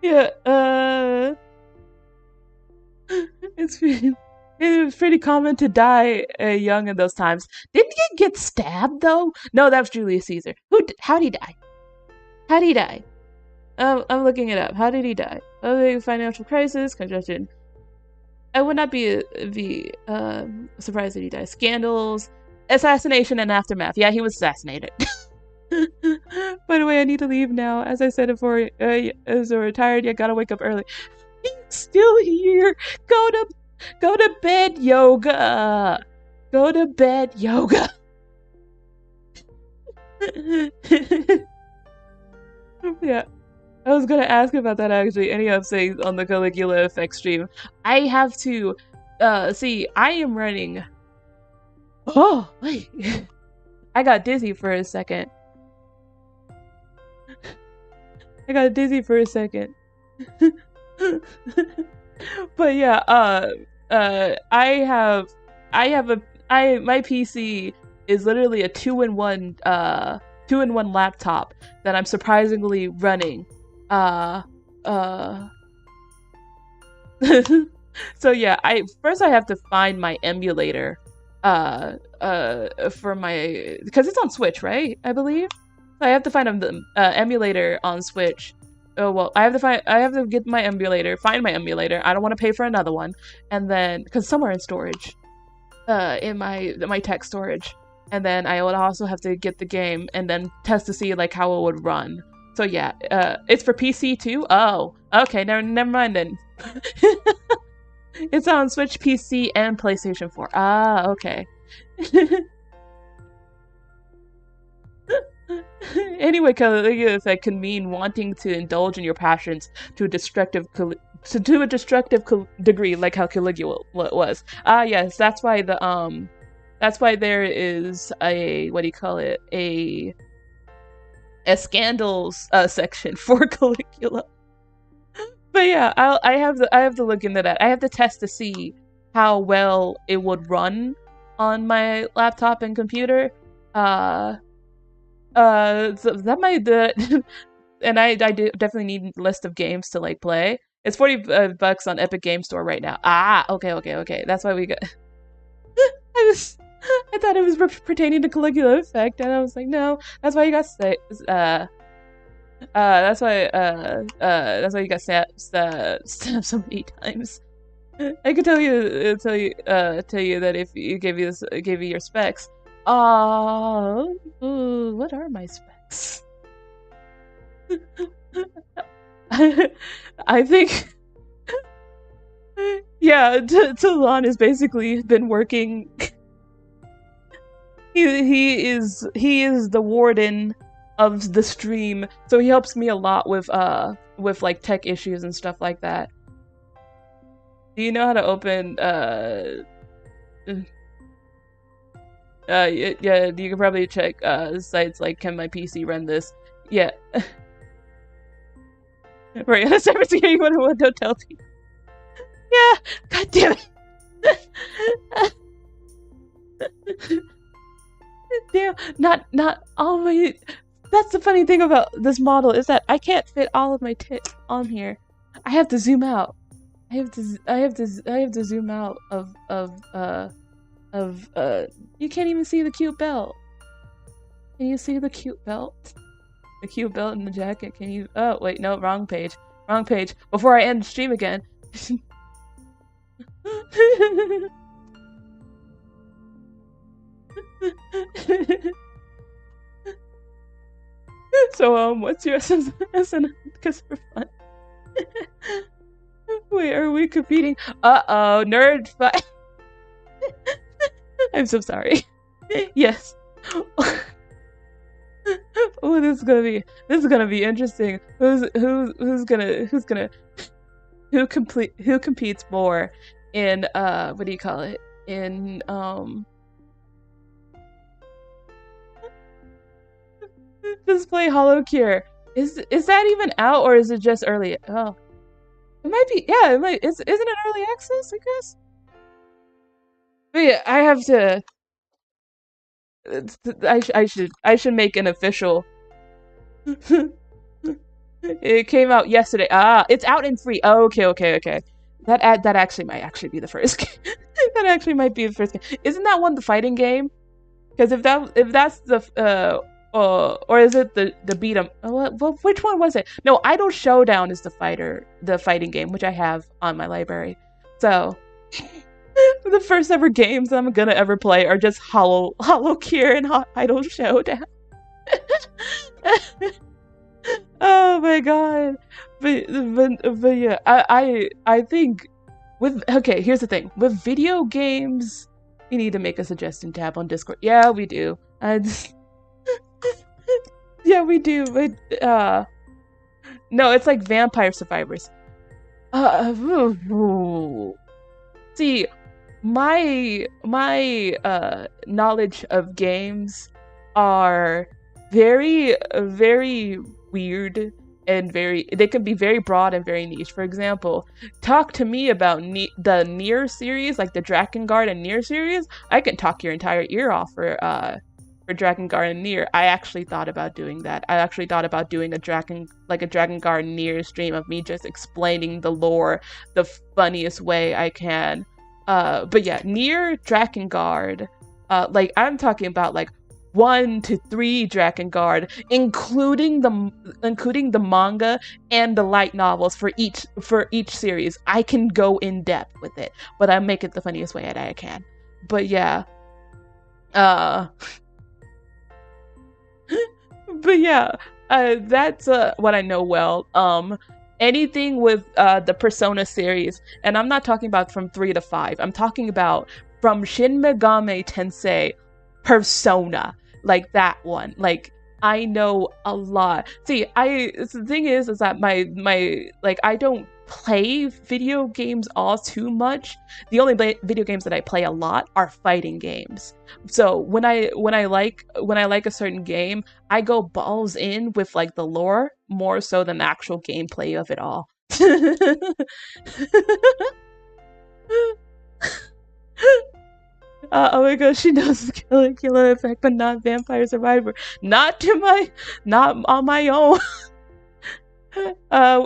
Yeah, it was pretty common to die young in those times. Didn't he get stabbed though? No, that was Julius Caesar. How'd he die? How'd he die? I'm looking it up. How did he die? Oh, financial crisis, congestion. I would not be surprised that he died. Scandals, assassination, and aftermath. Yeah, he was assassinated. By the way, I need to leave now. As I said before, as we're tired, you gotta wake up early. He's still here. Go to bed, yoga. Go to bed, yoga. Yeah, I was gonna ask about that actually. Any updates on the Caligula effect stream? I have to, see, I am running. Oh, wait. I got dizzy for a second. But yeah, my PC is literally a two-in-one laptop that I'm surprisingly running. So yeah, first I have to find my emulator, for my, because it's on Switch, right? I believe. So I have to find the emulator on Switch. Oh well, I have to get my emulator, find my emulator. I don't want to pay for another one, and then because somewhere in storage, in my tech storage, and then I would also have to get the game and then test to see like how it would run. So yeah, it's for PC too. Oh, okay, never mind then. It's on Switch, PC, and PlayStation 4. Ah, okay. Anyway, Caligula effect can mean wanting to indulge in your passions to a destructive degree, like how Caligula was. Ah, yes, that's why there is a, what do you call it, a scandals section for Caligula. But yeah, I have to look into that. I have to test to see how well it would run on my laptop and computer. So that might and I definitely need a list of games to like play. It's $40 on Epic Game Store right now. Ah, okay. That's why we got. I thought it was pertaining to Caligula effect, and I was like, no, that's why you got that's why you got stabbed so many times. I could tell you that if you gave you your specs. What are my specs? I think, yeah, Talon has basically been working. He is the warden of the stream, so he helps me a lot with like tech issues and stuff like that. Do you know how to open yeah, you can probably check sites like, can my PC run this? Yeah. Right, on a cybersecurity 101, don't tell people. Yeah, god damn it. Damn, not all my. That's the funny thing about this model, is that I can't fit all of my tits on here. I have to zoom out. I have to zoom out of you can't even see the cute belt. Can you see the cute belt? The cute belt and the jacket. Can you? Oh wait, no, wrong page. Wrong page. Before I end the stream again. So what's your SN? Because for fun. Wait, are we competing? Uh-oh, nerd fight. I'm so sorry. Yes. Oh, this is gonna be interesting. Who competes more in what do you call it? In display Hollow Cure. Is that even out, or is it just early? Oh, it might be. Yeah, it might. Isn't it early access? I guess. But yeah, I have to. I should make an official. It came out yesterday. Ah, it's out and free. Oh, okay. That actually might be the first game. That actually might be the first game. Isn't that one the fighting game? Because if that's the or is it the beat 'em? Which one was it? No, Idol Showdown is the fighting game, which I have on my library. So the first ever games I'm gonna ever play are just Hollow Cure and Idol Showdown. Oh my god. But yeah, I think okay, here's the thing. With video games, you need to make a suggestion tab on Discord. Yeah, we do. Yeah, we do. But no, it's like Vampire Survivors. See, my knowledge of games are very weird and they can be very broad and very niche. For example, talk to me about the Nier series, like the Drakengard and Nier series. I can talk your entire ear off for Drakengard and Nier. I actually thought about doing that. I actually thought about doing a Drakengard Nier stream of me just explaining the lore the funniest way I can. But yeah, Nier, Drakengard, like I'm talking about like 1 to 3 Drakengard, including the manga and the light novels for each series. I can go in depth with it, but I make it the funniest way that I can. But yeah, but yeah, that's what I know well. Anything with the Persona series, and I'm not talking about from 3 to 5. I'm talking about from Shin Megami Tensei Persona, like that one. Like I know a lot. See, the thing is that my like I don't play video games all too much. The only video games that I play a lot are fighting games. So when I like a certain game, I go balls in with like the lore more so than the actual gameplay of it all. Oh my gosh, she knows the Killer effect, but not Vampire Survivor. Not on my own.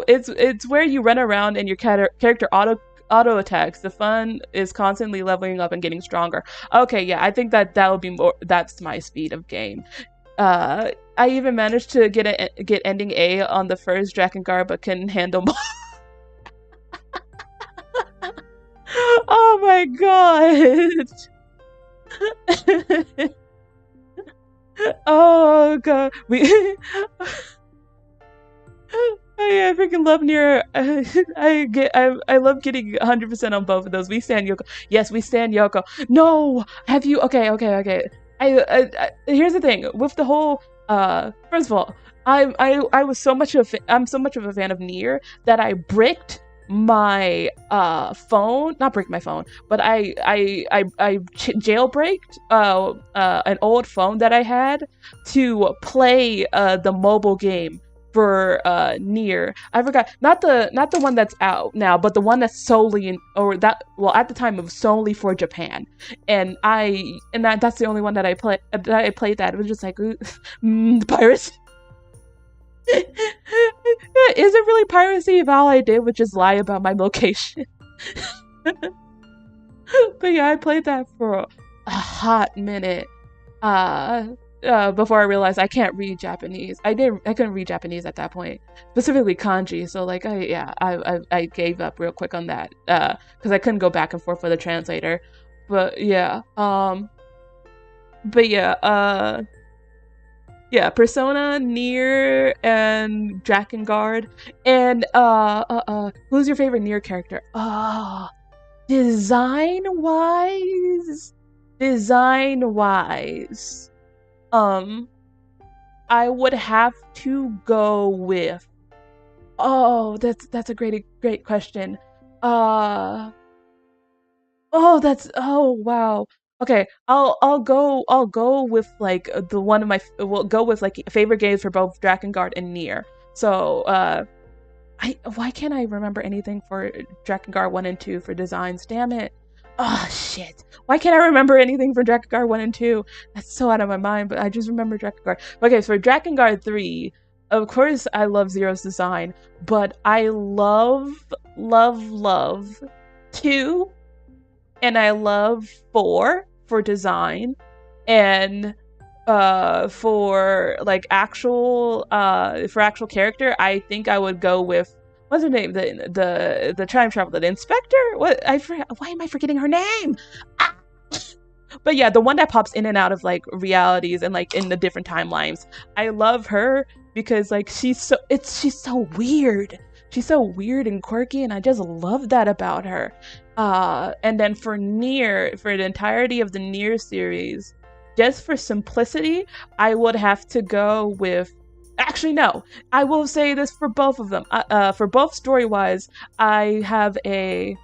It's where you run around and your character auto attacks. The fun is constantly leveling up and getting stronger. Okay, yeah, I think that would be more. That's my speed of game. I even managed to get ending A on the first Drakengard, but couldn't handle more. Oh my god. Oh god, I freaking love Nier. I love getting 100% on both of those. We stand Yoko. Yes, we stand Yoko. No, have you? Okay. Here's the thing with the whole. First of all, I'm so much of a fan of Nier that I bricked my phone, not break my phone, but I jailbreaked an old phone that I had to play the mobile game for Nier. I forgot, not the one that's out now, but the one that's solely at the time it was solely for Japan, and that's the only one that I played that. It was just like piracy. Is it really piracy if all I did was just lie about my location? But yeah, I played that for a hot minute before I realized I can't read Japanese. I couldn't read Japanese at that point, specifically kanji. So like I gave up real quick on that because I couldn't go back and forth with a translator. But yeah, yeah, Persona, Nier, and Drakengard. And who's your favorite Nier character? Design wise, I would have to go with. Oh, that's a great question. Oh, wow. Okay, I'll go with like we'll go with like favorite games for both Drakengard and Nier. So why can't I remember anything for Drakengard 1 and 2 for designs? Damn it. Oh shit. Why can't I remember anything for Drakengard 1 and 2? That's so out of my mind, but I just remember Drakengard. Okay, so for Drakengard 3, of course I love Zero's design, but I love 2 and I love 4 for design, and for like actual character, I think I would go with, what's her name, the time traveler, the inspector. Why am I forgetting her name? But yeah, the one that pops in and out of like realities and like in the different timelines. I love her because like she's so weird. She's so weird and quirky, and I just love that about her. And then for the entirety of the Nier series, just for simplicity, I would have to go with. Actually, no. I will say this for both of them. For both story-wise, I have a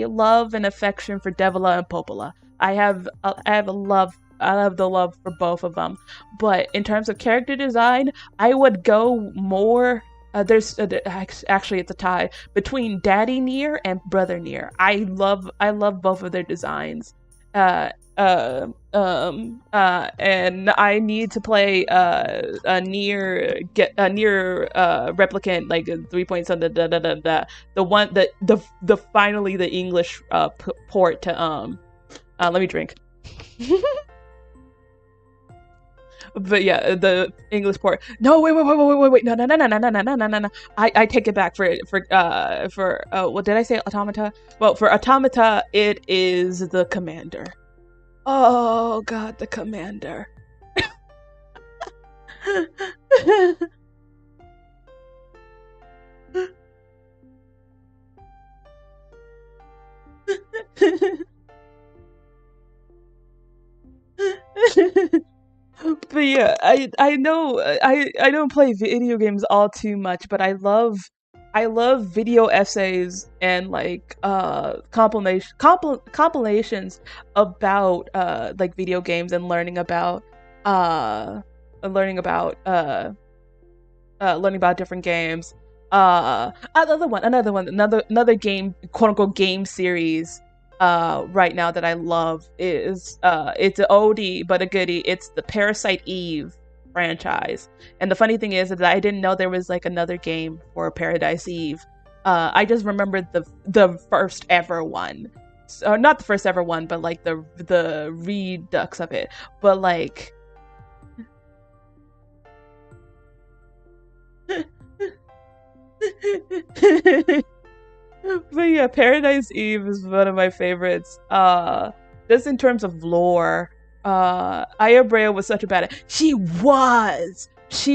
love and affection for Devila and Popola. I have a love. I have the love for both of them. But in terms of character design, I would go more. Actually it's a tie between Daddy Nier and Brother Nier. I love both of their designs. And I need to play a Nier replicant, like 3 points on the one that the finally the English port to let me drink. But yeah, the English port. No, wait. No. I take it back for what did I say? Automata. Well, for Automata, it is the Commander. Oh God, the Commander. But yeah, I know I don't play video games all too much, but I love video essays and like compilations about like video games and learning about different games. Another game, quote unquote game series right now that I love is it's an oldie but a goodie. It's the Parasite Eve franchise. And the funny thing is that I didn't know there was like another game for Paradise Eve. I just remembered the first ever one. So, not the first ever one, but like the redux of it. But like but yeah, Paradise Eve is one of my favorites. Just in terms of lore, Aya Brea was such a badass. She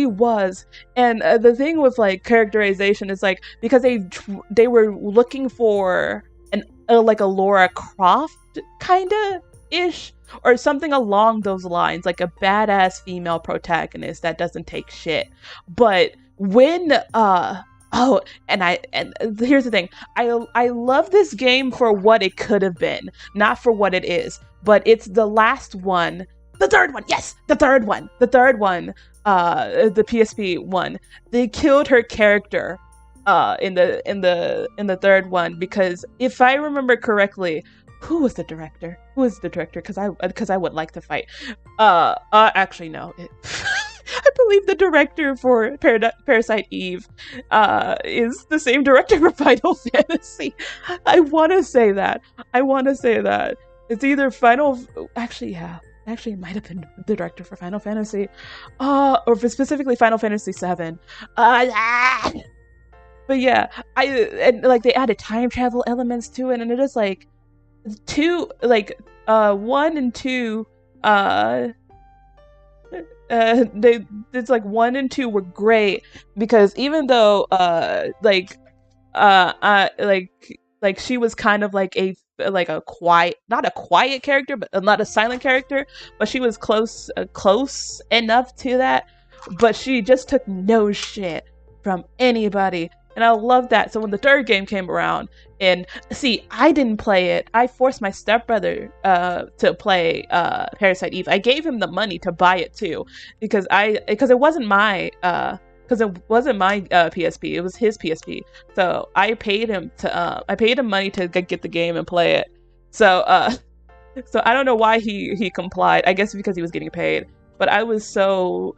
was, and the thing with like characterization is like because they were looking for like a Lara Croft kinda ish or something along those lines, like a badass female protagonist that doesn't take shit. But when and here's the thing. I love this game for what it could have been, not for what it is. But it's the last one, the third one. Yes, the third one. The PSP one. They killed her character in the third one because if I remember correctly, who was the director? Because I would like to fight. Actually no. I believe the director for Parasite Eve is the same director for Final Fantasy. I want to say that. It's either Actually, yeah. Actually, it might have been the director for Final Fantasy. Or for specifically Final Fantasy VII. But yeah, and like they added time travel elements to it, and it is like one and two it's like 1 and 2 were great because even though she was kind of like a quiet, not a quiet character, but not a silent character, but she was close enough to that, but she just took no shit from anybody. And I love that. So when the third game came around, and see, I didn't play it. I forced my stepbrother to play Parasite Eve. I gave him the money to buy it too, because it wasn't my PSP. It was his PSP. So I paid him money to get the game and play it. So so I don't know why he complied. I guess because he was getting paid. But I was so.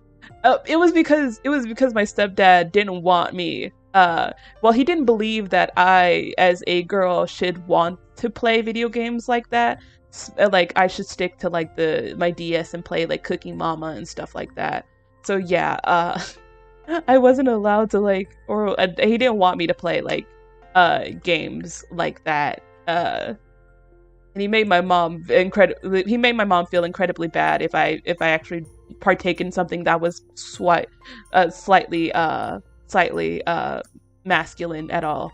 It was because my stepdad didn't want me. He didn't believe that I, as a girl, should want to play video games like that. Like I should stick to like my DS and play like Cooking Mama and stuff like that. So yeah, I wasn't allowed to like, or he didn't want me to play like games like that. and he made my mom feel incredibly bad if I actually partake in something that was slightly masculine at all.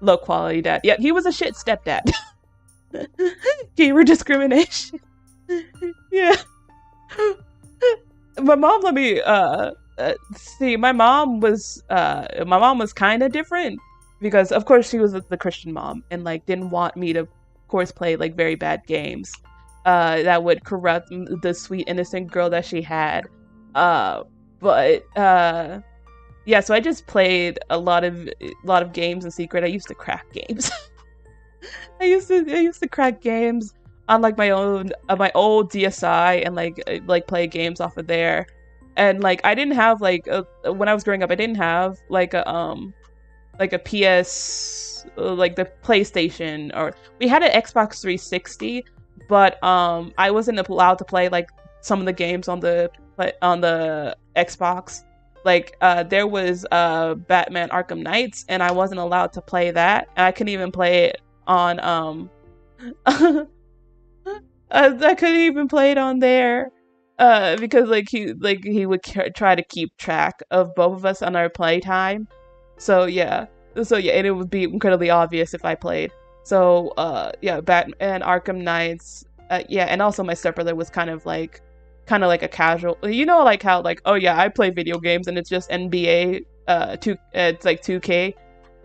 Low quality dad. Yeah, he was a shit stepdad. Gamer discrimination. Yeah. My mom let me see. My mom was kind of different because of course she was the Christian mom and like didn't want me to, of course, play like very bad games that would corrupt the sweet innocent girl that she had. But yeah, so I just played a lot of games in secret. I used to crack games. I used to crack games on like my old DSi and like play games off of there. And like I didn't have like when I was growing up, I didn't have like a PS like the PlayStation, or we had an Xbox 360, but I wasn't allowed to play like some of the games on the Xbox. Like there was Batman Arkham Knights, and I wasn't allowed to play that. And I couldn't even play it on I couldn't even play it on there because he would try to keep track of both of us on our playtime. So yeah, and it would be incredibly obvious if I played. So yeah, Batman Arkham Knights. Yeah, and also my stepbrother was kind of like a casual, like how like, oh yeah, I play video games and it's just NBA it's like 2K.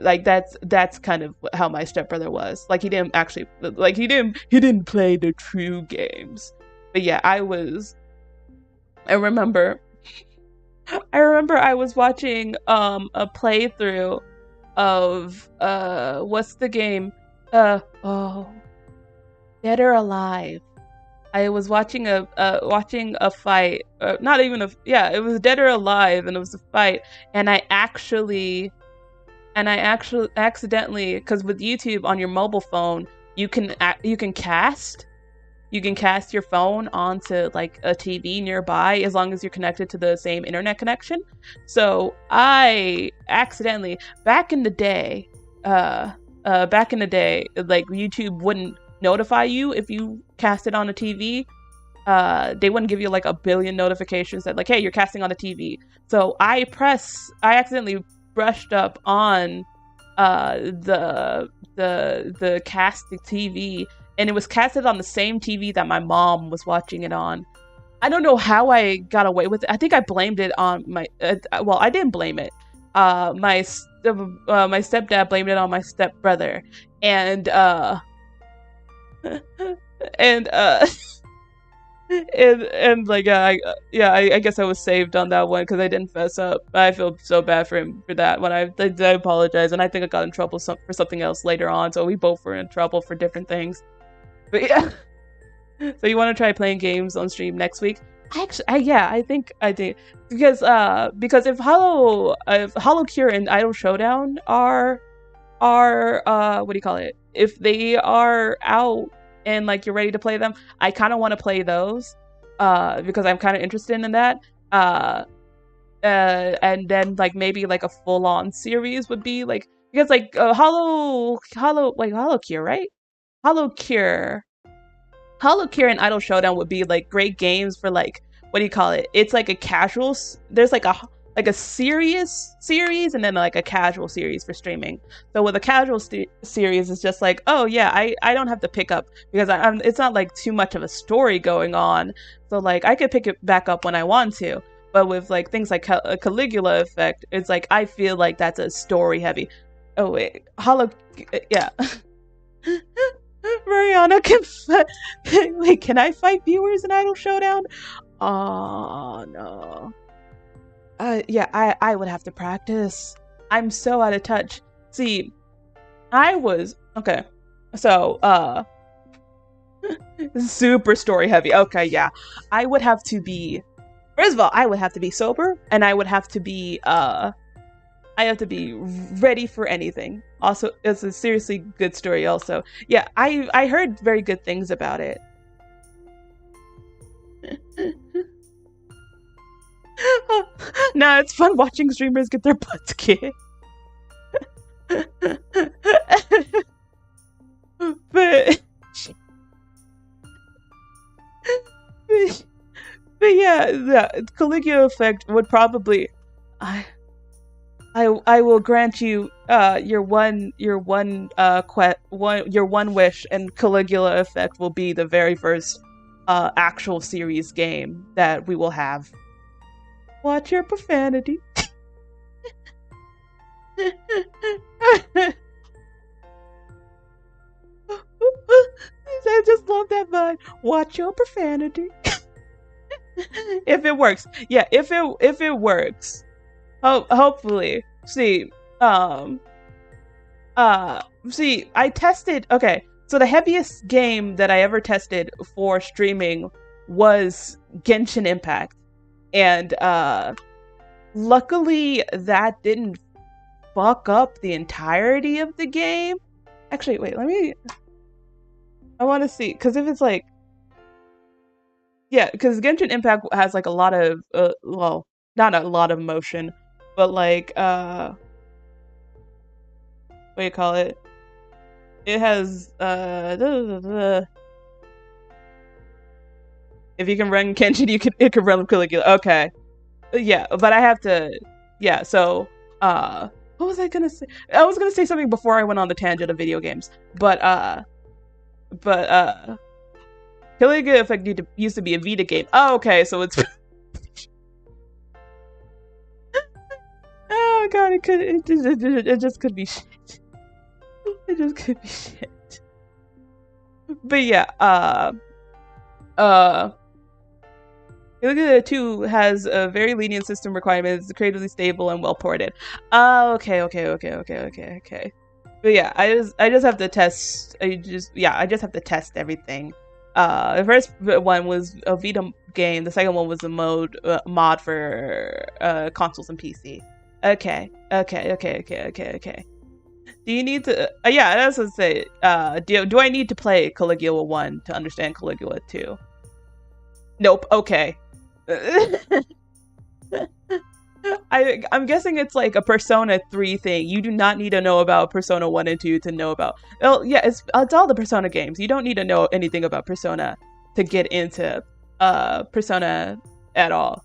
Like that's kind of how my stepbrother was. Like he didn't actually like he didn't play the true games. But yeah, I remember I was watching a playthrough of what's the game? Dead or Alive. I was watching a fight, not even it was Dead or Alive, and it was a fight, and I actually accidentally, because with YouTube on your mobile phone, you can cast your phone onto like a TV nearby as long as you're connected to the same internet connection. So I accidentally back in the day, like YouTube wouldn't notify you if you cast it on a TV. They wouldn't give you like a billion notifications that like, hey, you're casting on a TV. So I accidentally brushed up on the casting TV, and it was casted on the same TV that my mom was watching it on. I don't know how I got away with it. I think I blamed it on my well, I didn't blame it. My stepdad blamed it on my stepbrother, and and like I guess I was saved on that one because I didn't fess up. I feel so bad for him for that. When I apologize, and I think I got in trouble for something else later on. So we both were in trouble for different things. But yeah. So you want to try playing games on stream next week? I think I did, because if Hollow Cure and Idol Showdown are what do you call it? If they are out and like you're ready to play them, I kind of want to play those because I'm kind of interested in that. And then like maybe like a full-on series would be like, because like Hollow Cure, right? Hollow Cure and Idol Showdown would be like great games for like, what do you call it? It's like a casual. There's like a serious series and then like a casual series for streaming. So with a casual series, it's just like, oh yeah, I don't have to pick up because it's not like too much of a story going on. So like I could pick it back up when I want to. But with like things like Caligula Effect, it's like I feel like that's a story heavy. Oh wait, yeah. Mariana wait, can I fight viewers in Idol Showdown? Oh no. Yeah, I would have to practice. I'm so out of touch. See, okay. So, super story heavy. Okay, yeah. I would have to be, first of all, I would have to be sober, and I would have to be, ready for anything. Also, it's a seriously good story also. Yeah, I heard very good things about it. Nah, it's fun watching streamers get their butts kicked. But the Caligula effect would probably, I will grant you your one wish, and Caligula effect will be the very first actual series game that we will have. Watch your profanity. I just love that vibe. Watch your profanity. If it works, yeah. If it works, hopefully. See, I tested. Okay, so the heaviest game that I ever tested for streaming was Genshin Impact, and luckily that didn't fuck up the entirety of the game. Actually, wait, I want to see, because if it's like, yeah, because Genshin Impact has like a lot of, well, not a lot of motion, but like, what do you call it? It has, if you can run Genshin, it can run Caligula. Okay, yeah, but I have to, yeah. So, what was I gonna say? I was gonna say something before I went on the tangent of video games, but Caligula effect used to be a Vita game. Oh, okay, so it's. Oh god, it just could be shit. It just could be shit. But yeah, Caligula 2 has a very lenient system requirements, it's creatively stable and well ported. Okay. But yeah, I just have to test. I just have to test everything. The first one was a Vita game. The second one was a mod for consoles and PC. Okay. Do you need to? Yeah, that's what I say. Do I need to play Caligula 1 to understand Caligula 2? Nope. Okay. I'm guessing it's like a Persona 3 thing. You do not need to know about Persona 1 and 2 to know about. Well, yeah, it's all the Persona games. You don't need to know anything about Persona to get into Persona at all.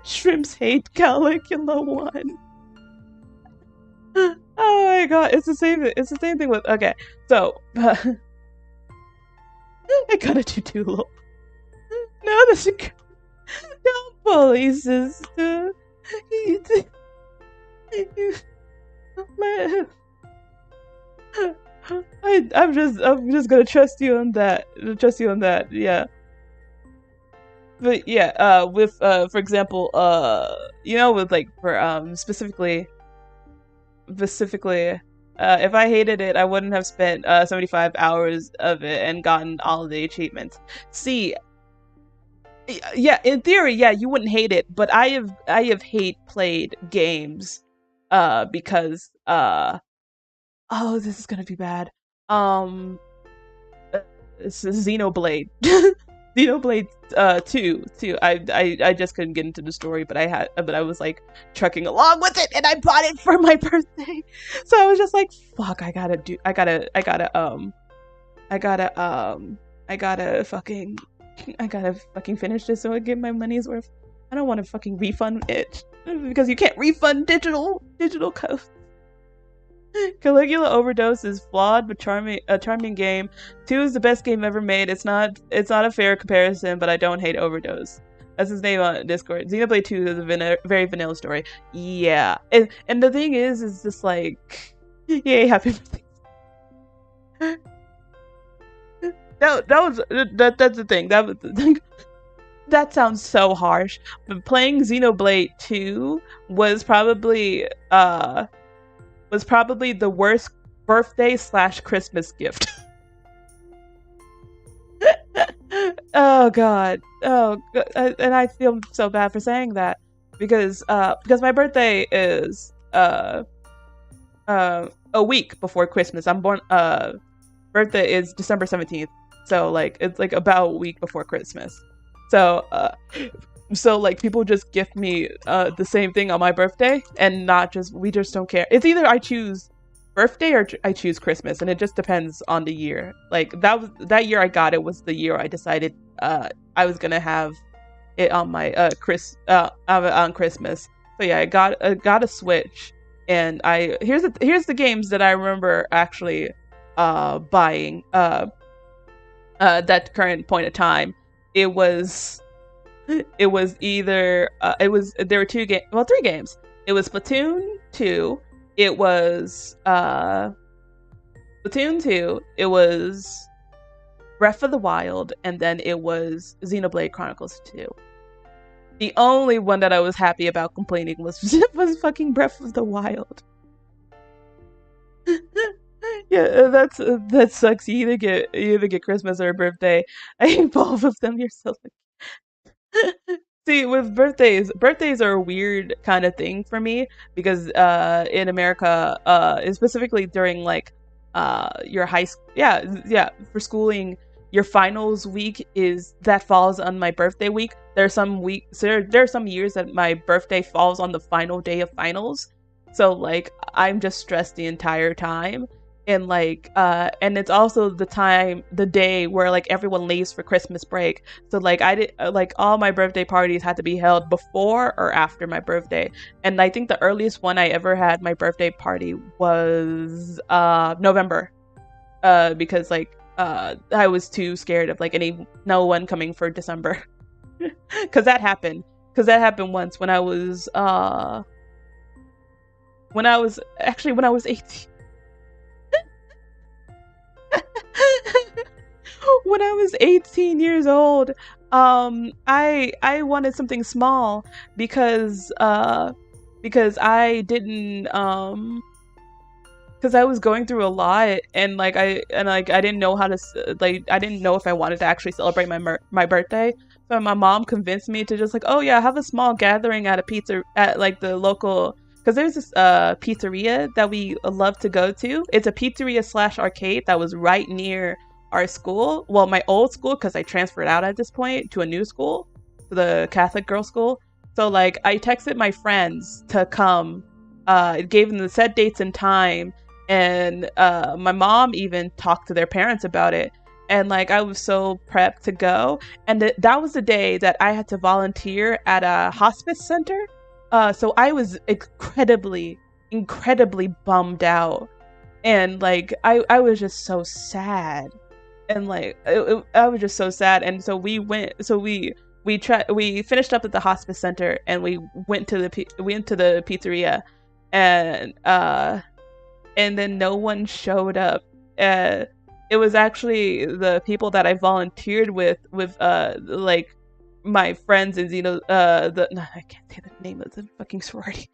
Shrimps hate Caligula 1. Oh my god, it's the same thing with, okay. So I gotta do Doolittle. No, that's a don't bully, sister. I'm just gonna trust you on that. Yeah. But yeah, with for example, with like for specifically, if I hated it, I wouldn't have spent 75 hours of it and gotten all of the achievements. See, yeah, in theory, yeah, you wouldn't hate it, but I have hate played games because oh, this is gonna be bad. It's Xenoblade. Xenoblade 2. I just couldn't get into the story, but I was like trucking along with it, and I bought it for my birthday. So I was just like, fuck, I gotta fucking finish this so I get my money's worth. I don't want to fucking refund it because you can't refund digital costs. Caligula Overdose is flawed but a charming game. 2 is the best game ever made. It's not a fair comparison, but I don't hate Overdose. That's his name on Discord. Xenoblade 2 is a very vanilla story. Yeah, and the thing is just like, yay, happy birthday. That's the thing. That sounds so harsh, but playing Xenoblade 2 was probably the worst birthday/Christmas gift. Oh god. And I feel so bad for saying that because my birthday is a week before Christmas. I'm born birthday is December 17th. So like it's like about a week before Christmas. So like people just gift me the same thing on my birthday, and we just don't care. It's either I choose birthday or I choose Christmas, and it just depends on the year. Like that year I got it was the year I decided I was gonna have it on my on Christmas. So yeah, I got a Switch, and I here's the games that I remember actually buying that current point of time. It was it was either it was there were three games. It was Splatoon 2, it was Splatoon 2, it was Breath of the Wild, and then it was Xenoblade Chronicles 2. The only one that I was happy about complaining was fucking Breath of the Wild. Yeah, that sucks. You either get Christmas or a birthday. I hate both of them. You're so See, with birthdays are a weird kind of thing for me because in America, specifically during like your high school, yeah, for schooling, your finals week is that falls on my birthday week. There are some years that my birthday falls on the final day of finals. So like I'm just stressed the entire time. And like and it's also the day where like everyone leaves for Christmas break. So like I did like all my birthday parties had to be held before or after my birthday. And I think the earliest one I ever had my birthday party was November. Because like I was too scared of like no one coming for December. Cuz that happened. Cuz that happened once when I was 18. When I was 18 years old, I wanted something small because I didn't because I was going through a lot, and I didn't know how to I didn't know if I wanted to actually celebrate my birthday. So my mom convinced me to just like, oh yeah, have a small gathering at a pizza at like the local, because there's this pizzeria that we love to go to. It's a pizzeria slash arcade that was right near our school. Well, my old school, because I transferred out at this point to a new school, to the Catholic girls' school. So like I texted my friends to come, gave them the set dates and time, and my mom even talked to their parents about it. And like I was so prepped to go, and that was the day that I had to volunteer at a hospice center. So I was incredibly bummed out, and like I was just so sad, and like I was just so sad. And so we finished up at the hospice center, and we went to the pizzeria, and then no one showed up. It was actually the people that I volunteered with like my friends in I can't say the name of the fucking sorority,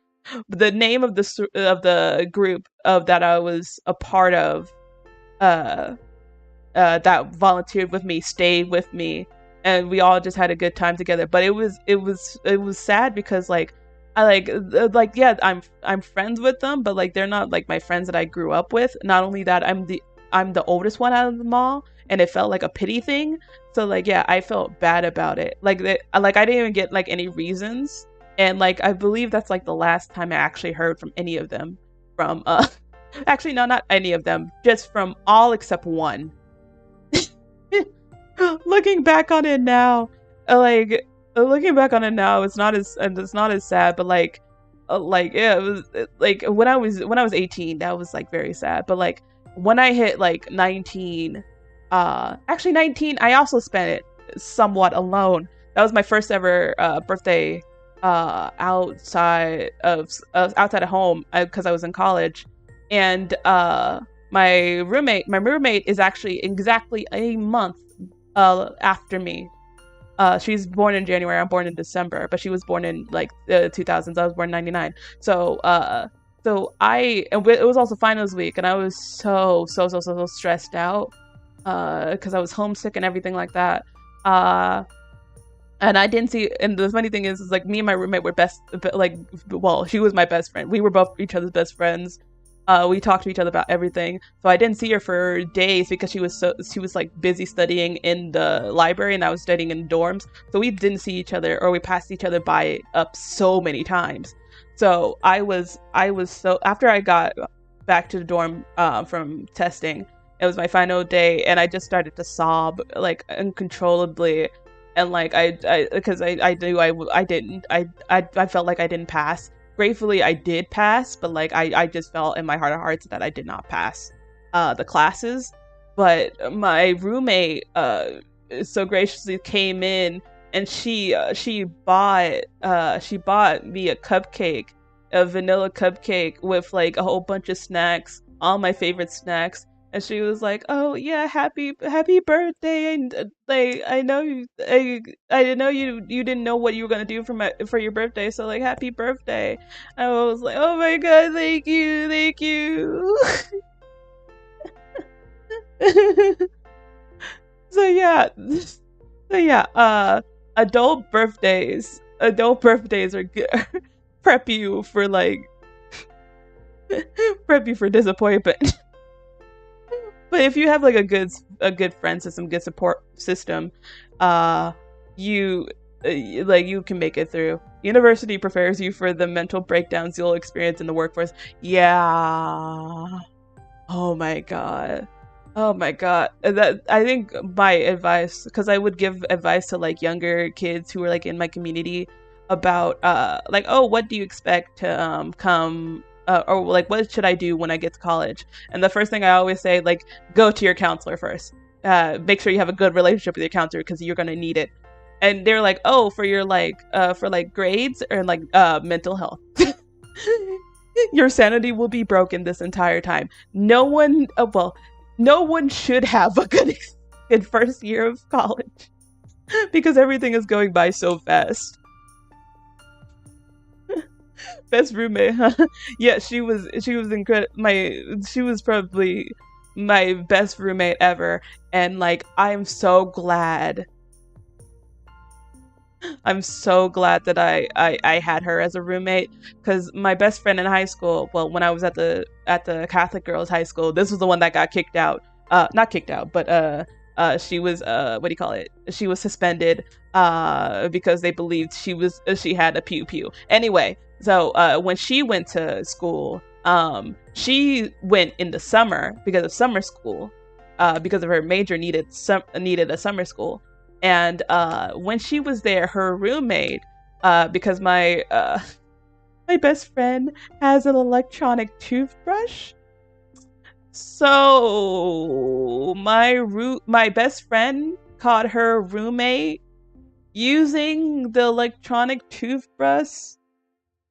but the name of the group that I was a part of, that volunteered with me, stayed with me, and we all just had a good time together. But it was sad because like I yeah, I'm friends with them, but like they're not like my friends that I grew up with. Not only that, I'm the oldest one out of them all, and it felt like a pity thing. So like yeah, I felt bad about it. Like I didn't even get like any reasons, and like I believe that's like the last time I actually heard from any of them. From actually no, not any of them, just from all except one. Looking back on it now, it's not as sad, but yeah, it was like when I was 18, that was like very sad. But like when I hit like 19, actually 19, I also spent it somewhat alone. That was my first ever birthday outside of home, because I was in college, and my roommate is actually exactly a month after me. She's born in January, I'm born in December, but she was born in like the 2000s. I was born in 99. So it was also finals week, and I was so stressed out because I was homesick and everything like that. And I didn't see, and the funny thing is like me and my roommate were she was my best friend. We were both each other's best friends. We talked to each other about everything. So I didn't see her for days because she was like busy studying in the library, and I was studying in dorms. So we didn't see each other, or we passed each other by up so many times. So I was so, after I got back to the dorm from testing, it was my final day, and I just started to sob like uncontrollably. and like because I knew I didn't I felt like I didn't pass. Gratefully, I did pass, but like I just felt in my heart of hearts that I did not pass the classes. But my roommate so graciously came in, and she bought me a cupcake, a vanilla cupcake with like a whole bunch of snacks, all my favorite snacks. And she was like, "Oh yeah, happy birthday!" And like I didn't know you didn't know what you were gonna do for your birthday, so like happy birthday. I was like, "Oh my god, thank you." So yeah, so yeah, adult birthdays are good. prep you for like prep you for disappointment. But if you have like a good friend system, good support system, uh, you like you can make it through. University prepares you for the mental breakdowns you'll experience in the workforce. Yeah. Oh my god. Oh my god. That I think my advice, because I would give advice to like younger kids who are like in my community about like, oh, what do you expect to come or like what should I do when I get to college? And the first thing I always say, like, go to your counselor first. Make sure you have a good relationship with your counselor because you're gonna need it. And they're like, oh, for like grades or like mental health. Your sanity will be broken this entire time. No one, no one should have a good first year of college because everything is going by so fast. Best roommate, huh? Yeah, she was incredible. She was probably my best roommate ever, and like I'm so glad that I had her as a roommate, because my best friend in high school, well, when I was at the Catholic girls' high school, this was the one that got kicked out. Not kicked out, but she was what do you call it? She was suspended because they believed she had a pew pew. Anyway, so when she went to school, she went in the summer because of summer school, because of her major needed a summer school. And when she was there, her roommate, because my my best friend has an electronic toothbrush, so my best friend caught her roommate using the electronic toothbrush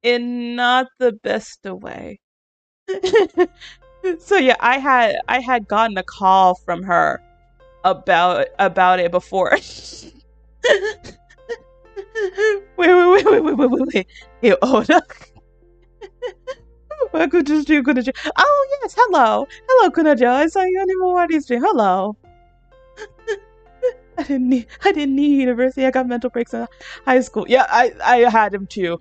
in not the best of way. So yeah, I had gotten a call from her about it before. Wait. Ew, oh no. Oh yes, hello, Kunajo. I saw you on Immortality stream. Hello. I didn't need university. I got mental breaks in high school. Yeah, I had him too.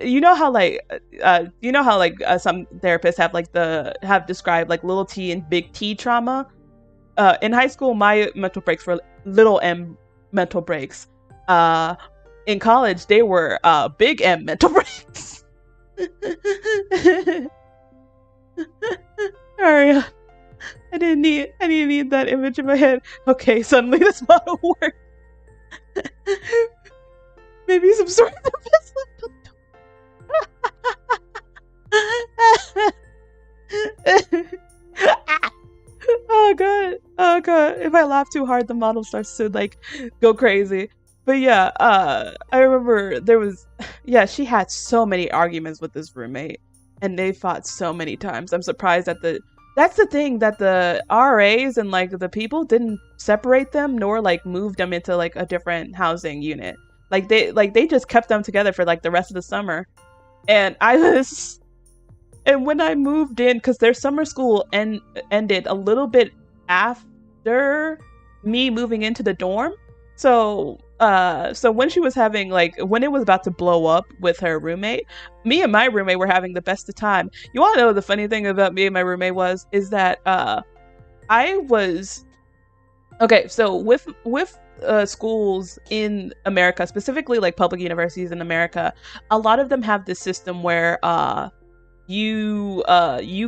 You know how like some therapists have described like little T and big T trauma. In high school, my mental breaks were little M mental breaks. In college, they were big M mental breaks. Sorry, I didn't need that image in my head. Okay, suddenly this model worked. Maybe some sort of oh god, if I laugh too hard the model starts to like go crazy. But yeah, I remember she had so many arguments with this roommate, and they fought so many times. I'm surprised that's the thing, that the RAs and like the people didn't separate them nor like move them into like a different housing unit. Like they just kept them together for like the rest of the summer. And when I moved in, because their summer school ended a little bit after me moving into the dorm. So when she was having when it was about to blow up with her roommate, me and my roommate were having the best of time. You want to know the funny thing about me and my roommate is that I was okay. So with schools in America, specifically like public universities in America, a lot of them have this system where you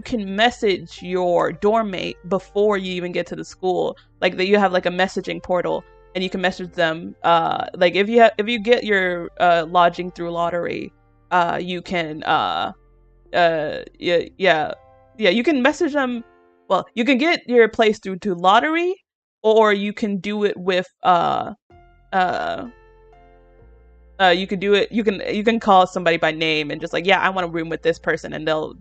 can message your dorm mate before you even get to the school. Like that, you have like a messaging portal. and you can message them. Like if you get your lodging through lottery, you can yeah, you can message them. Well, you can get your place through to lottery, or you can do it with uh you can do it, you can call somebody by name and just like, yeah, I want a room with this person, and they'll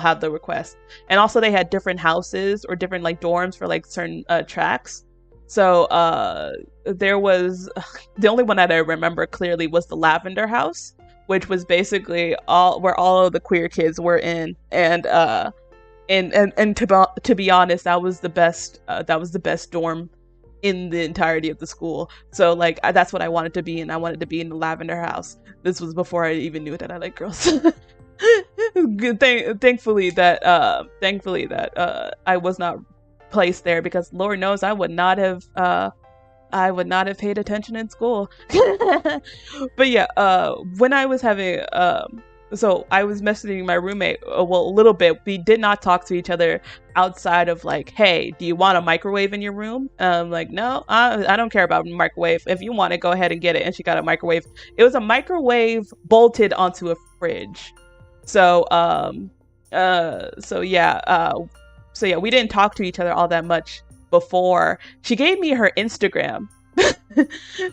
have the request. And also they had different houses or different like dorms for like certain tracks. So there was the only one that I remember clearly was the Lavender House, which was basically all where all of the queer kids were in. And to be honest, that was the best dorm in the entirety of the school. So like that's what I wanted to be in. I wanted to be in the Lavender House. This was before I even knew that I like girls. Thankfully that I was not placed there, because Lord knows I would not have paid attention in school. But yeah, when I was having so I was messaging my roommate, well, a little bit. We did not talk to each other outside of like, hey, do you want a microwave in your room? Like, no, I don't care about microwave. If you want it, go ahead and get it. And she got a microwave. It was a microwave bolted onto a fridge. So we didn't talk to each other all that much before. She gave me her Instagram.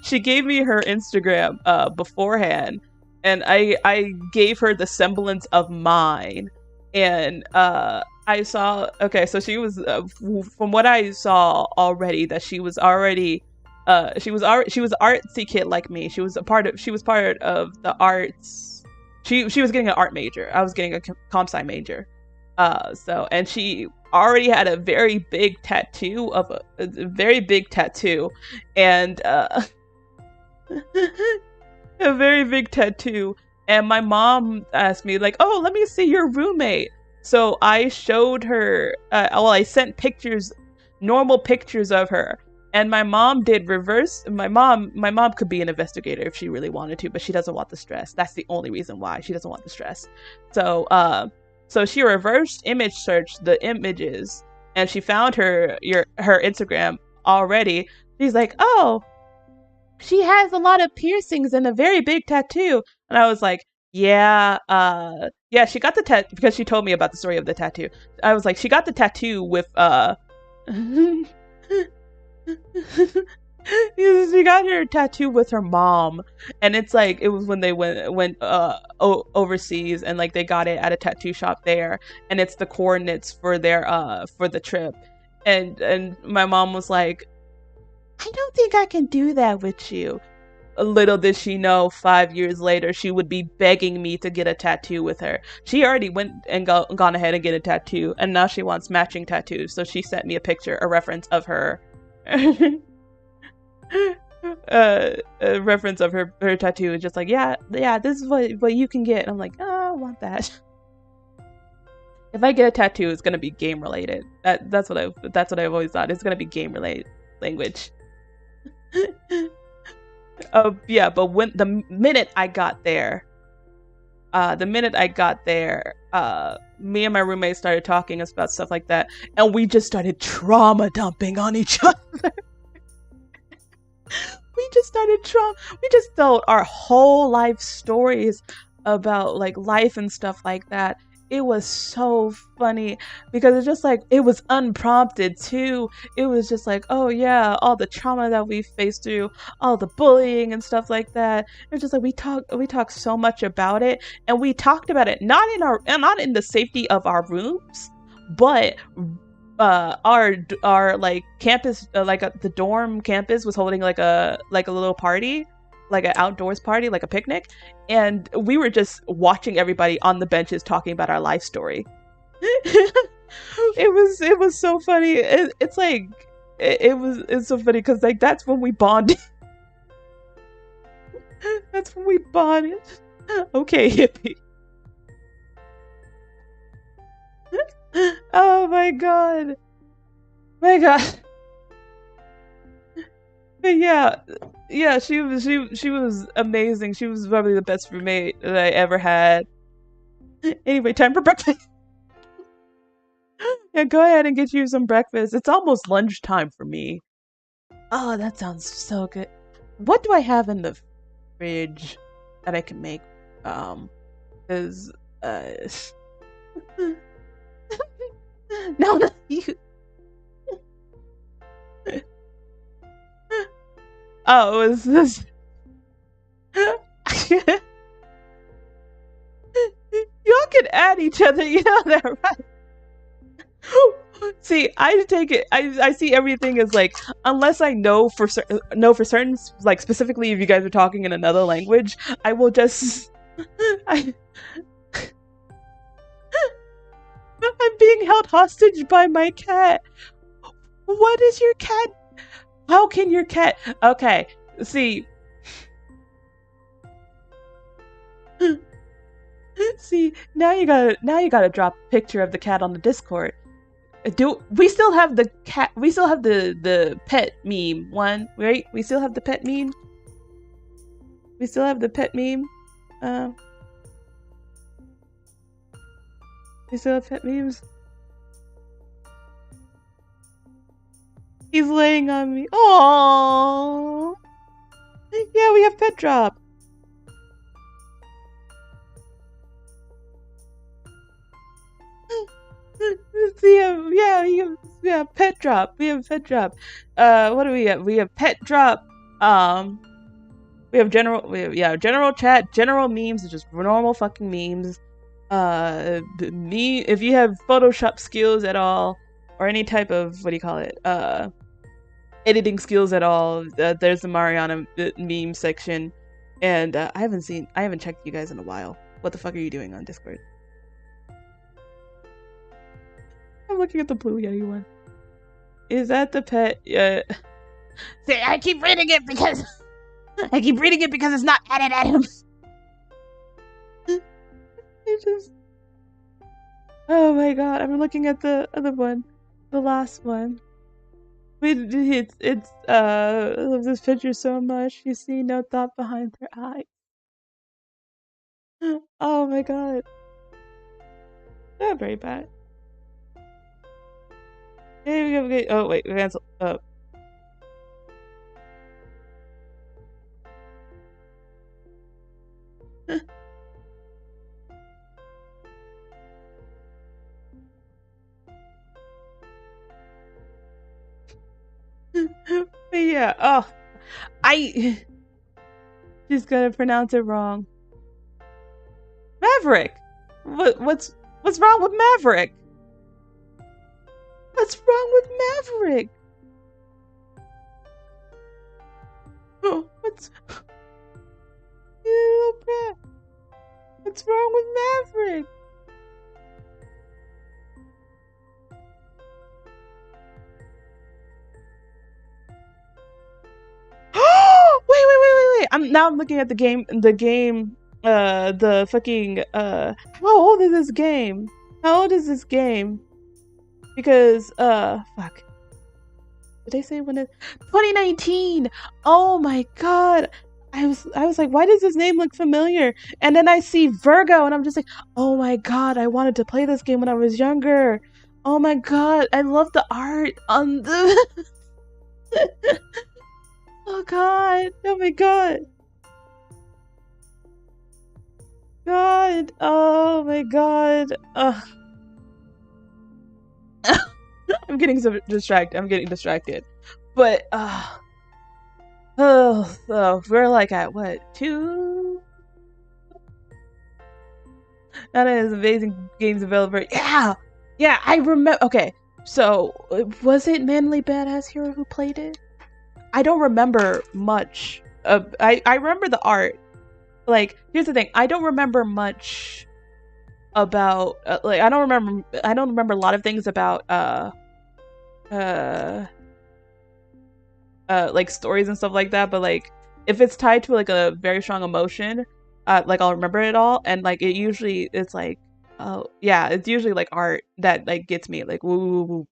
She gave me her Instagram beforehand. And I gave her the semblance of mine, and I saw, okay, so she was from what I saw already, that she was already she was artsy kid like me. She was part of the arts. She was getting an art major. I was getting a comp sci major. And she already had a very big tattoo and a very big tattoo. And my mom asked me like, oh, let me see your roommate. So I showed her, I sent normal pictures of her. And my mom did reverse. My mom could be an investigator if she really wanted to, but she doesn't want the stress. That's the only reason why. She doesn't want the stress. So she reversed image searched the images, and she found her Instagram already. She's like, oh, she has a lot of piercings and a very big tattoo. And I was like, yeah, she got the tattoo because she told me about the story of the tattoo. I was like, she got the tattoo with, she got her tattoo with her mom. And it's like, it was when they went overseas, and like they got it at a tattoo shop there. And it's the coordinates for for the trip. And my mom was like, I don't think I can do that with you. Little did she know, 5 years later, she would be begging me to get a tattoo with her. She already went and gone ahead and get a tattoo, and now she wants matching tattoos. So she sent me a picture, a reference of her, a reference of her tattoo. Just like, yeah, this is what you can get. And I'm like, oh, I want that. If I get a tattoo, it's gonna be game related. That's what I've always thought. It's gonna be game related language. But when the minute I got there, me and my roommate started talking about stuff like that, and we just started trauma dumping on each other. We just told our whole life stories about like life and stuff like that. It was so funny because it's just like, it was unprompted too. It was just like, oh yeah, all the trauma that we faced through, all the bullying and stuff like that. It's just like we talked so much about it, and we talked about it not in the safety of our rooms, but our like campus, the dorm campus was holding like a little party, like an outdoors party, like a picnic, and we were just watching everybody on the benches talking about our life story. It was so funny. It's so funny because like that's when we bonded. That's when we bonded. Okay, hippie. Oh my god. But yeah, she was amazing. She was probably the best roommate that I ever had. Anyway, time for breakfast. Yeah, go ahead and get you some breakfast. It's almost lunchtime for me. Oh, that sounds so good. What do I have in the fridge that I can make? Is no, you. Oh, it was this. Y'all can add each other, you know that, right? See, I take it. I see everything as like, unless I know for certain, like specifically if you guys are talking in another language, I will just. I'm being held hostage by my cat. What is your cat? How can your cat? Okay, see. See, now you gotta drop a picture of the cat on the Discord. Do we still have the cat? We still have the pet meme one, right? We still have the pet meme. We still have the pet meme. We still have pet memes. He's laying on me. Aww. Yeah, we have pet drop. We have pet drop. We have pet drop. What do we have? We have pet drop. We have general chat, general memes, just normal fucking memes. If you have Photoshop skills at all, or any type of, what do you call it? Editing skills at all, there's the Mariana meme section. And I haven't checked you guys in a while. What the fuck are you doing on Discord? I'm looking at the Blue Yeti one. Is that the pet? See, I keep reading it because it's not added at him. Oh my god, I'm looking at the other one, the last one. I love this picture so much. You see no thought behind their eyes. Oh my god. Not very bad. Hey, we oh wait, we cancel. Oh. But yeah, oh, I just gonna pronounce it wrong. Maverick. What's wrong with Maverick? What's wrong with Maverick? Oh, you little brat. What's wrong with Maverick? Wait. I'm looking at the game, the fucking, how old is this game? How old is this game? Because, fuck. Did they say when it? 2019! Oh my god! I was like, why does this name look familiar? And then I see Virgo, and I'm just like, oh my god, I wanted to play this game when I was younger. Oh my god, I love the art on the... Oh god, oh my god. God, oh my god. I'm getting so distracted. But, so we're like at what, 2? That is amazing games developer. Yeah, I remember. Okay, so was it Manly Badass Hero who played it? I don't remember much. I remember the art. Like, here's the thing. I don't remember much about like I don't remember a lot of things about like stories and stuff like that, but like if it's tied to like a very strong emotion, like I'll remember it all, and like it's like, oh yeah, it's usually like art that like gets me like woo.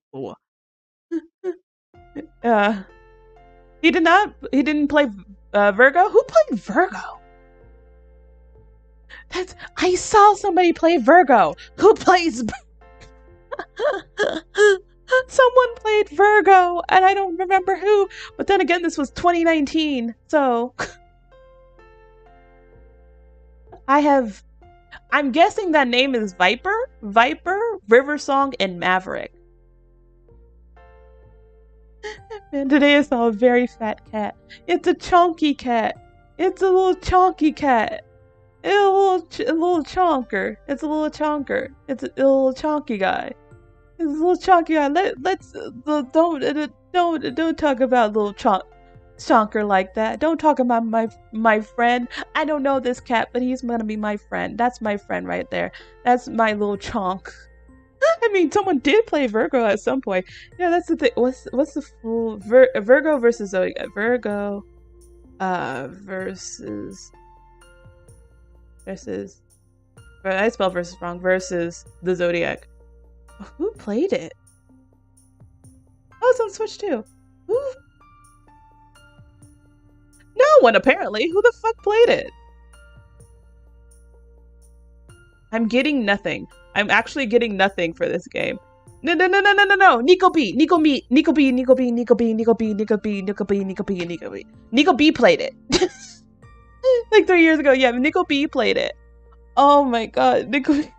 He didn't play Virgo. Who played Virgo? I saw somebody play Virgo. Who plays Someone played Virgo, and I don't remember who. But then again, this was 2019, so I'm guessing that name is Viper, Riversong, and Maverick. And today I saw a very fat cat. It's a chunky cat. It's a little chunky cat. It's a little chonker. It's a little chonker. It's a little chonky guy. It's a little chonky guy. Let's don't talk about little chonker like that. Don't talk about my friend. I don't know this cat, but he's gonna be my friend. That's my friend right there. That's my little chonk. I mean, someone did play Virgo at some point. Yeah, that's the thing. What's the full Virgo versus Zodiac? Virgo, versus. I spelled versus wrong. Versus the Zodiac. Who played it? Oh, it's on Switch too. Who? No one apparently. Who the fuck played it? I'm getting nothing. I'm actually getting nothing for this game. No. Nico B played it. Like 3 years ago. Yeah, Nico B played it. Oh my god, Nico B.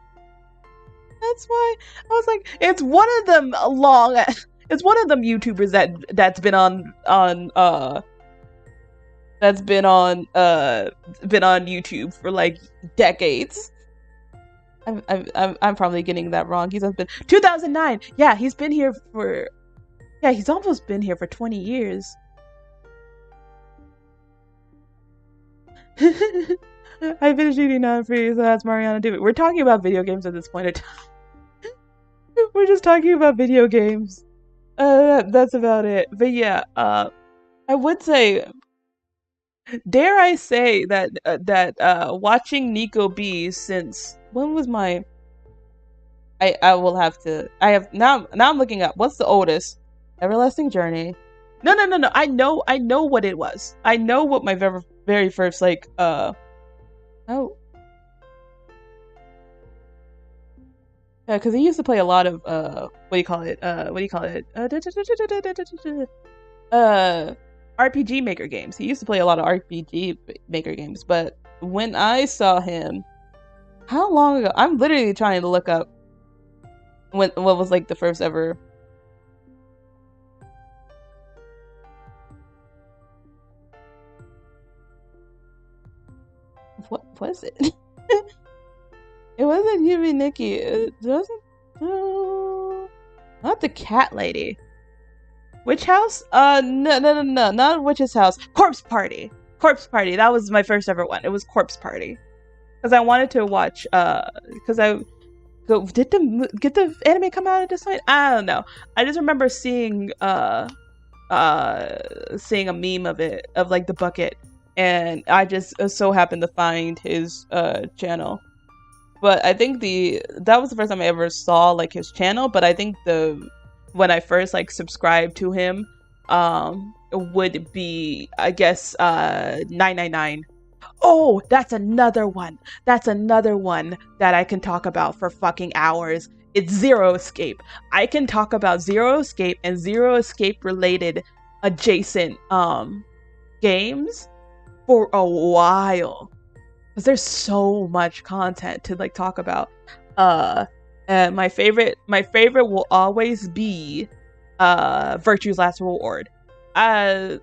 That's why I was like, it's one of them it's one of them YouTubers that's been on YouTube for like decades. I'm probably getting that wrong. He's been 2009. Yeah, he's been here for. Yeah, he's almost been here for 20 years. I finished eating not free, so that's Mariana doing. We're talking about video games at this point in time. We're just talking about video games. That's about it. But yeah, I would say. Dare I say that watching Nico B since when was my I will have to now I'm looking up what's the oldest Everlasting Journey. No. I know what it was. I know what my very first like yeah, because he used to play a lot of RPG Maker games. He used to play a lot of RPG Maker games, but when I saw him, how long ago? I'm literally trying to look up what was like the first ever. What was it? It wasn't Yumi Nikki. It doesn't. Not the cat lady. Witch House? No, not Witch's House. Corpse Party. That was my first ever one. It was Corpse Party. Because I wanted to watch, did the anime come out at this point? I don't know. I just remember seeing a meme of it, of like the bucket, and I just so happened to find his channel. But I think that was the first time I ever saw like his channel, but I think when I first like subscribed to him would be, I guess, 999. Oh, that's another one that I can talk about for fucking hours. It's Zero Escape. I can talk about Zero Escape and Zero Escape related adjacent games for a while, because there's so much content to like talk about. And my favorite will always be Virtue's Last Reward. I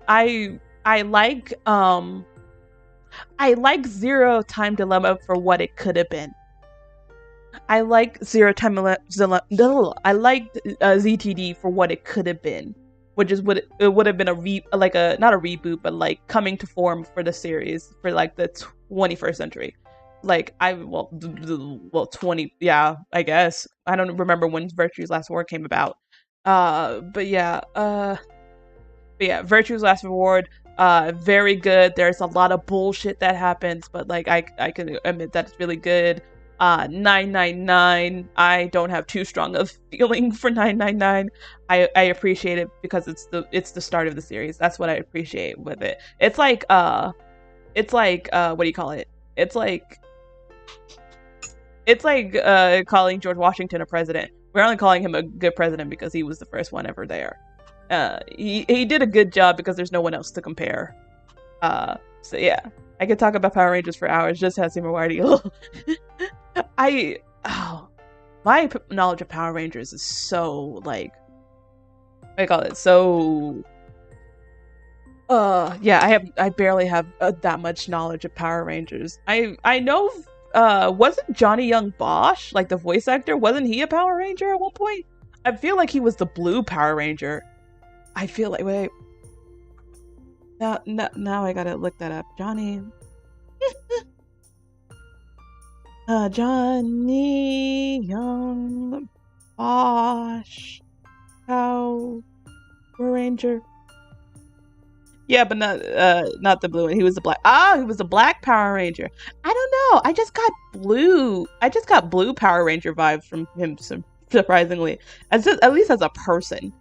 like Zero Time Dilemma for what it could have been. I like Zero Time Dilemma. I liked ZTD for what it could have been, which is what it would have been not a reboot, but like coming to form for the series for like the 21st century. Like 20, yeah, I guess. I don't remember when Virtue's Last Reward came about. But yeah, Virtue's Last Reward, very good. There's a lot of bullshit that happens, but like I can admit that it's really good. 999, I don't have too strong of feeling for 999. I appreciate it because it's the start of the series. That's what I appreciate with it. It's like what do you call it? It's like calling George Washington a president. we're only calling him a good president because he was the first one ever there. He did a good job because there's no one else to compare. So yeah, I could talk about Power Rangers for hours. Just asking Mawardi. My knowledge of Power Rangers is so like, I call it so. Yeah, I barely have that much knowledge of Power Rangers. I know. Wasn't Johnny Young Bosch, like the voice actor, wasn't he a Power Ranger at one point? I feel like he was the blue Power Ranger. I feel like, wait. Now I gotta look that up. Johnny. Johnny Young Bosch Power Ranger. Yeah, but not the blue one. He was the black. Oh, he was the black Power Ranger. I don't know. I just got blue Power Ranger vibes from him, surprisingly. At least as a person.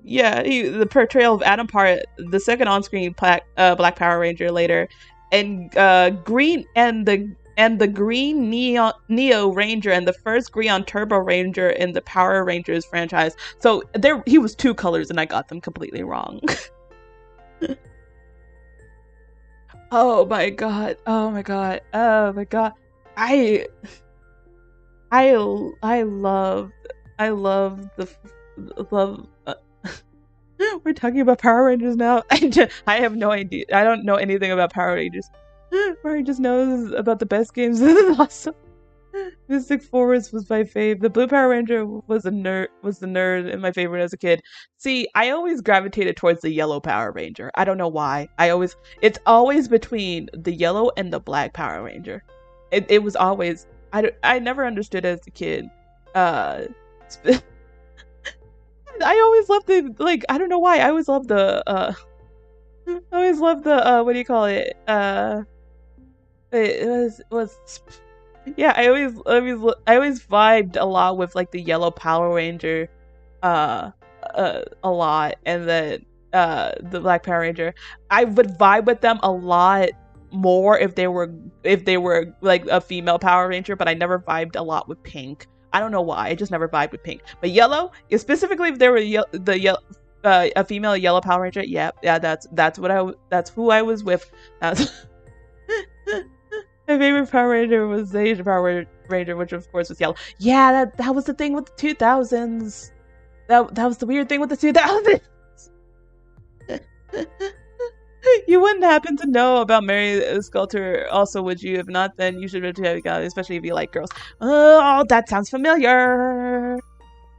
Yeah, the portrayal of Adam Parr, the second on-screen Black Power Ranger later, and Green and the Green Neo Ranger and the first Green Turbo Ranger in the Power Rangers franchise. So he was two colors, and I got them completely wrong. Oh my god! Oh my god! Oh my god! I love We're talking about Power Rangers now. I have no idea. I don't know anything about Power Rangers. Murray just knows about the best games. This is awesome. Mystic Forest was my fave. The Blue Power Ranger was the nerd and my favorite as a kid. See, I always gravitated towards the Yellow Power Ranger. I don't know why. It's always between the Yellow and the Black Power Ranger. It was always. I never understood as a kid. I always loved the, like, I don't know why. I always loved the what do you call it? It was yeah, I always vibed a lot with like the Yellow Power Ranger a lot, and then the Black Power Ranger. I would vibe with them a lot more if they were like a female Power Ranger, but I never vibed a lot with Pink. I don't know why. I just never vibed with Pink. But Yellow, specifically if they were a female Yellow Power Ranger, yeah, that's who I was with. My favorite Power Ranger was the Asian Power Ranger, which of course was yellow. Yeah, that was the thing with the 2000s. That was the weird thing with the 2000s. You wouldn't happen to know about Mary Sculptor also, would you? If not, then you should really check it out, especially if you like girls. Oh, that sounds familiar.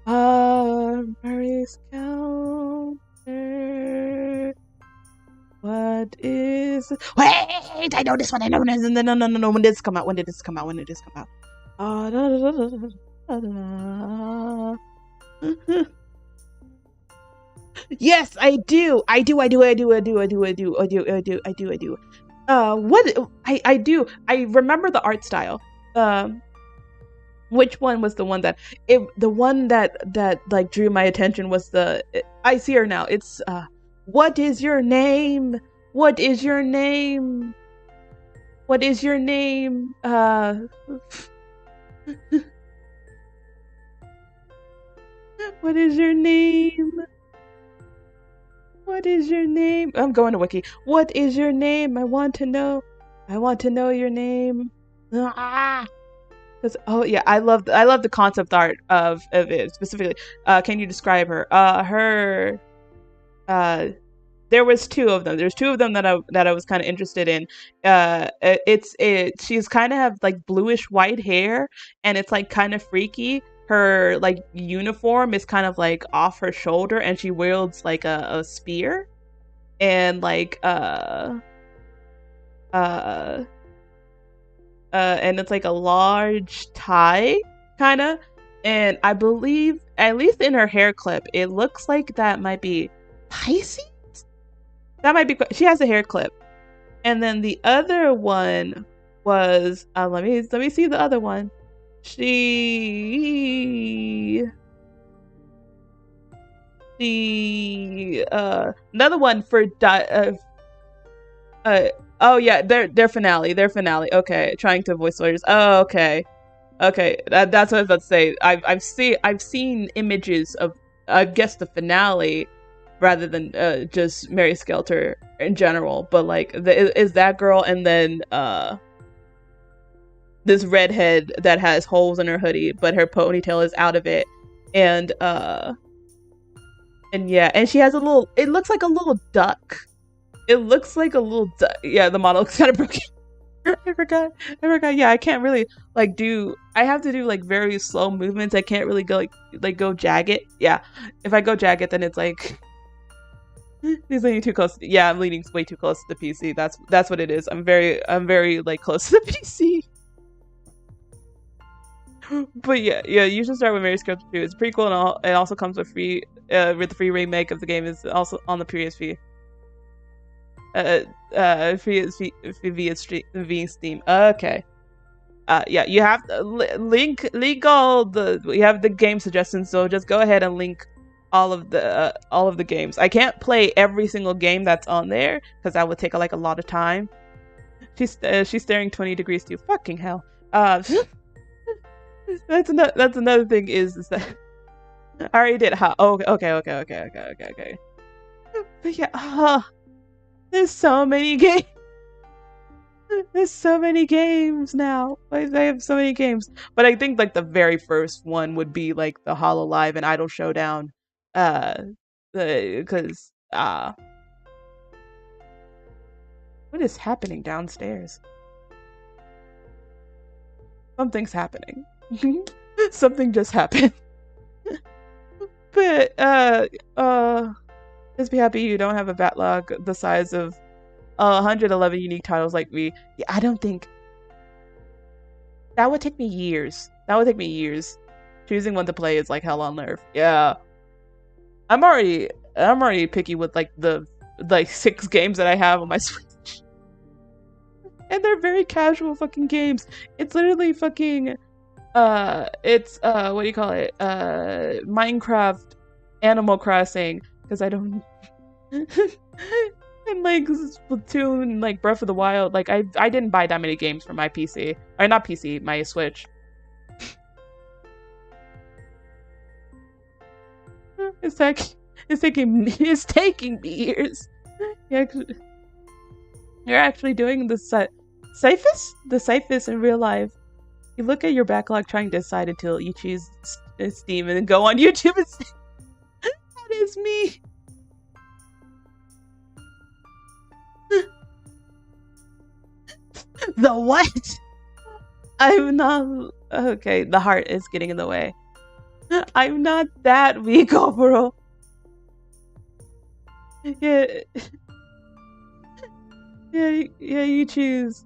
Mary Sculptor. What is... Wait! I know this one! No. When did this come out? Yes, I do. I do. What I do. I remember the art style. Which one was the one that like drew my attention was I see her now. It's what is your name? What is your name? What is your name? What is your name? What is your name? I'm going to Wiki. What is your name? I want to know your name. Oh yeah, I love the concept art of it specifically. Can you describe her? There was two of them. There's two of them that I was kind of interested in. She's kind of have like bluish white hair, and it's like kind of freaky. Her like uniform is kind of like off her shoulder, and she wields like a spear, and like and it's like a large tie kind of, and I believe at least in her hair clip it looks like that might be Pisces. That might be, she has a hair clip. And then the other one was let me see the other one. Another one for oh yeah, their finale. Okay, trying to avoid spoilers. Oh, okay. Okay, that's what I was about to say. I've seen images of, I guess, the finale rather than just Mary Skelter in general, but like is that girl, and then this redhead that has holes in her hoodie, but her ponytail is out of it, and yeah, and she has a little. It looks like a little duck. It looks like a little duck. Yeah, the model looks kind of broken. I forgot. Yeah, I can't really like do. I have to do like very slow movements. I can't really go like go jagged. Yeah, if I go jagged, then it's like he's leaning too close. Yeah, I'm leaning way too close to the PC. That's what it is. I'm very like close to the PC. But yeah, you should start with Mary Skelter 2. It's pretty cool, and all. It also comes with the free remake of the game is also on the PSP. Via Steam. Okay. Yeah, you have to link all the. We have the game suggestions, so just go ahead and link all of the games. I can't play every single game that's on there because that would take like a lot of time. She's staring 20 degrees too. Fucking hell. That's another thing is that I already did. Okay. But yeah, there's so many games. There's so many games now. Like, they have so many games. But I think like the very first one would be like the Hololive and Idol Showdown. Because what is happening downstairs? Something's happening. Something just happened. But just be happy you don't have a backlog the size of 111 unique titles like me. Yeah, I don't think that would take me years. Choosing one to play is like hell on earth. Yeah, I'm already picky with like the 6 games that I have on my Switch, and they're very casual fucking games. It's literally fucking it's what do you call it? Minecraft, Animal Crossing, because I don't. And like Splatoon, like Breath of the Wild, like I didn't buy that many games for my PC, or not PC, my Switch. It's taking me years. You're actually doing the safest in real life. You look at your backlog trying to decide until you choose Steam and then go on YouTube and say, that is me. The what? I'm not. Okay, the heart is getting in the way. I'm not that weak, overall. Yeah. Yeah, you choose.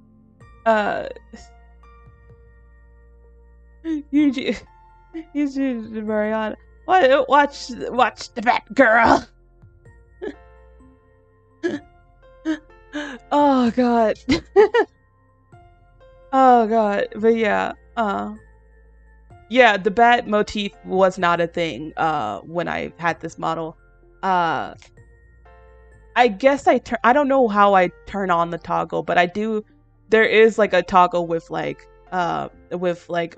You choose Mariana. Watch the Batgirl. Oh god. Oh god. But yeah, yeah, the bat motif was not a thing when I had this model. I guess I don't know how I turn on the toggle, but I do. There is like a toggle with like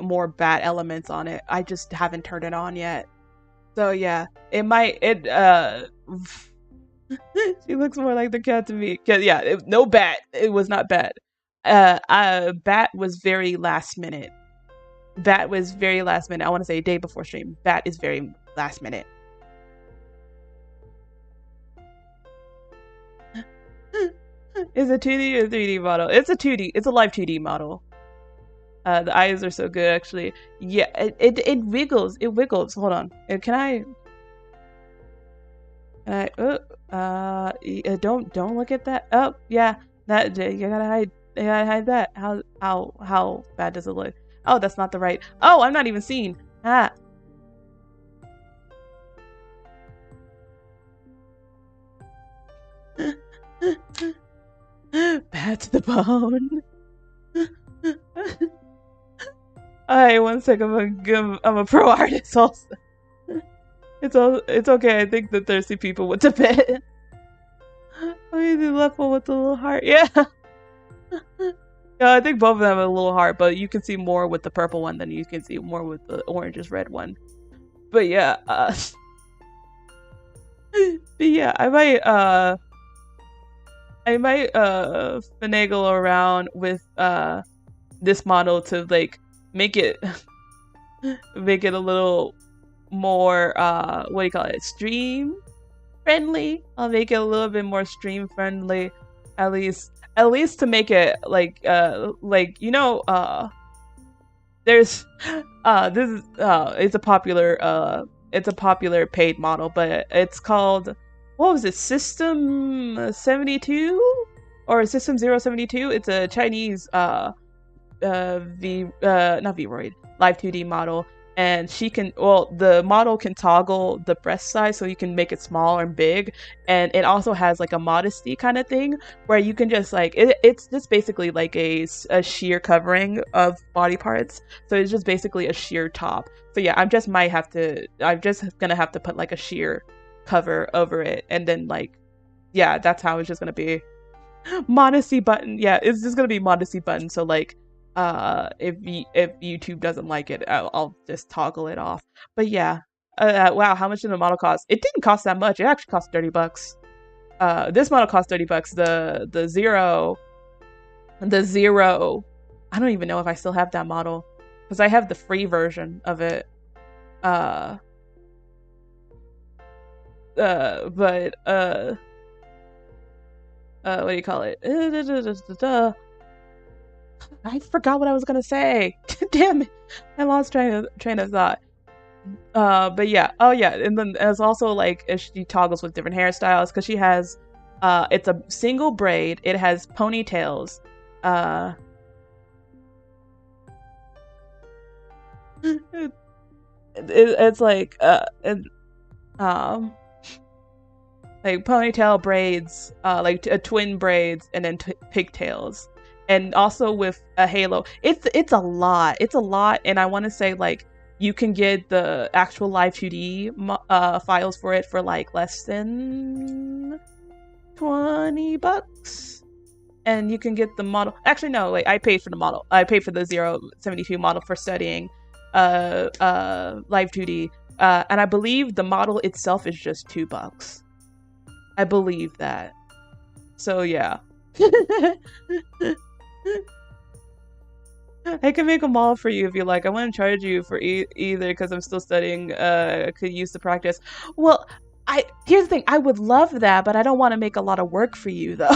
more bat elements on it. I just haven't turned it on yet. So yeah, it she looks more like the cat to me. Yeah, no bat. It was not bat. Bat was very last minute. I want to say a day before stream. Bat is very last minute. Is it 2D or 3D model? It's a 2D. It's a live 2D model. The eyes are so good, actually. Yeah, it wiggles. It wiggles. Hold on. Can I? Don't look at that. Oh, yeah. That you gotta hide. You gotta hide that. How bad does it look? Oh, that's not the right. Oh, I'm not even seen. Ah. Bad to the bone. Alright, 1 sec. I'm a pro artist also. It's okay. I think the thirsty people went to bed. Oh, the left one with the little heart. Yeah. Yeah, I think both of them are a little hard, but you can see more with the purple one than you can see more with the orange red one. But yeah, but yeah, I might finagle around with this model to like make it make it a little more what do you call it, stream friendly. I'll make it a little bit more stream friendly, at least to make it like you know, there's this is it's a popular paid model, but it's called, what was it, System 72 or System 072? It's a Chinese not Vroid, live 2D model, and she can, well, the model can toggle the breast size so you can make it small and big, and it also has like a modesty kind of thing where you can just like it's just basically like a sheer covering of body parts, so it's just basically a sheer top. So yeah, I'm just gonna have to put like a sheer cover over it, and then like, yeah, that's how it's just gonna be. Modesty button, yeah, it's just gonna be modesty button, so like if YouTube doesn't like it, I'll just toggle it off. But yeah, wow, how much did the model cost? It didn't cost that much. It actually cost $30. This model cost $30. The zero, I don't even know if I still have that model because I have the free version of it. But what do you call it? I forgot what I was gonna say. Damn it, I lost train of thought. But yeah, oh yeah, and then there's also like she toggles with different hairstyles because she has, it's a single braid. It has ponytails. It's like like ponytail braids, like twin braids, and then pigtails, and also with a halo. It's a lot. It's a lot, and I want to say like you can get the actual live 2D files for it for like less than $20, and you can get the model. Actually, no, wait. I paid for the model. I paid for the 072 model for studying live 2D, and I believe the model itself is just $2. I believe that. So yeah. I can make a model for you if you like. I want to charge you for either because I'm still studying. Could use the practice. Well, here's the thing. I would love that, but I don't want to make a lot of work for you though.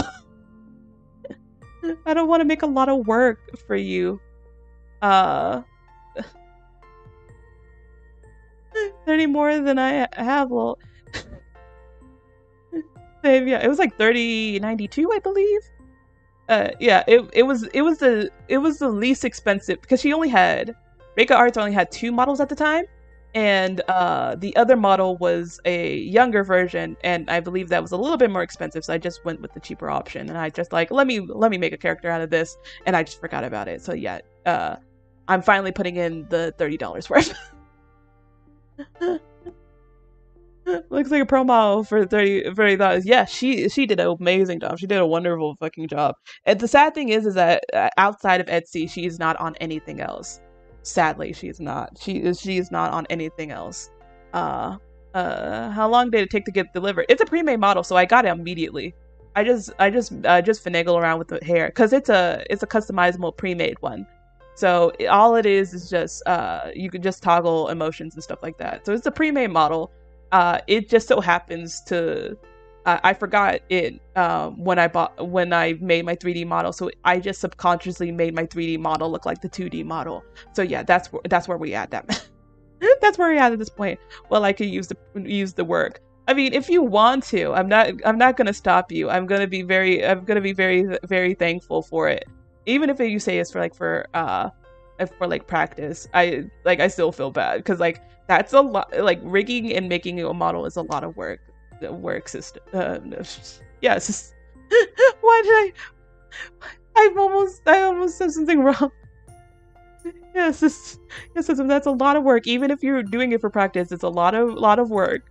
I don't want to make a lot of work for you. 30 more than I have. Well, yeah, it was like 30.92, I believe. Yeah, it was the least expensive because she only had, Reika Arts only had 2 models at the time, and the other model was a younger version, and I believe that was a little bit more expensive, so I just went with the cheaper option, and I just like let me make a character out of this, and I just forgot about it. So yeah, I'm finally putting in the $30 worth. Looks like a pro model for $30. Yeah, she did an amazing job. She did a wonderful fucking job. And the sad thing is that outside of Etsy, she's not on anything else. Sadly, she's not. She's not on anything else. How long did it take to get delivered? It's a pre-made model, so I got it immediately. I just finagle around with the hair because it's a customizable pre-made one. So all it is just you can just toggle emotions and stuff like that. So it's a pre-made model. It just so happens to, I forgot it when I made my 3D model, so I just subconsciously made my 3D model look like the 2D model. So yeah, that's where we at that. That's where we at this point. Well, I could use the work. I mean, if you want to, I'm not gonna stop you. I'm gonna be very very thankful for it. Even if you say it's for practice, I still feel bad because like that's a lot. Like rigging and making a model is a lot of work. The work system. Yes. Why did I almost said something wrong. Yes, that's a lot of work. Even if you're doing it for practice, it's a lot of work.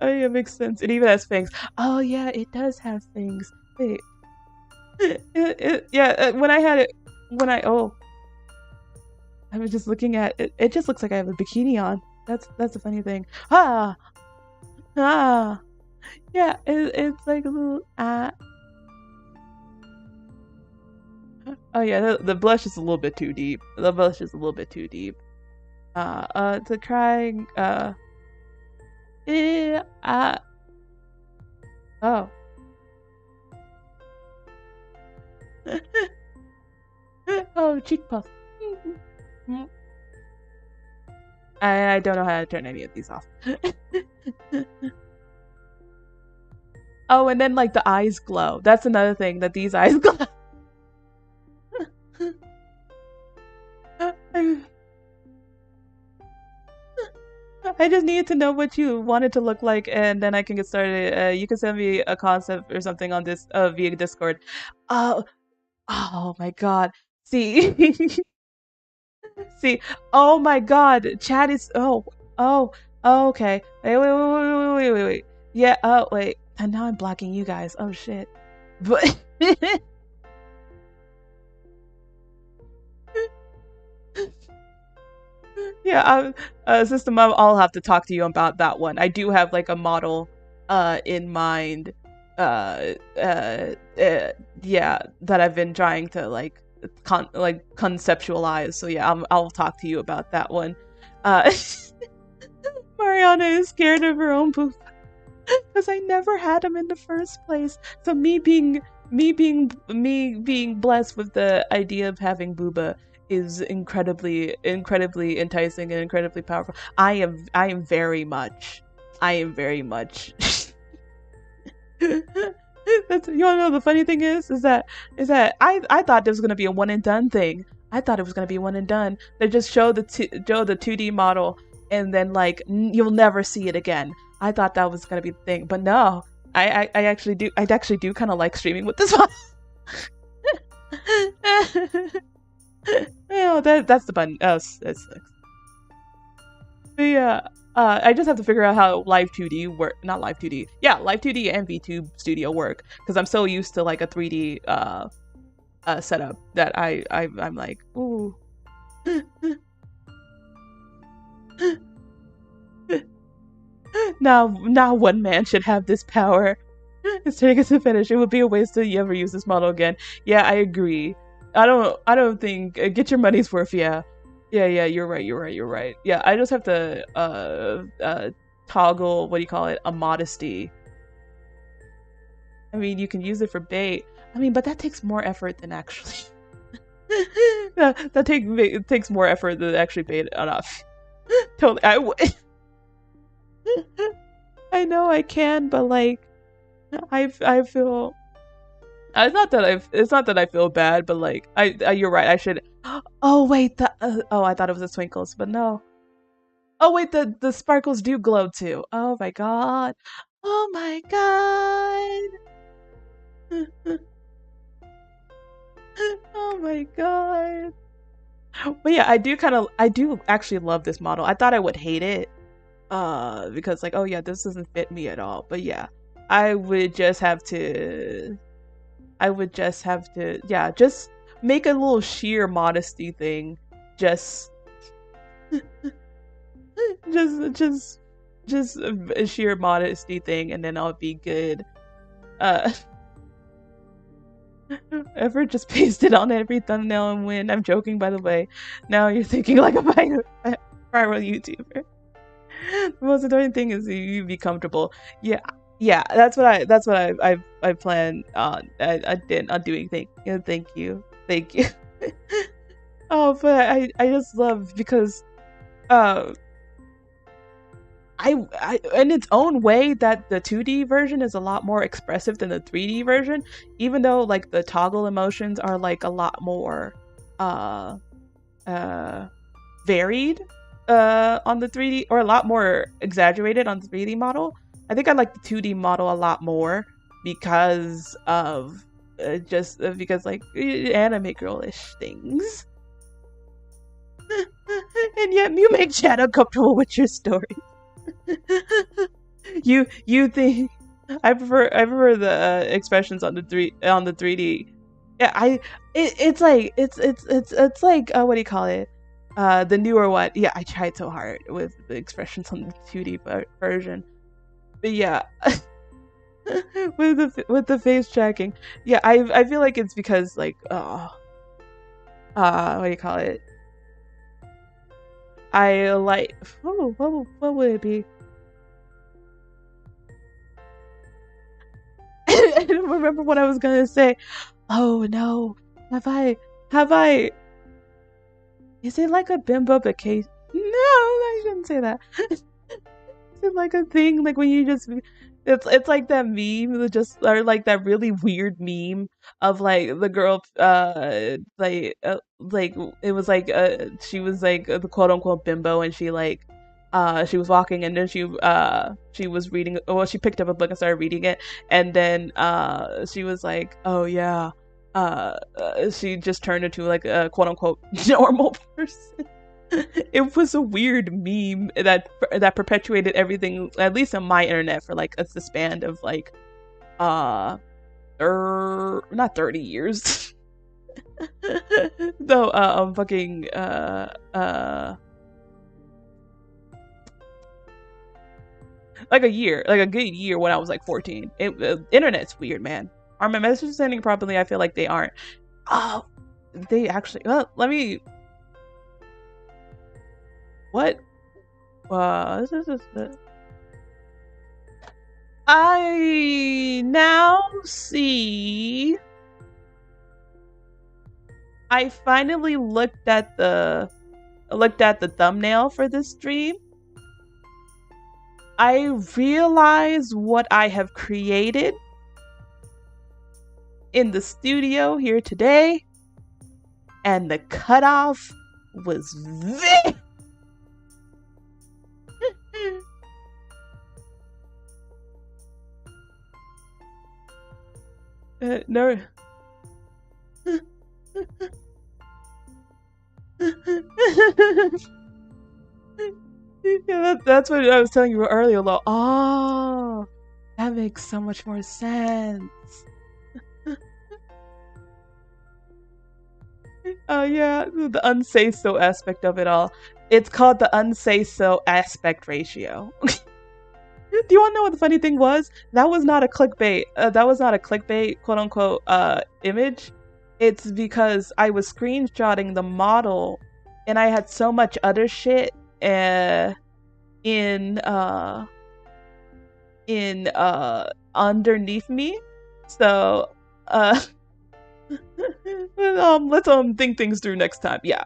Oh yeah, makes sense. It even has fangs. Oh yeah, it does have fangs. Wait. Yeah, when I had it, oh, I was just looking at it. It just looks like I have a bikini on. That's the funny thing. Ah, yeah. It's like a little Oh yeah, the blush is a little bit too deep. The blush is a little bit too deep. To crying. Yeah. Oh. Oh, cheek puff. I don't know how to turn any of these off. Oh, and then like the eyes glow. That's another thing, that these eyes glow. I just needed to know what you wanted to look like, and then I can get started. You can send me a concept or something on this via Discord. Oh, oh my God! See, see. Oh my God! Chat is. Oh. Okay. Wait. Yeah. Oh, wait. And now I'm blocking you guys. Oh shit. But. Yeah, System Mom, I'll have to talk to you about that one. I do have like a model in mind, yeah, that I've been trying to like conceptualize. So yeah, I'll talk to you about that one. Mariana is scared of her own poop because I never had him in the first place. So me being blessed with the idea of having booba is incredibly enticing and incredibly powerful. I am very much That's, you wanna know the funny thing is that I thought this was gonna be a one and done thing. I thought it was gonna be one and done. They just show the 2D model and then like you'll never see it again. I thought that was gonna be the thing, but no. I actually do kind of like streaming with this one. Oh, that's the button. Oh, that's sucks. But yeah, I just have to figure out how Live 2D work. Not Live 2D. Yeah, Live 2D and VTube Studio work because I'm so used to like a 3D setup that I'm like, ooh. Now one man should have this power. It's taking us to finish. It would be a waste to ever use this model again. Yeah, I agree. I don't think get your money's worth. Yeah, you're right. Yeah, I just have to toggle, what do you call it, a modesty. I mean, you can use it for bait. I mean, but that takes more effort than actually. It takes more effort than actually bait enough. Totally, I know I can, but like, I feel. It's not that I feel bad, but like, you're right. I should. Oh wait, oh, I thought it was the twinkles, but no. Oh wait, the sparkles do glow too. Oh my God. Oh my God. Oh my God. But yeah, I do actually love this model. I thought I would hate it, because like, oh yeah, this doesn't fit me at all. But yeah, I would just have to, yeah, just make a little sheer modesty thing. Just a sheer modesty thing, and then I'll be good. Ever just paste it on every thumbnail and win. I'm joking, by the way. Now you're thinking like a viral YouTuber. The most important thing is you be comfortable. Yeah, that's what I plan on. on doing. Thank you. Oh, but I just love because I in its own way that the 2D version is a lot more expressive than the 3D version, even though like the toggle emotions are like a lot more varied on the 3D, or a lot more exaggerated on the 3D model. I think I like the 2D model a lot more because of because like anime girlish things. And yet you make Chad uncomfortable with your story. you think I prefer the expressions on the 3D. Yeah, it's like what do you call it? The newer one. Yeah, I tried so hard with the expressions on the 2D version. But yeah, with the face tracking. Yeah, I feel like it's because like what do you call it? I like what would it be? I don't remember what I was gonna say. Oh no, have I? Is it like a bimbo case? No, I shouldn't say that. Is it like a thing like when you just it's like that meme that just or like that really weird meme of like the girl like it was like she was like the quote unquote bimbo and she was walking and then she was reading, well she picked up a book and started reading it, and then she was like, oh yeah, she just turned into like a quote unquote normal person. It was a weird meme that perpetuated everything, at least on my internet, for like the span of like not 30 years. Though fucking like a year, like a good year when I was like 14. Internet's weird, man. Are my messages sending properly? I feel like they aren't. Oh, they actually. Well, let me. What? I now see. I finally looked at the thumbnail for this stream. I realize what I have created in the studio here today, and the cutoff was very no. Yeah, that's what I was telling you earlier. Like, oh, that makes so much more sense. Oh yeah, the unsay so aspect of it all. It's called the unsay so aspect ratio. Do you want to know what the funny thing was? That was not a clickbait. That was not a clickbait, quote unquote, image. It's because I was screenshotting the model, and I had so much other shit in underneath me. So let's think things through next time. Yeah,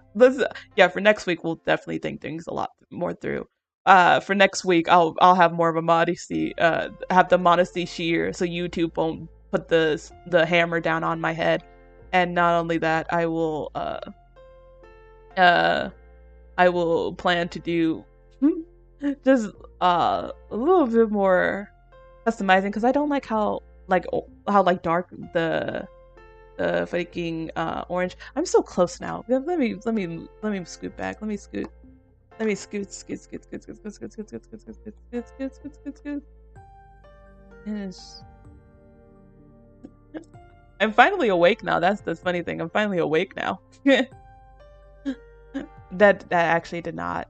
for next week we'll definitely think things a lot more through. For next week I'll have more of a modesty, have the modesty shear so YouTube won't put the hammer down on my head. And not only that, I will plan to do just a little bit more customizing, because I don't like how dark the freaking orange. I'm so close now. Let me scoot back. Let me scoot. I'm finally awake now. That's the funny thing. I'm finally awake now. that actually did not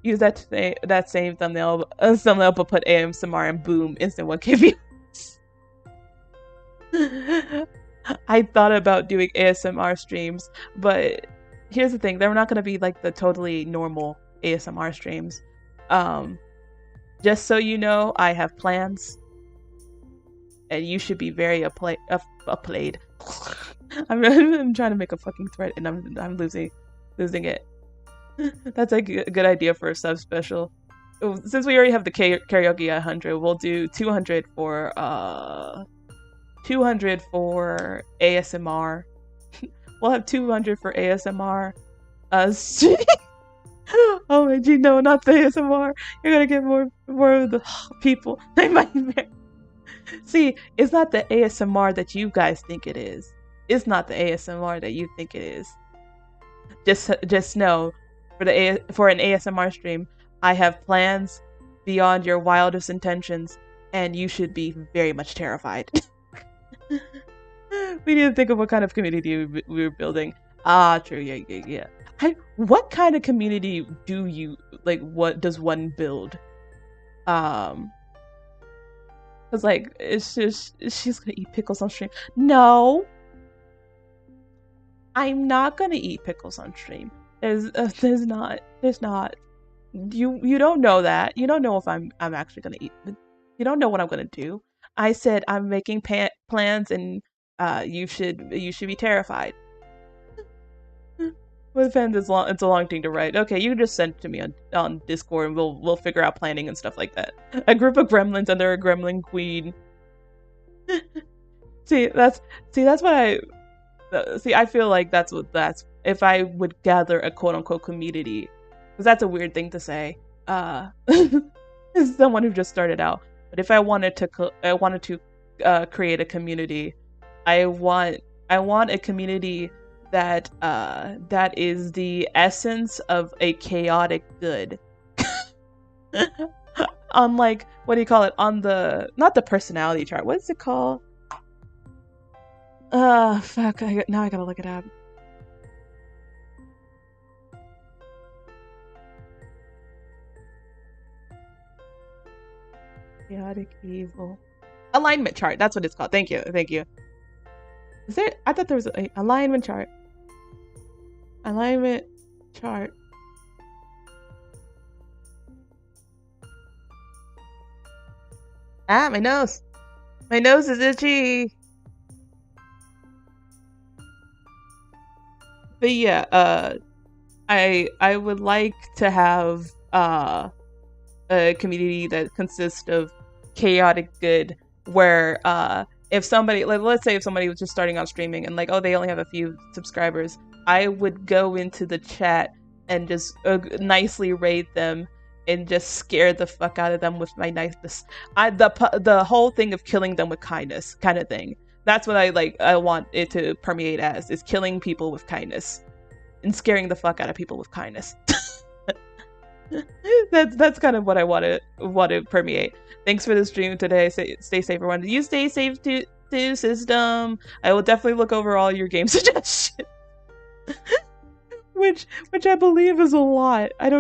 use that same thumbnail but put ASMR and boom, instant 1K views. I thought about doing ASMR streams, but here's the thing, they're not going to be like the totally normal ASMR streams. Just so you know, I have plans, and you should be very upplayed. I'm trying to make a fucking thread, and I'm losing it. That's a good idea for a sub special. Since we already have the karaoke at 100, we'll do 200 for 200 for ASMR. We'll have 200 for ASMR. Oh my gee, no, not the ASMR. You're gonna get more of the people. See, it's not the ASMR that you guys think it is. It's not the ASMR that you think it is. Just know, for an ASMR stream, I have plans beyond your wildest intentions, and you should be very much terrified. We need to think of what kind of community we were building. Ah, true. Yeah. What kind of community do you like? What does one build? Cause like it's just she's gonna eat pickles on stream. No, I'm not gonna eat pickles on stream. There's not. You don't know that. You don't know if I'm actually gonna eat. You don't know what I'm gonna do. I said I'm making plans, and you should be terrified. With fans, it's a long thing to write. Okay, you can just send it to me on Discord, and we'll figure out planning and stuff like that. A group of gremlins under a gremlin queen. That's what I feel like that's if I would gather a quote unquote community, because that's a weird thing to say. As someone who just started out, but if I wanted to create a community, I want a community that is the essence of a chaotic good. On like, what do you call it? On the, not the personality chart. What is it called? Fuck. Now I gotta look it up. Chaotic evil. Alignment chart. That's what it's called. Thank you. Is there? I thought there was an alignment chart. Alignment chart. Ah, my nose. My nose is itchy. But yeah, I would like to have a community that consists of chaotic good, where if somebody, like, let's say if somebody was just starting out streaming and like, oh, they only have a few subscribers, I would go into the chat and just nicely raid them and just scare the fuck out of them with my niceness. The whole thing of killing them with kindness kind of thing. That's what I want it to permeate as, is killing people with kindness and scaring the fuck out of people with kindness. That's kind of what I want to permeate. Thanks for the stream today. Stay safe, everyone. You stay safe too, system. I will definitely look over all your game suggestions. which I believe is a lot. I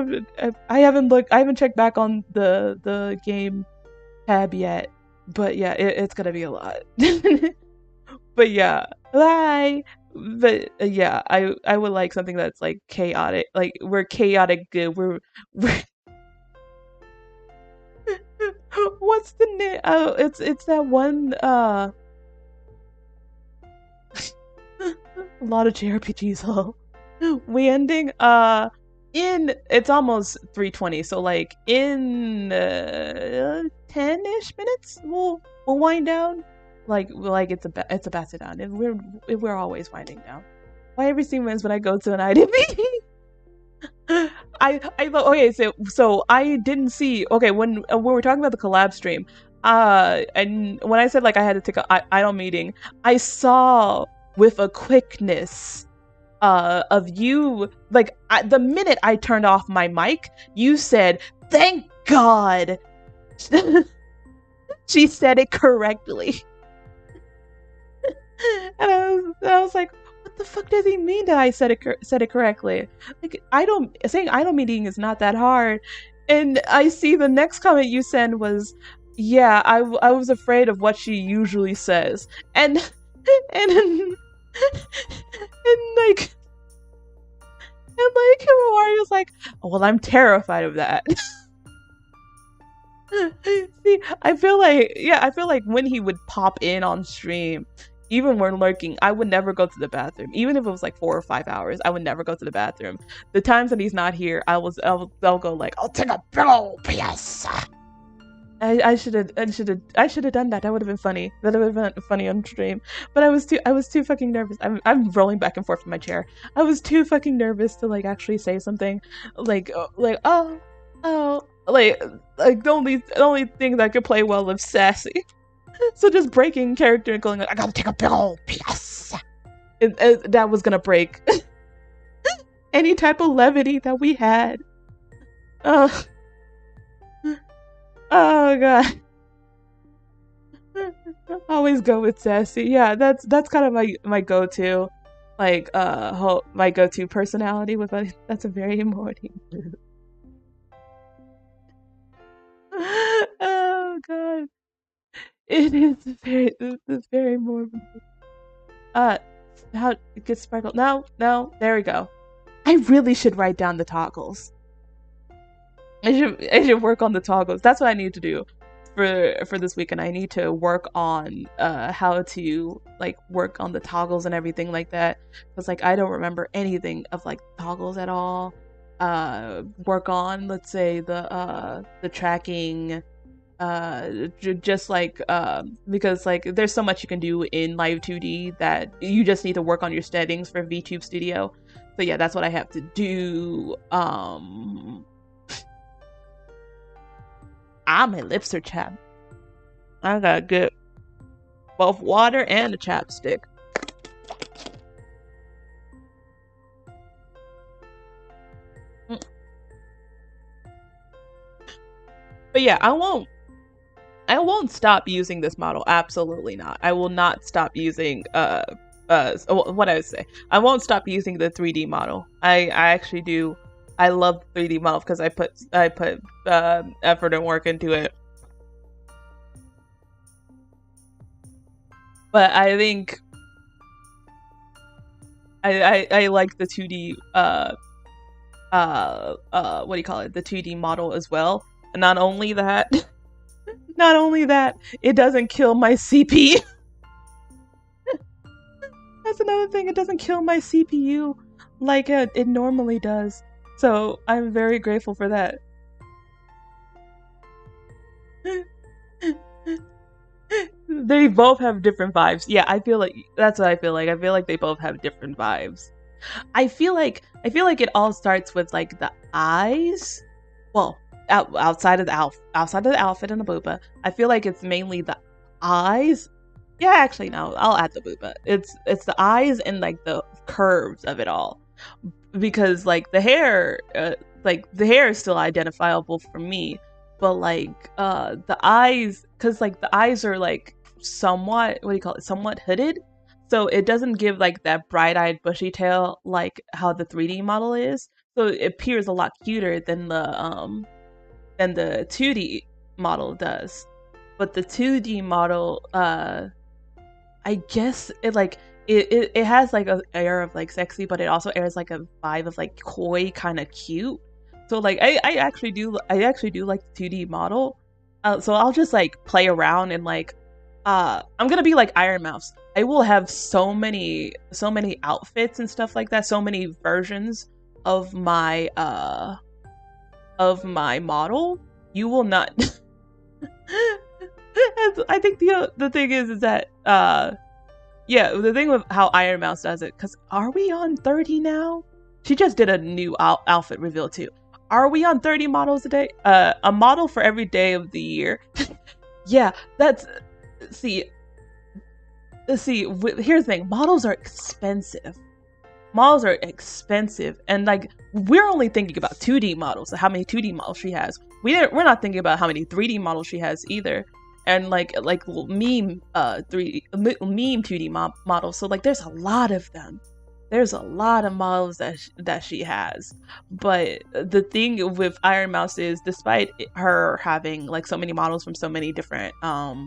haven't checked back on the game tab yet, but yeah, it's gonna be a lot. But yeah, bye. But yeah, I would like something that's like chaotic. Like, we're chaotic good. We're what's the name? Oh, it's that one. A lot of JRPGs. Oh, we ending. It's almost 3:20, so like in 10-ish minutes, we'll wind down. Like it's a Bassadon, and we're always winding down. Why every single minutes when I go to an IDP? Okay, so I didn't see. Okay, when we were talking about the collab stream, and when I said like I had to take a idle meeting, I saw with a quickness of you, like the minute I turned off my mic, you said, "Thank God." She said it correctly. And I was like, what the fuck does he mean that I said it correctly? Like, saying idle meeting is not that hard. And I see the next comment you send was, yeah, I was afraid of what she usually says. And like Mario's like, oh, well, I'm terrified of that. See, I feel like when he would pop in on stream, even when lurking, I would never go to the bathroom. Even if it was like 4 or 5 hours, I would never go to the bathroom. The times that he's not here, I'll go like, I'll take a pillow, PS. I should have done that. That would have been funny. That would have been funny on stream. But I was too fucking nervous. I'm rolling back and forth in my chair. I was too fucking nervous to like actually say something like the only thing that could play well was sassy. So just breaking character and going like, I gotta take a pill, PS. That was gonna break any type of levity that we had. Oh god. Always go with sassy. Yeah, that's kind of my go-to, like my go-to personality with a that's a very morning. Oh god, it is very morbid. Uh, how it gets sparkled? No, no, there we go. I really should write down the toggles. I should work on the toggles. That's what I need to do for this weekend. I need to work on how to like work on the toggles and everything like that. Because like I don't remember anything of like toggles at all. Work on, let's say, the tracking, just like because like there's so much you can do in Live 2D that you just need to work on your settings for VTube Studio. So yeah, that's what I have to do. My lips are chapped. I gotta get both water and a chapstick. But yeah, I won't stop using this model. Absolutely not. I will not stop using what I would say. I won't stop using the 3D model. I actually do. I love 3D model because I put effort and work into it. But I think I like the 2D what do you call it? The 2D model as well. And not only that, it doesn't kill my CPU. That's another thing. It doesn't kill my CPU like it normally does. So I'm very grateful for that. They both have different vibes. Yeah, I feel like that's what I feel like. I feel like they both have different vibes. I feel like it all starts with like the eyes. Well, outside of the outfit and the booba, I feel like it's mainly the eyes. Yeah, actually no, I'll add the booba. It's the eyes and like the curves of it all, because like the hair is still identifiable for me, but like the eyes, because like the eyes are like somewhat, what do you call it, somewhat hooded, so it doesn't give like that bright-eyed bushy tail like how the 3D model is, so it appears a lot cuter than the 2D model does. But the 2D model, I guess it has like an air of like sexy, but it also airs like a vibe of like coy, kind of cute. So like I actually do like the 2D model. So I'll just like play around and like I'm gonna be like Iron Mouse. I will have so many outfits and stuff like that, so many versions of my model. You will not. I think the thing is that yeah, the thing with how Iron Mouse does it, because are we on 30 now? She just did a new outfit reveal too. Are we on 30 models a day? A model for every day of the year. Yeah, that's see. Here's the thing. Models are expensive. Models are expensive, and like we're only thinking about 2D models, how many 2D models she has. We're not thinking about how many 3D models she has either. And like meme 2D models. So like there's a lot of them. There's a lot of models that she has. But the thing with Iron Mouse is, despite her having like so many models from so many different yeah,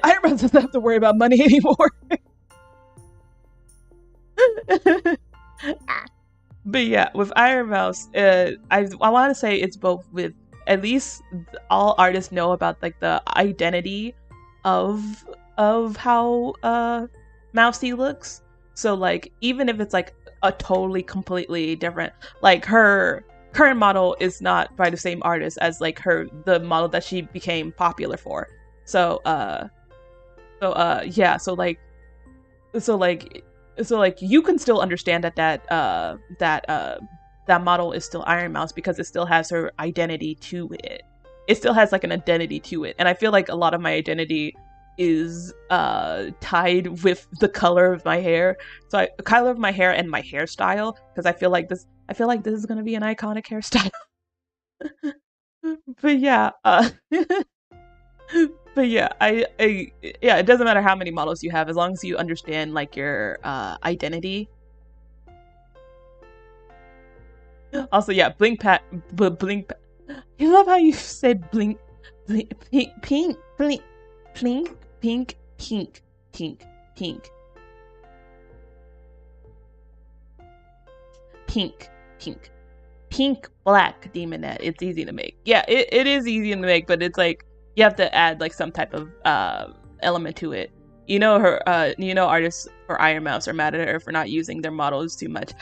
Iron Mouse doesn't have to worry about money anymore. But yeah, with Iron Mouse, I want to say it's both with, at least all artists know about like the identity of how Mousy looks. So like even if it's like a totally completely different, like her current model is not by the same artist as like the model that she became popular for. So yeah, so like you can still understand that model is still Iron Mouse because it still has her identity to it. It still has like an identity to it. And I feel like a lot of my identity is tied with the color of my hair. So color of my hair and my hairstyle, because I feel like this is gonna be an iconic hairstyle. But yeah, but yeah, yeah, it doesn't matter how many models you have as long as you understand like your identity. Also, yeah, blink. You love how you said blink, blink, pink, pink, blink, pink, pink, pink, pink, pink, pink, pink, pink, black demonette. It's easy to make. Yeah, it is easy to make, but it's like you have to add like some type of element to it. You know artists for Iron Mouse are mad at her for not using their models too much.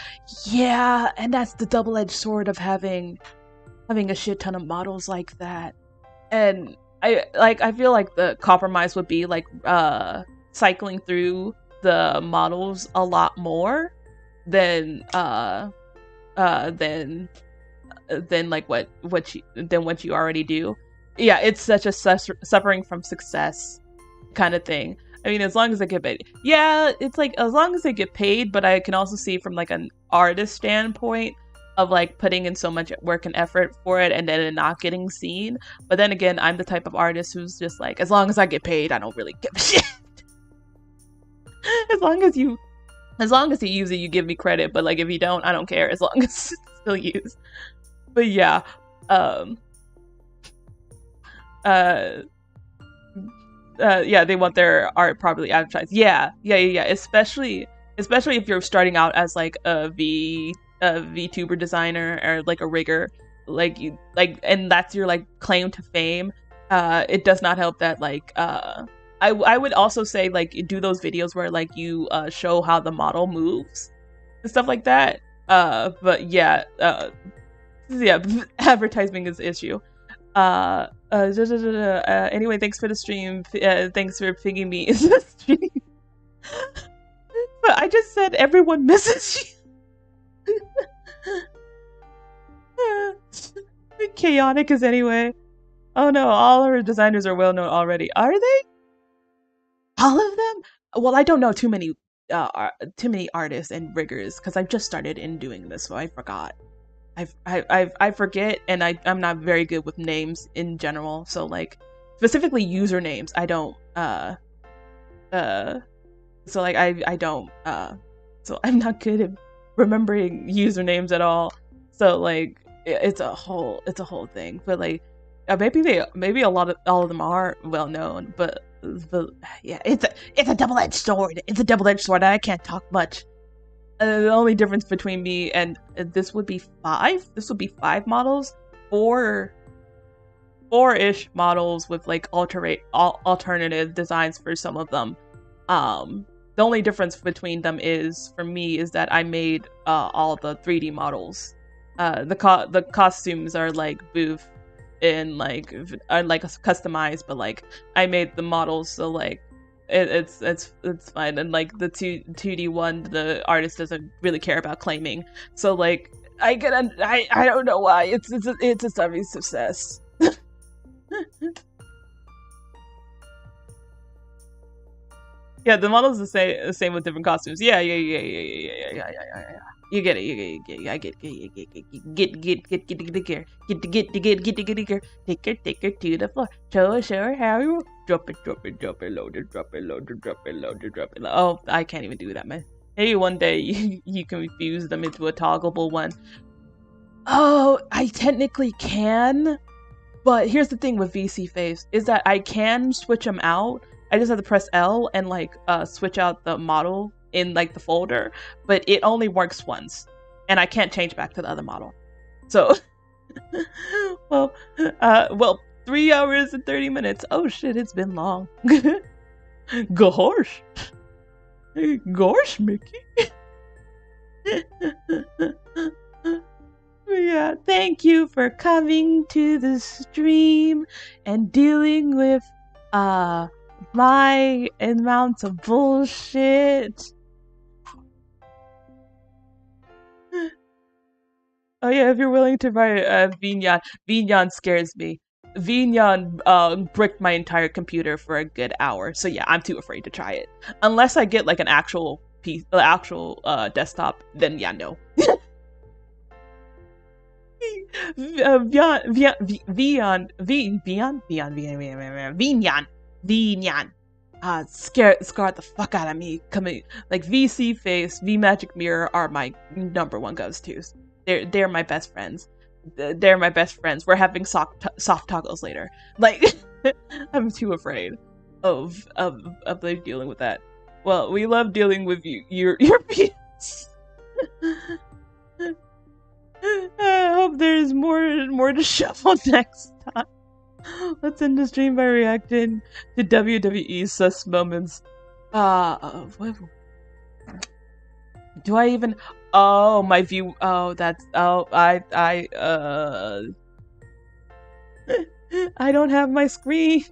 Yeah, and that's the double-edged sword of having a shit ton of models like that. And I feel like the compromise would be like cycling through the models a lot more than than like what you already do. Yeah, it's such a suffering from success kind of thing. I mean, as long as they get paid. Yeah, it's like as long as they get paid, but I can also see from like an artist standpoint of like putting in so much work and effort for it and then it not getting seen. But then again, I'm the type of artist who's just like, as long as I get paid, I don't really give a shit. as long as you use it, you give me credit. But like if you don't, I don't care as long as it's still used. But yeah, yeah, they want their art properly advertised. Yeah. Especially if you're starting out as like a VTuber designer or like a rigger, and that's your like claim to fame. It does not help that like I would also say like do those videos where like you show how the model moves and stuff like that. But yeah, advertising is the issue. Anyway, thanks for the stream. Thanks for pinging me in the stream. But I just said everyone misses you. Chaotic as anyway. Oh no, all our designers are well known already. Are they? All of them? Well, I don't know too many artists and riggers because I've just started in doing this, so I forgot. I forget, and I'm not very good with names in general. So like specifically usernames, I don't so like I don't so I'm not good at remembering usernames at all. So like it's a whole thing. But like maybe all of them are well known, but yeah, it's a double-edged sword. It's a double-edged sword. I can't talk much. The only difference between me and this would be 5. This would be 5 models, 4-ish models with like alternative designs for some of them. The only difference between them is for me is that I made all the 3D models. The costumes are like booth and like customized, but like I made the models, so like it's fine. And like the 2D one, the artist doesn't really care about claiming, so like I don't know why it's a semi success. Yeah, the model's the same with different costumes. Yeah. You get it. I get it. Take her to the floor. Show her how you drop it, load it. Oh, I can't even do that, man. Maybe one day you can fuse them into a toggleable one. Oh, I technically can, but here's the thing with VC Face is that I can switch them out. I just have to press L and like switch out the model in like the folder, but it only works once, and I can't change back to the other model. So, well, 3 hours and 30 minutes. Oh shit, it's been long. Gosh, Mickey. Yeah, thank you for coming to the stream and dealing with my amounts of bullshit. Oh yeah, if you're willing to buy Vignon scares me. Vignon bricked my entire computer for a good hour, so yeah, I'm too afraid to try it. Unless I get like an actual desktop, then yeah, no. Vinyan. Scared the fuck out of me. Coming like VC Face, V Magic Mirror are my number one go-tos. They're my best friends. They're my best friends. We're having soft tacos later. Like, I'm too afraid of like dealing with that. Well, we love dealing with your penis. I hope there's more to shuffle next time. Let's end the stream by reacting to WWE sus moments. What? Do I even? Oh, my view. Oh, that's. Oh, I don't have my screen.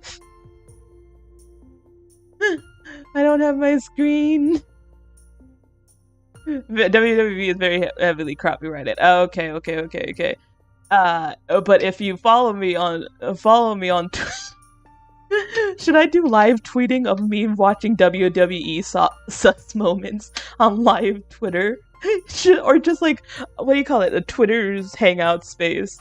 I don't have my screen. WWE is very heavily copyrighted. Okay. But if you follow me on should I do live tweeting of me watching WWE sus moments on live Twitter? Or just like, what do you call it? A Twitter's hangout space.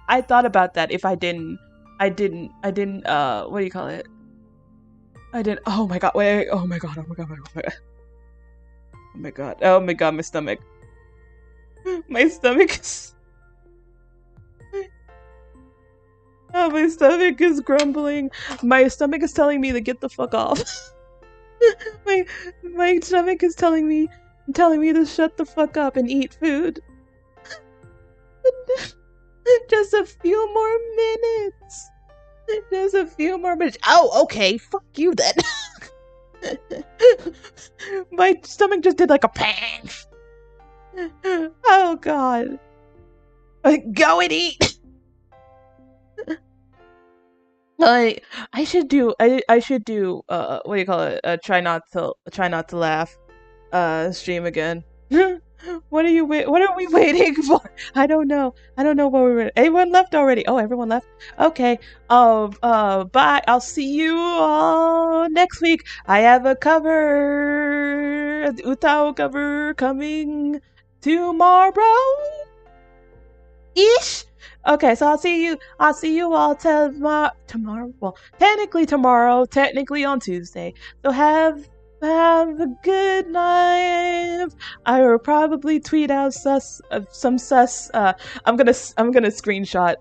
I thought about that if I didn't, what do you call it? Oh my god, wait, oh my god, my stomach. My stomach is... Oh, my stomach is grumbling. My stomach is telling me to get the fuck off. my stomach is telling me to shut the fuck up and eat food. Just a few more minutes. Just a few more minutes. Oh, okay. Fuck you then. My stomach just did like a pang. Oh god. Go and eat. I should do what do you call it? Try not to laugh stream again. What are we waiting for? I don't know what we're Everyone left already. Oh, everyone left. Okay. Bye. I'll see you all next week. I have a cover, the Utao cover coming tomorrow. Ish. Okay, so I'll see you all tomorrow. Well, technically tomorrow, technically on Tuesday. So have a good night. I will probably tweet out some sus. I'm gonna screenshot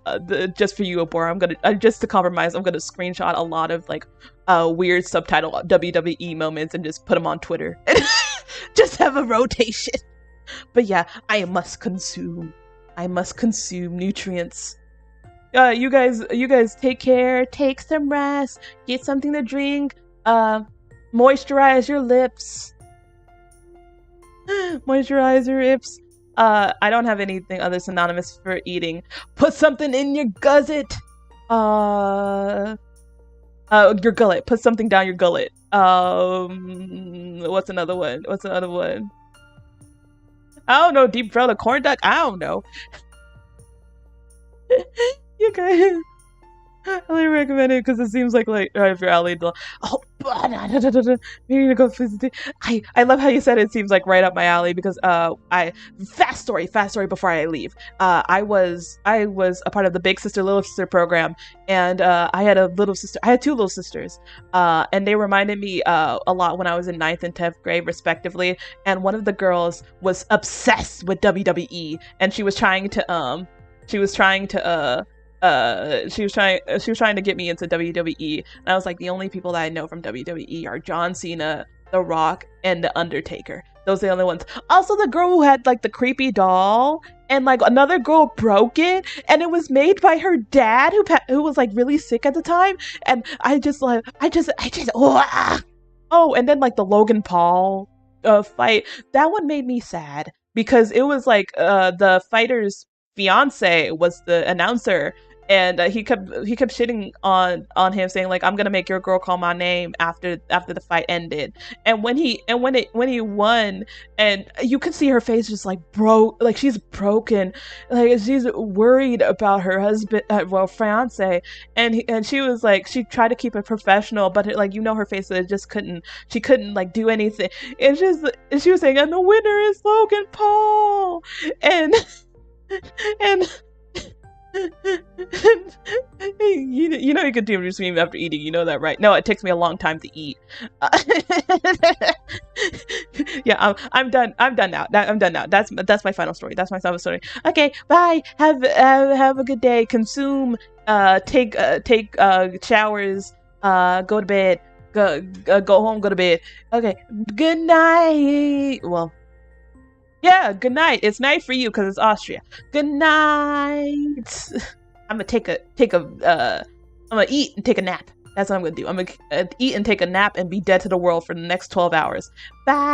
just for you, Abora. I'm gonna just to compromise. I'm gonna screenshot a lot of like weird subtitle WWE moments and just put them on Twitter and just have a rotation. But yeah, I must consume nutrients. You guys take care, take some rest, get something to drink, moisturize your lips. Moisturize your lips. I don't have anything other synonymous for eating. Put something in your gullet. Your gullet. Put something down your gullet. What's another one? I don't know, deep throat a corn duck? I don't know. You guys, I really recommend it because it seems like if you're alley, oh, maybe to go visit. I love how you said it seems like right up my alley because fast story before I leave. I was a part of the Big Sister Little Sister program, and I had two little sisters, and they reminded me a lot when I was in 9th and 10th grade respectively, and one of the girls was obsessed with WWE, and she was trying to get me into WWE, and I was like, the only people that I know from WWE are John Cena, The Rock, and The Undertaker. Those are the only ones. Also, the girl who had like the creepy doll, and like another girl broke it, and it was made by her dad, who was like really sick at the time. And I just oh, and then like the Logan Paul fight, that one made me sad because it was like the fighter's fiance was the announcer, and he kept shitting on him, saying like, I'm gonna make your girl call my name after the fight ended. And when he won, and you could see her face just like like she's broken, like she's worried about her husband, fiance, and she was like, she tried to keep it professional, but like, you know, her face just couldn't like do anything. It's just, she was saying, and the winner is Logan Paul, and and you know you continue to me after eating. You know that, right? No, it takes me a long time to eat. Yeah, I'm done. I'm done now. I'm done now. That's my final story. That's my final story. Okay, bye. Have a good day. Consume. Take showers. Go to bed. Go home. Go to bed. Okay. Good night. Well. Yeah, good night. It's night for you because it's Austria. Good night. I'm gonna eat and take a nap. That's what I'm gonna do. I'm gonna eat and take a nap and be dead to the world for the next 12 hours. Bye.